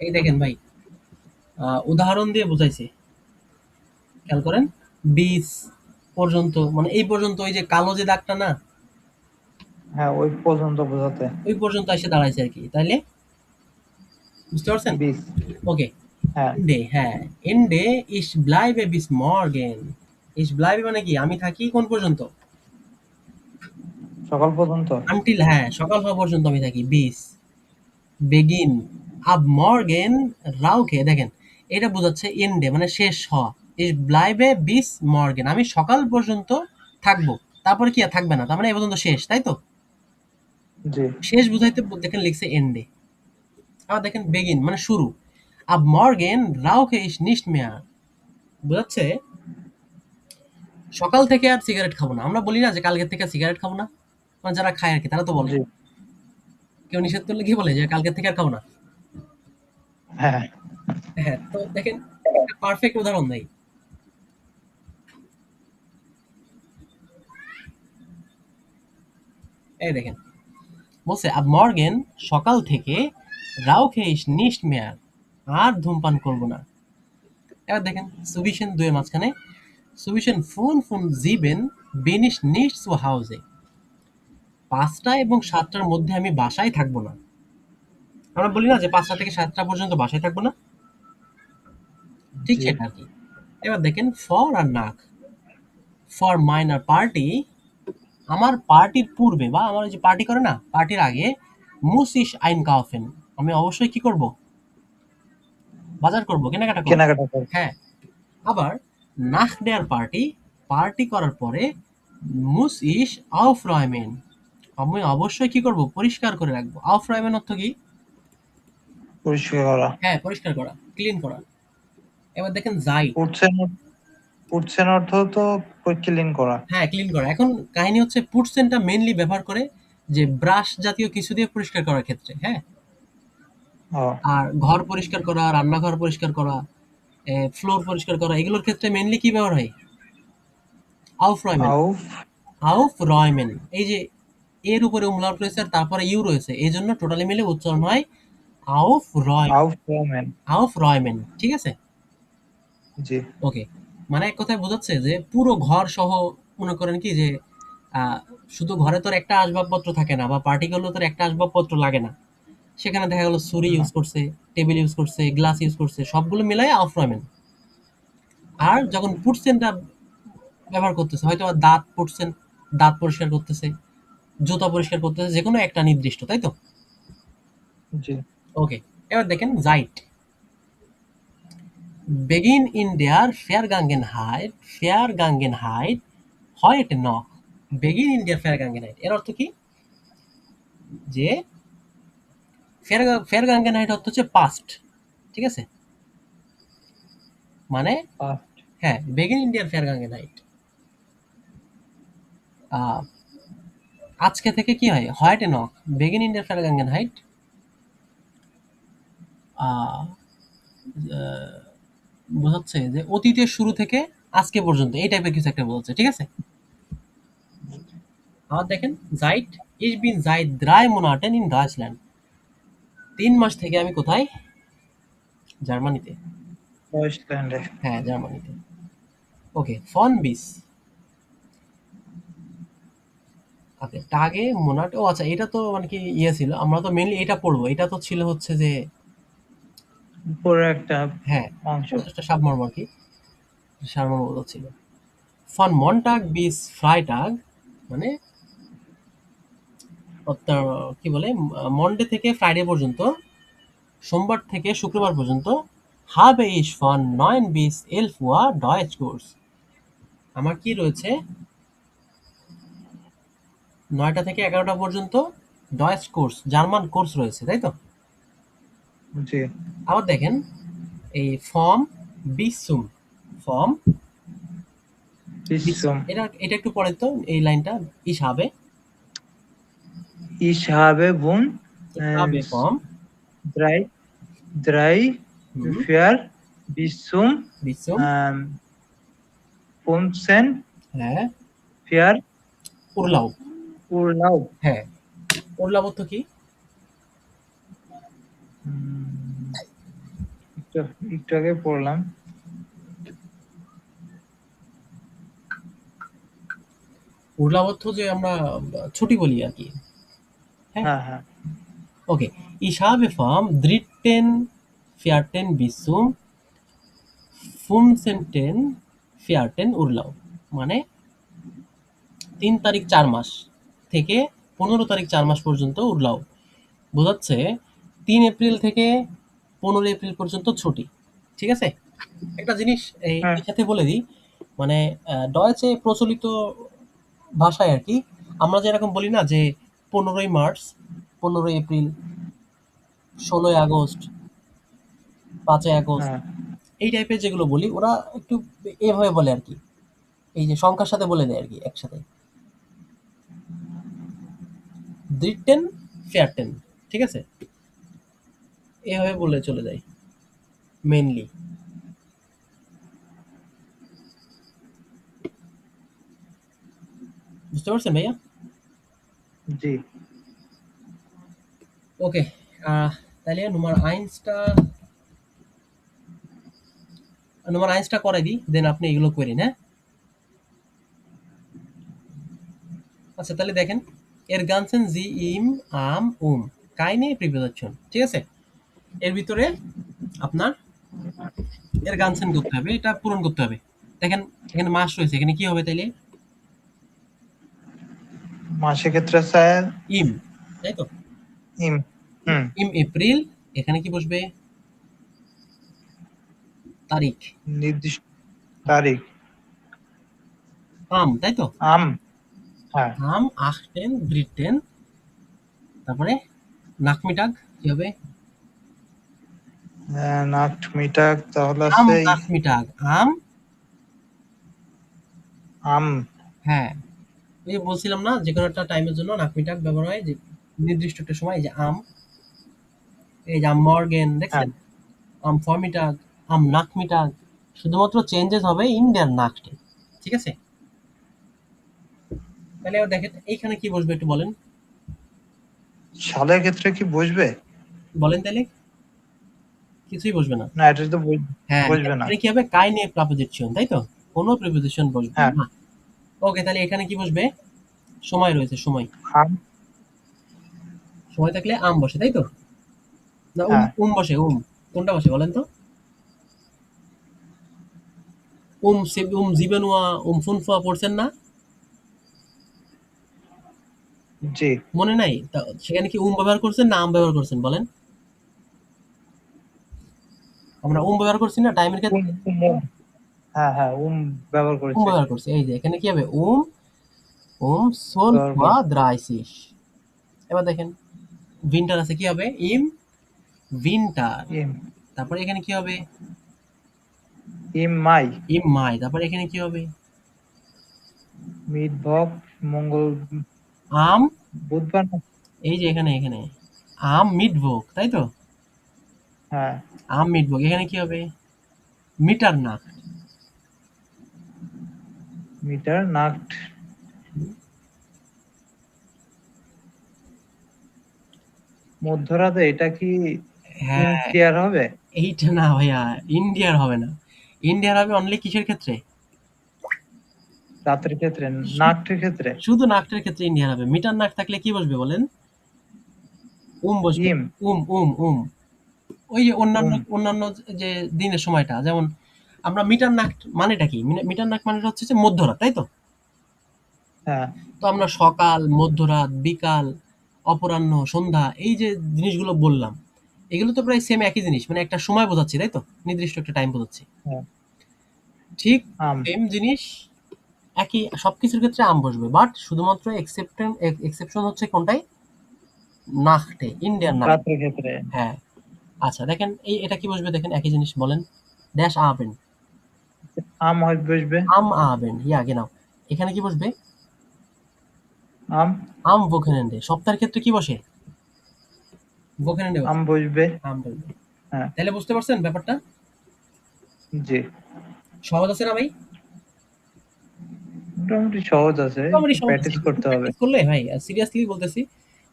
Speaker 1: এই দেখেন ভাই, উদাহরণ দিয়ে বুঝাইছে। খেয়াল করেন, বীজ পর্যন্ত মানে এই পর্যন্ত, ওই যে কালো যে দাগটা না,
Speaker 2: হ্যাঁ, ওই পর্যন্ত বোঝাতে।
Speaker 1: ওই পর্যন্ত এসে দাঁড়াইছে আর কি, তাইলে বুঝতে পারছেন?
Speaker 2: বিশ।
Speaker 1: ওকে।
Speaker 2: হ্যাঁ,
Speaker 1: এন্ডে, হ্যাঁ, এন্ডে ইস ব্লাইবে বিস মর্গেন। ইস ব্লাইবে মানে কি আমি থাকি কোন পর্যন্ত?
Speaker 2: সকাল পর্যন্ত।
Speaker 1: আনটিল, হ্যাঁ, সকাল হওয়া পর্যন্ত আমি থাকি। বিস বেগিন আব মর্গেন রাউকে, দেখেন এটা বোঝাচ্ছে এন্ডে মানে শেষ হওয়া। ইস ব্লাইবে বিস মর্গেন, আমি সকাল পর্যন্ত থাকবো, তারপরে কি আর থাকবে না, তার মানে এ পর্যন্ত শেষ, তাই তো?
Speaker 2: জি।
Speaker 1: শেষ বুঝাইতে দেখেন লিখছে এন্ডে। আবার দেখেন বেগিন মানে শুরু। আব মর্গেন রাউকে ইস নিস্ট মেয়ার, বোঝাচ্ছে সকাল থেকে আর সিগারেট খাবো না। আমরা বলি না যে কালকের থেকে সিগারেট খাবো না, মানে যারা খায় আর কি তারা তো বলে।
Speaker 2: জি।
Speaker 1: কেউ নিষেধ করলে কি বলে যে কালকের থেকে আর খাবো না?
Speaker 2: হ্যাঁ।
Speaker 1: হ্যাঁ, তো দেখেন একটা পারফেক্ট উদাহরণ দেই। এই দেখেন বলছে আব মর্গেন সকাল থেকে রাউকে ইস নিস্ট মেয়ার, আর ধূমপান করবো না। এবার দেখেন সুবিশন দুয়ের মাঝখানে সুবিশন ফোন ফোন জিবেন বেনিস নিস্ট zu হাউসে, ৫টা এবং ৭টার মধ্যে আমি বাসায় থাকবো না। আমরা বলি না যে ৫টা থেকে ৭টা পর্যন্ত বাসায় থাকবো না, ঠিক
Speaker 2: জি।
Speaker 1: সেটা আর কি। এবার দেখেন ফর আর নাক। ফর মাইনার পার্টি, আমার পার্টির পূর্বে বা আমার ওই যে পার্টি করে না পার্টির আগে, মুস ইস আইন কাউফেন, আমি অবশ্যই কি করব? বাজার করব, কেনাকাটা করব।
Speaker 2: কেনাকাটা করে।
Speaker 1: হ্যাঁ। আবার নাখ দেয়ার পার্টি, পার্টি করার পরে মুস ইস আউফ রয়মেন, আমি অবশ্যই কি করব? পরিষ্কার করে রাখবো। আউফ রয়মেন অর্থ কি?
Speaker 2: পরিষ্কার করা।
Speaker 1: হ্যাঁ, পরিষ্কার করা, ক্লিন করা। এবার দেখেন জাইট।
Speaker 2: উঠছেন, উঠছেন অর্থ তো ক্লিন করা।
Speaker 1: হ্যাঁ, ক্লিন করা। এখন কাহিনী হচ্ছে পুটসেনটা মেইনলি ব্যবহার করে যে ব্রাশ জাতীয় কিছু দিয়ে পরিষ্কার করার ক্ষেত্রে, হ্যাঁ?
Speaker 2: ও।
Speaker 1: আর ঘর পরিষ্কার করা, রান্নাঘর পরিষ্কার করা, ফ্লোর পরিষ্কার করা, এগুলোর ক্ষেত্রে মেইনলি কি ব্যবহার হয়? আউফ রয়মেন।
Speaker 2: আউফ।
Speaker 1: আউফ রয়মেন। এই যে এর উপরে umlaut রয়েছে আর তারপরে ইউ রয়েছে। এজন্য টোটালি মিলে উচ্চারণ হয় আউফ রয়
Speaker 2: আউফ রহমান।
Speaker 1: আউফ রয়মেন। ঠিক আছে?
Speaker 2: জি।
Speaker 1: ওকে। মানে এক কথায় বোঝাচ্ছে যে পুরো ঘর সহ মনে করেন কি যে শুধু ঘরে তোর একটা আসবাবপত্র থাকে না, বা পার্টি করলেও তোর একটা আসবাবপত্র লাগে না, সেখানে দেখা গেল ছুরি
Speaker 2: না,
Speaker 1: ইউজ করছে, টেবিল ইউজ করছে, গ্লাস ইউজ করছে, সবগুলো মিলাই আফরামেন। আর যখন পুটসেনটা ব্যবহার করতেছে, হয়তো বা দাঁত পুটসেন, দাঁত পরিষ্কার করতেছে, জুতা পরিষ্কার করতেছে, যে কোনো একটা নির্দিষ্ট, তাই তো?
Speaker 2: জি।
Speaker 1: ওকে, এবার দেখেন জাইট। begin in der Vergangenheit, Vergangenheit heute noch, begin in der Vergangenheit এর অর্থ কি? যে Vergangenheit অর্থ হচ্ছে পাস্ট, ঠিক আছে? মানে
Speaker 2: পাস্ট।
Speaker 1: হ্যাঁ, begin in der Vergangenheit আহ, আজকে থেকে কি হয়, heute noch, begin in der Vergangenheit আহ, আহ, বোঝাচ্ছে যে অতীতের শুরু থেকে আজকে পর্যন্ত, এই টাইপের কিছু একটা বোঝাচ্ছে, ঠিক আছে? আর দেখেন জাইট, ich bin seit 3 Monaten in Deutschland, 3 মাস থেকে আমি কোথায়? জার্মানিতে।
Speaker 2: ডয়েচল্যান্ডে।
Speaker 1: হ্যাঁ, জার্মানিতে। ওকে, ফন বিস। ওকে, টাগে মোনাট, ও আচ্ছা, এটা তো মানে কি ইয়ে ছিল, আমরা তো মেইনলি এটা পড়বো, এটা তো ছিল হচ্ছে যে
Speaker 2: উপরে একটা
Speaker 1: হ্যাঁ,
Speaker 2: অংশ।
Speaker 1: একটা সাবমর্ম আর কি, সাবমর্ম ছিল। ফন মন্টাগ বিস ফ্রাইটাগ, মানে কি বলে, মন্ডে থেকে ফ্রাইডে পর্যন্ত, সোমবার থেকে শুক্রবার পর্যন্ত, habe ich von 9 bis 11 Uhr Deutsch Kurs, আমার কি রয়েছে 9টা থেকে 11টা পর্যন্ত ডয়েচ কোর্স, জার্মান কোর্স রয়েছে, তাই তো?
Speaker 2: জি।
Speaker 1: আবার দেখেন এই ফর্ম বিসুম, ফর্ম বিসুম,
Speaker 2: বিশ্বম।
Speaker 1: এটা এটা একটু পরে তো, এই লাইনটা ইসাবে,
Speaker 2: Ich habe Wohn
Speaker 1: ইসাবে ফর্ম
Speaker 2: 3, 3,
Speaker 1: হুম
Speaker 2: 4 bis zum
Speaker 1: বিসুম,
Speaker 2: 15,
Speaker 1: হ্যাঁ
Speaker 2: 4
Speaker 1: উরলাউ,
Speaker 2: Urlaub.
Speaker 1: হ্যাঁ উরলাউ তো কি?
Speaker 2: উম, একটু একটু আগে পড়লাম।
Speaker 1: উরলাউ অর্থ যে আমরা ছুটি বলি আর কি। হ্যাঁ,
Speaker 2: হ্যাঁ, হ্যাঁ।
Speaker 1: ওকে, ইসাবে ফর্ম দ্রিটেন ফিয়ারটেন বিসুম ফুমসেন্টেন ফিয়ারটেন উরলাউ, মানে 3 তারিখ 4 মাস থেকে 15 তারিখ 4 মাস পর্যন্ত উরলাও, বোঝাচ্ছে 3 এপ্রিল থেকে 15 এপ্রিল পর্যন্ত ছুটি, ঠিক আছে? একটা জিনিস
Speaker 2: হ্যাঁ,
Speaker 1: এর সাথে বলে দিই, মানে ডয়েচে প্রচলিত ভাষায় আর কি, আমরা যেরকম বলি না যে 15ই মার্চ, 15ই এপ্রিল, 16ই আগস্ট, 5ই আগস্ট,
Speaker 2: হ্যাঁ।
Speaker 1: এই টাইপের যেগুলো বলি, ওরা একটু এভাবে বলে আর কি, এই যে সংখ্যার সাথে বলে দেয় আর কি একসাথে, দ্রিটেন ফেয়ারটেন, ঠিক আছে? এভাবে বলে চলে যায় মেনলি। বুঝতে পারছেন ভাইয়া?
Speaker 2: জি।
Speaker 1: ওকে, তাহলে নোমার আইন্সটা করে দিই, দেন আপনি এগুলো করেন, হ্যাঁ? আচ্ছা, তাহলে দেখেন, এর গানছেন জি ইম আম কাইনে প্রিপোজিশন, ঠিক আছে? এর ভিতরে আপনার এর গানছেন করতে হবে, এটা পূরণ করতে হবে। দেখেন এখানে মাস রয়েছে, এখানে কি হবে তাইলে?
Speaker 2: মাসের ক্ষেত্রে স্যার
Speaker 1: ইম, তাই তো?
Speaker 2: ইম। হুম।
Speaker 1: ইম এপ্রিল, এখানে কি বসবে? তারিখ।
Speaker 2: নির্দিষ্ট তারিখ।
Speaker 1: তাই তো?
Speaker 2: আম। হ্যাঁ।
Speaker 1: আখটেন ব্রিটেন, তারপরে নাকমিটাক কি হবে?
Speaker 2: নাট মিটাক তাহলে
Speaker 1: আম
Speaker 2: আছে
Speaker 1: নাকমিটাক, আম,
Speaker 2: আম।
Speaker 1: হ্যাঁ, ওই যে বলছিলাম না, যে কোনো একটা টাইমের জন্য নাকমিটাক ব্যবহার হয়, যে নির্দিষ্ট একটা সময়, এই যে আম, এই যে আম মর্গেন,
Speaker 2: হ্যাঁ।
Speaker 1: দেখছেন? আম ফর্মিটাক, আম নাকমিটাক, শুধুমাত্র চেঞ্জেস হবে ইন্ডিয়ান নাকটে, ঠিক আছে? তাহলে এবার দেখেন এইখানে কি বসবে একটু বলেন,
Speaker 2: সালের ক্ষেত্রে কি বসবে?
Speaker 1: বলেন তাহলে। কিছুই বসবে না।
Speaker 2: না, এটা তো
Speaker 1: হ্যাঁ,
Speaker 2: বসবে না।
Speaker 1: এখানে কি হবে? কাইনে প্রিপোজিশন, তাই তো? কোনো প্রিপোজিশন বসবে
Speaker 2: হ্যাঁ।
Speaker 1: না। ওকে, তাহলে এখানে কি বসবে? সময় রয়েছে, সময়।
Speaker 2: আম।
Speaker 1: সময় থাকলে আম বসে, তাই তো? না,
Speaker 2: হ্যাঁ।
Speaker 1: বসে, কোনটা বসে বলেন তো? জিবেনুয়া, ফুনফুয়া পড়ছেন না?
Speaker 2: জি।
Speaker 1: মনে নাই? সেখানে কি ব্যবহার করছেন না আম ব্যবহার করছেন বলেন? আমরা ব্যবহার করছি না টাইমের
Speaker 2: উম
Speaker 1: ক্ষেত্রে?
Speaker 2: উম হ্যাঁ হ্যাঁ, ব্যবহার করেছে।
Speaker 1: ব্যবহার করছি। এই যে এখানে কি হবে? সোল
Speaker 2: ব্যবহার
Speaker 1: ফুয়া
Speaker 2: করেছে।
Speaker 1: দ্রাইসিস। এবার দেখেন, উইন্টার আছে, কি হবে? উইন্টার।
Speaker 2: ইম।
Speaker 1: তারপরে এখানে কি হবে?
Speaker 2: মাই।
Speaker 1: মাই। তারপরে এখানে কি হবে?
Speaker 2: মিটভক। মঙ্গল।
Speaker 1: আম।
Speaker 2: বুধবার না?
Speaker 1: এই যে এখানে আম মিটভোগ, তাই তো?
Speaker 2: হ্যাঁ।
Speaker 1: আম মিটভোগ। এখানে কি হবে? মিটার না।
Speaker 2: মিটার নাট। মধ্যরাতে এটা কি
Speaker 1: হ্যাঁ,
Speaker 2: ইনক্লিয়ার হবে?
Speaker 1: এইটা না ভাইয়া, ইন্ডিয়ার হবে না। ইন্ডিয়ার হবে অনলি কিসের ক্ষেত্রে?
Speaker 2: রাতের ক্ষেত্রে,
Speaker 1: শু-
Speaker 2: নাটের ক্ষেত্রে।
Speaker 1: শুধু নাকটার ক্ষেত্রে ইন্ডিয়ার হবে। মিটার নাক থাকলে কি বসবে বলেন? বসবে।
Speaker 2: ইম।
Speaker 1: উম। ওই যে অন্যান্য
Speaker 2: উম।
Speaker 1: অন্যান্য যে দিনের সময়টা, যেমন আমরা মিটার নাক মানেটা কি? মিটার নাক মানেটা হচ্ছে যে মধ্যরাত, তাই তো?
Speaker 2: হ্যাঁ।
Speaker 1: তো আমরা সকাল, মধ্যরাত, বিকাল, অপরাহ্ন, সন্ধ্যা, এই যে জিনিসগুলো বললাম, এগুলো তো প্রায় সেম একই জিনিস, মানে একটা সময় বোঝাচ্ছি, তাই তো? নির্দিষ্ট একটা টাইম বোঝাচ্ছি।
Speaker 2: হ্যাঁ।
Speaker 1: ঠিক
Speaker 2: আম।
Speaker 1: সেম জিনিস, একই সবকিছুর ক্ষেত্রে আম বসবে, বাট শুধুমাত্র এক্সেপশন হচ্ছে কোনটাই? নাকটে, ইন্ডিয়ান নাক।
Speaker 2: রাতের ক্ষেত্রে
Speaker 1: হ্যাঁ। আচ্ছা দেখেন, এটা কি বসবে দেখেন, একই জিনিস বলেন। ড্যাশ আবেন।
Speaker 2: আম হয় বসবে।
Speaker 1: আবেন, ইয়া genau। এখানে কি বসবে?
Speaker 2: আম।
Speaker 1: Wochenende। সপ্তাহের ক্ষেত্রে কি বসে? Wochenende
Speaker 2: আম
Speaker 1: বসে।
Speaker 2: বসবে।
Speaker 1: আম বসবে।
Speaker 2: হ্যাঁ।
Speaker 1: তাহলে বুঝতে পারছেন ব্যাপারটা?
Speaker 2: জি।
Speaker 1: সহজ আছে না ভাই?
Speaker 2: মোটামুটি সহজ আছে,
Speaker 1: মোটামুটি
Speaker 2: একটু
Speaker 1: সহজ আছে।
Speaker 2: প্র্যাকটিস
Speaker 1: একটু
Speaker 2: করতে হবে।
Speaker 1: প্র্যাকটিস করলে ভাই, সিরিয়াসলি বলতেছি,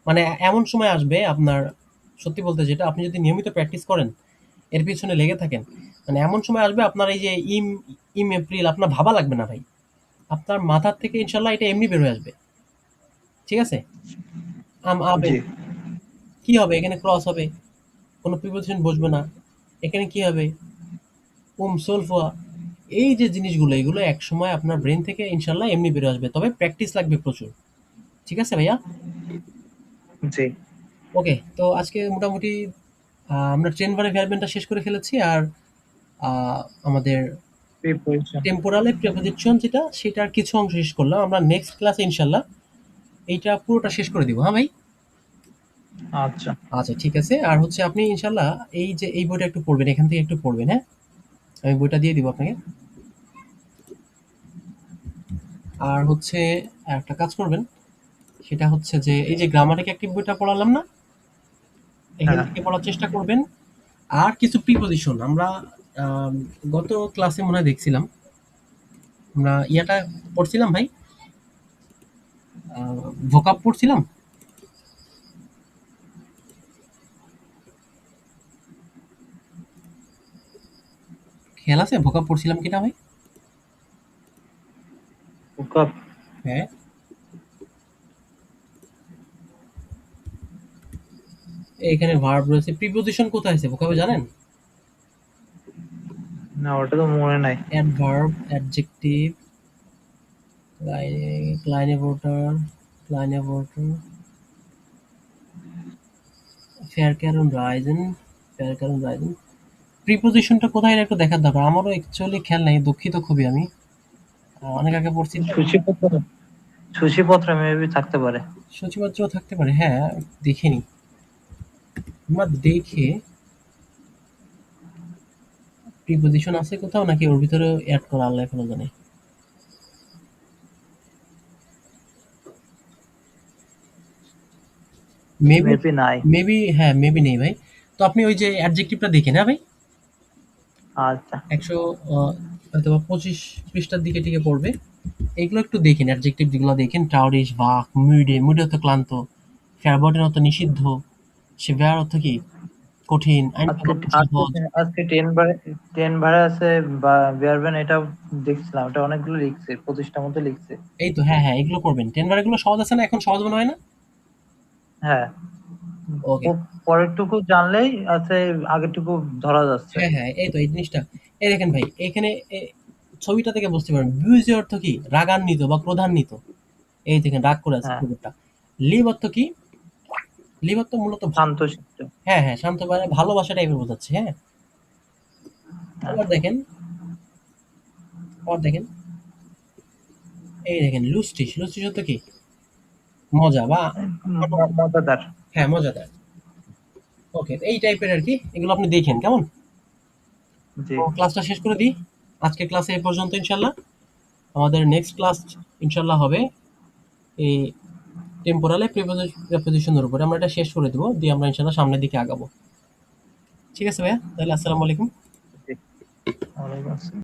Speaker 1: মানে এমন সময় আসবে আপনার, সত্যি বলতে যেটা, আপনি যদি নিয়মিত প্র্যাকটিস করেন, এর পিছনে লেগে থাকেন, মানে এমন সময় আসবে আপনার এই যে এপ্রিল আপনার ভাবা লাগবে না ভাই। আপনার মাথার থেকে ইনশাল্লাহ এটা এমনি বের হয়ে আসবে। ঠিক আছে? আবেন।
Speaker 2: জি।
Speaker 1: কি হবে? এখানে ক্রস হবে, কোনো প্রিপোজিশন বসবে না। এখানে কি হবে? সোলফোয়া। এই যে জিনিসগুলো, এগুলো একসময় আপনার ব্রেন থেকে ইনশাল্লাহ এমনি বের হয়ে আসবে, তবে প্র্যাকটিস লাগবে প্রচুর। ঠিক আছে ভাইয়া?
Speaker 2: জি।
Speaker 1: ওকে, তো আজকে মোটামুটি আমরা ট্রেন বারে ভ্যালবেনটা শেষ করে ফেলেছি, আর আমাদের
Speaker 2: প্রিপোজিশন।
Speaker 1: টেম্পোরালে প্রেপোজিশন যেটা, সেটার কিছু অংশ শেষ করলাম। আমরা নেক্সট ক্লাসে ইনশাল্লাহ এইটা পুরোটা শেষ করে দিব, হ্যাঁ ভাই?
Speaker 2: আচ্ছা।
Speaker 1: আচ্ছা ঠিক আছে। আর হচ্ছে আপনি ইনশাল্লাহ এই যে এই বইটা একটু পড়বেন, এখান থেকে একটু পড়বেন, হ্যাঁ? আমি বইটা দিয়ে দিব আপনাকে। আর হচ্ছে একটা কাজ করবেন, সেটা হচ্ছে যে এই যে গ্রামাটিক অ্যাক্টিভ বইটা পড়ালাম না, এখান
Speaker 2: হ্যাঁ।
Speaker 1: থেকে পড়ার চেষ্টা করবেন। আর কিছু প্রিপোজিশন আমরা আম, গত ক্লাসে মনে হয় দেখছিলাম, আমরা ইয়াটা পড়ছিলাম ভাই, ভোকাব পড়ছিলাম। খেয়াল আছে ভোকাব পড়ছিলাম কিনা ভাই?
Speaker 2: ভোকাব।
Speaker 1: হ্যাঁ। এখানে ভার্ব রয়েছে, প্রিপোজিশন কোথায় আছে ভোকাবে জানেন?
Speaker 2: না, ওটা তো মনে নাই।
Speaker 1: অ্যাডভার্ব, অ্যাডজেক্টিভ, ক্লাইনে ভোটার, ফেয়ারকারন রাইজেন, প্রিপোজিশনটা কোথায় এটা একটু দেখার দরকার। আমারও অ্যাকচুয়ালি খেয়াল নাই, দুঃখিত খুবই আমি। অনেক আগে পড়ছি তো।
Speaker 2: সূচিপত্র। সূচিপত্র মেবি থাকতে পারে।
Speaker 1: সূচিপত্র থাকতে পারে, হ্যাঁ। দেখিনি আমরা, দেখে প্রিপোজিশন আছে কোথাও নাকি ওর ভিতরে অ্যাড করা, আল্লাহ ভালো জানে। মেবি,
Speaker 2: মেবি নাই।
Speaker 1: হ্যাঁ মেবি নেই ভাই। তো আপনি ওই যে অ্যাডজেক্টিভটা দেখেন, হ্যাঁ ভাই?
Speaker 2: আচ্ছা।
Speaker 1: ১০০ হয়তোবা ২৫ পৃষ্ঠার দিকে টিকে পড়বে। এগুলো একটু দেখেন, অ্যাডজেক্টিভ যেগুলো দেখেন, টাউরিশ, ভাক, মুডে, মুডে অর্থ ক্লান্ত, ফেয়ারবটেন অর্থ নিষিদ্ধ, সেভার অর্থ কি? কঠিন,
Speaker 2: আজকে
Speaker 1: আইনটা সহজ।
Speaker 2: আজকে 10 ভাড়া আছে বা বেয়ারবেন, এটা দেখছিলাম, এটা অনেকগুলো লিখছে, 25টার মতো লিখছে।
Speaker 1: এই তো হ্যাঁ, হ্যাঁ, এগুলো করবেন। 10 বার এগুলো সহজ আছে না? এখন সহজ মনে হয় না?
Speaker 2: হ্যাঁ,
Speaker 1: ওকে।
Speaker 2: পরেরটুকু জানলেই আছে, আগেরটুকু ধরা যাচ্ছে।
Speaker 1: হ্যাঁ, হ্যাঁ, এই তো এই জিনিসটা। এই দেখেন ভাই, এখানে ছবিটা থেকে বুঝতে পারেন বিউজি অর্থ কি? রাগান্বিত বা ক্রোধান্বিত। এই দেখেন রাগ করে আছে
Speaker 2: হ্যাঁ,
Speaker 1: কুকুরটা। লিভ অর্থ কি? লিভ অর্থ মূলত
Speaker 2: শান্তশিষ্ট।
Speaker 1: হ্যাঁ, হ্যাঁ, শান্ত মানে ভালোবাসা টাইপের বোঝাচ্ছে, হ্যাঁ?
Speaker 2: হ্যাঁ,
Speaker 1: আবার দেখেন, আবার দেখেন, এই দেখেন লুস্টিশ, লুস্টিশ অর্থ কি? মজা বা
Speaker 2: মজাদার।
Speaker 1: হ্যাঁ, মজাদার। ওকে, এই টাইপের আরকি। এগুলো আপনি দেখেন, কেমন?
Speaker 2: জি,
Speaker 1: তো ক্লাসটা শেষ করে দিই। আজকের ক্লাসে এ পর্যন্ত ইনশাআল্লাহ। আমাদের নেক্সট ক্লাস ইনশাআল্লাহ হবে এই টেম্পোরাল প্রিপোজিশনের উপরে। আমরা এটা শেষ করে দিব। দিয়ে আমরা ইনশাআল্লাহ সামনের দিকে আগাবো। ঠিক আছে ভাইয়া? তাহলে আসসালামু আলাইকুম।
Speaker 2: জি। ওয়ালাইকুম আসসালাম।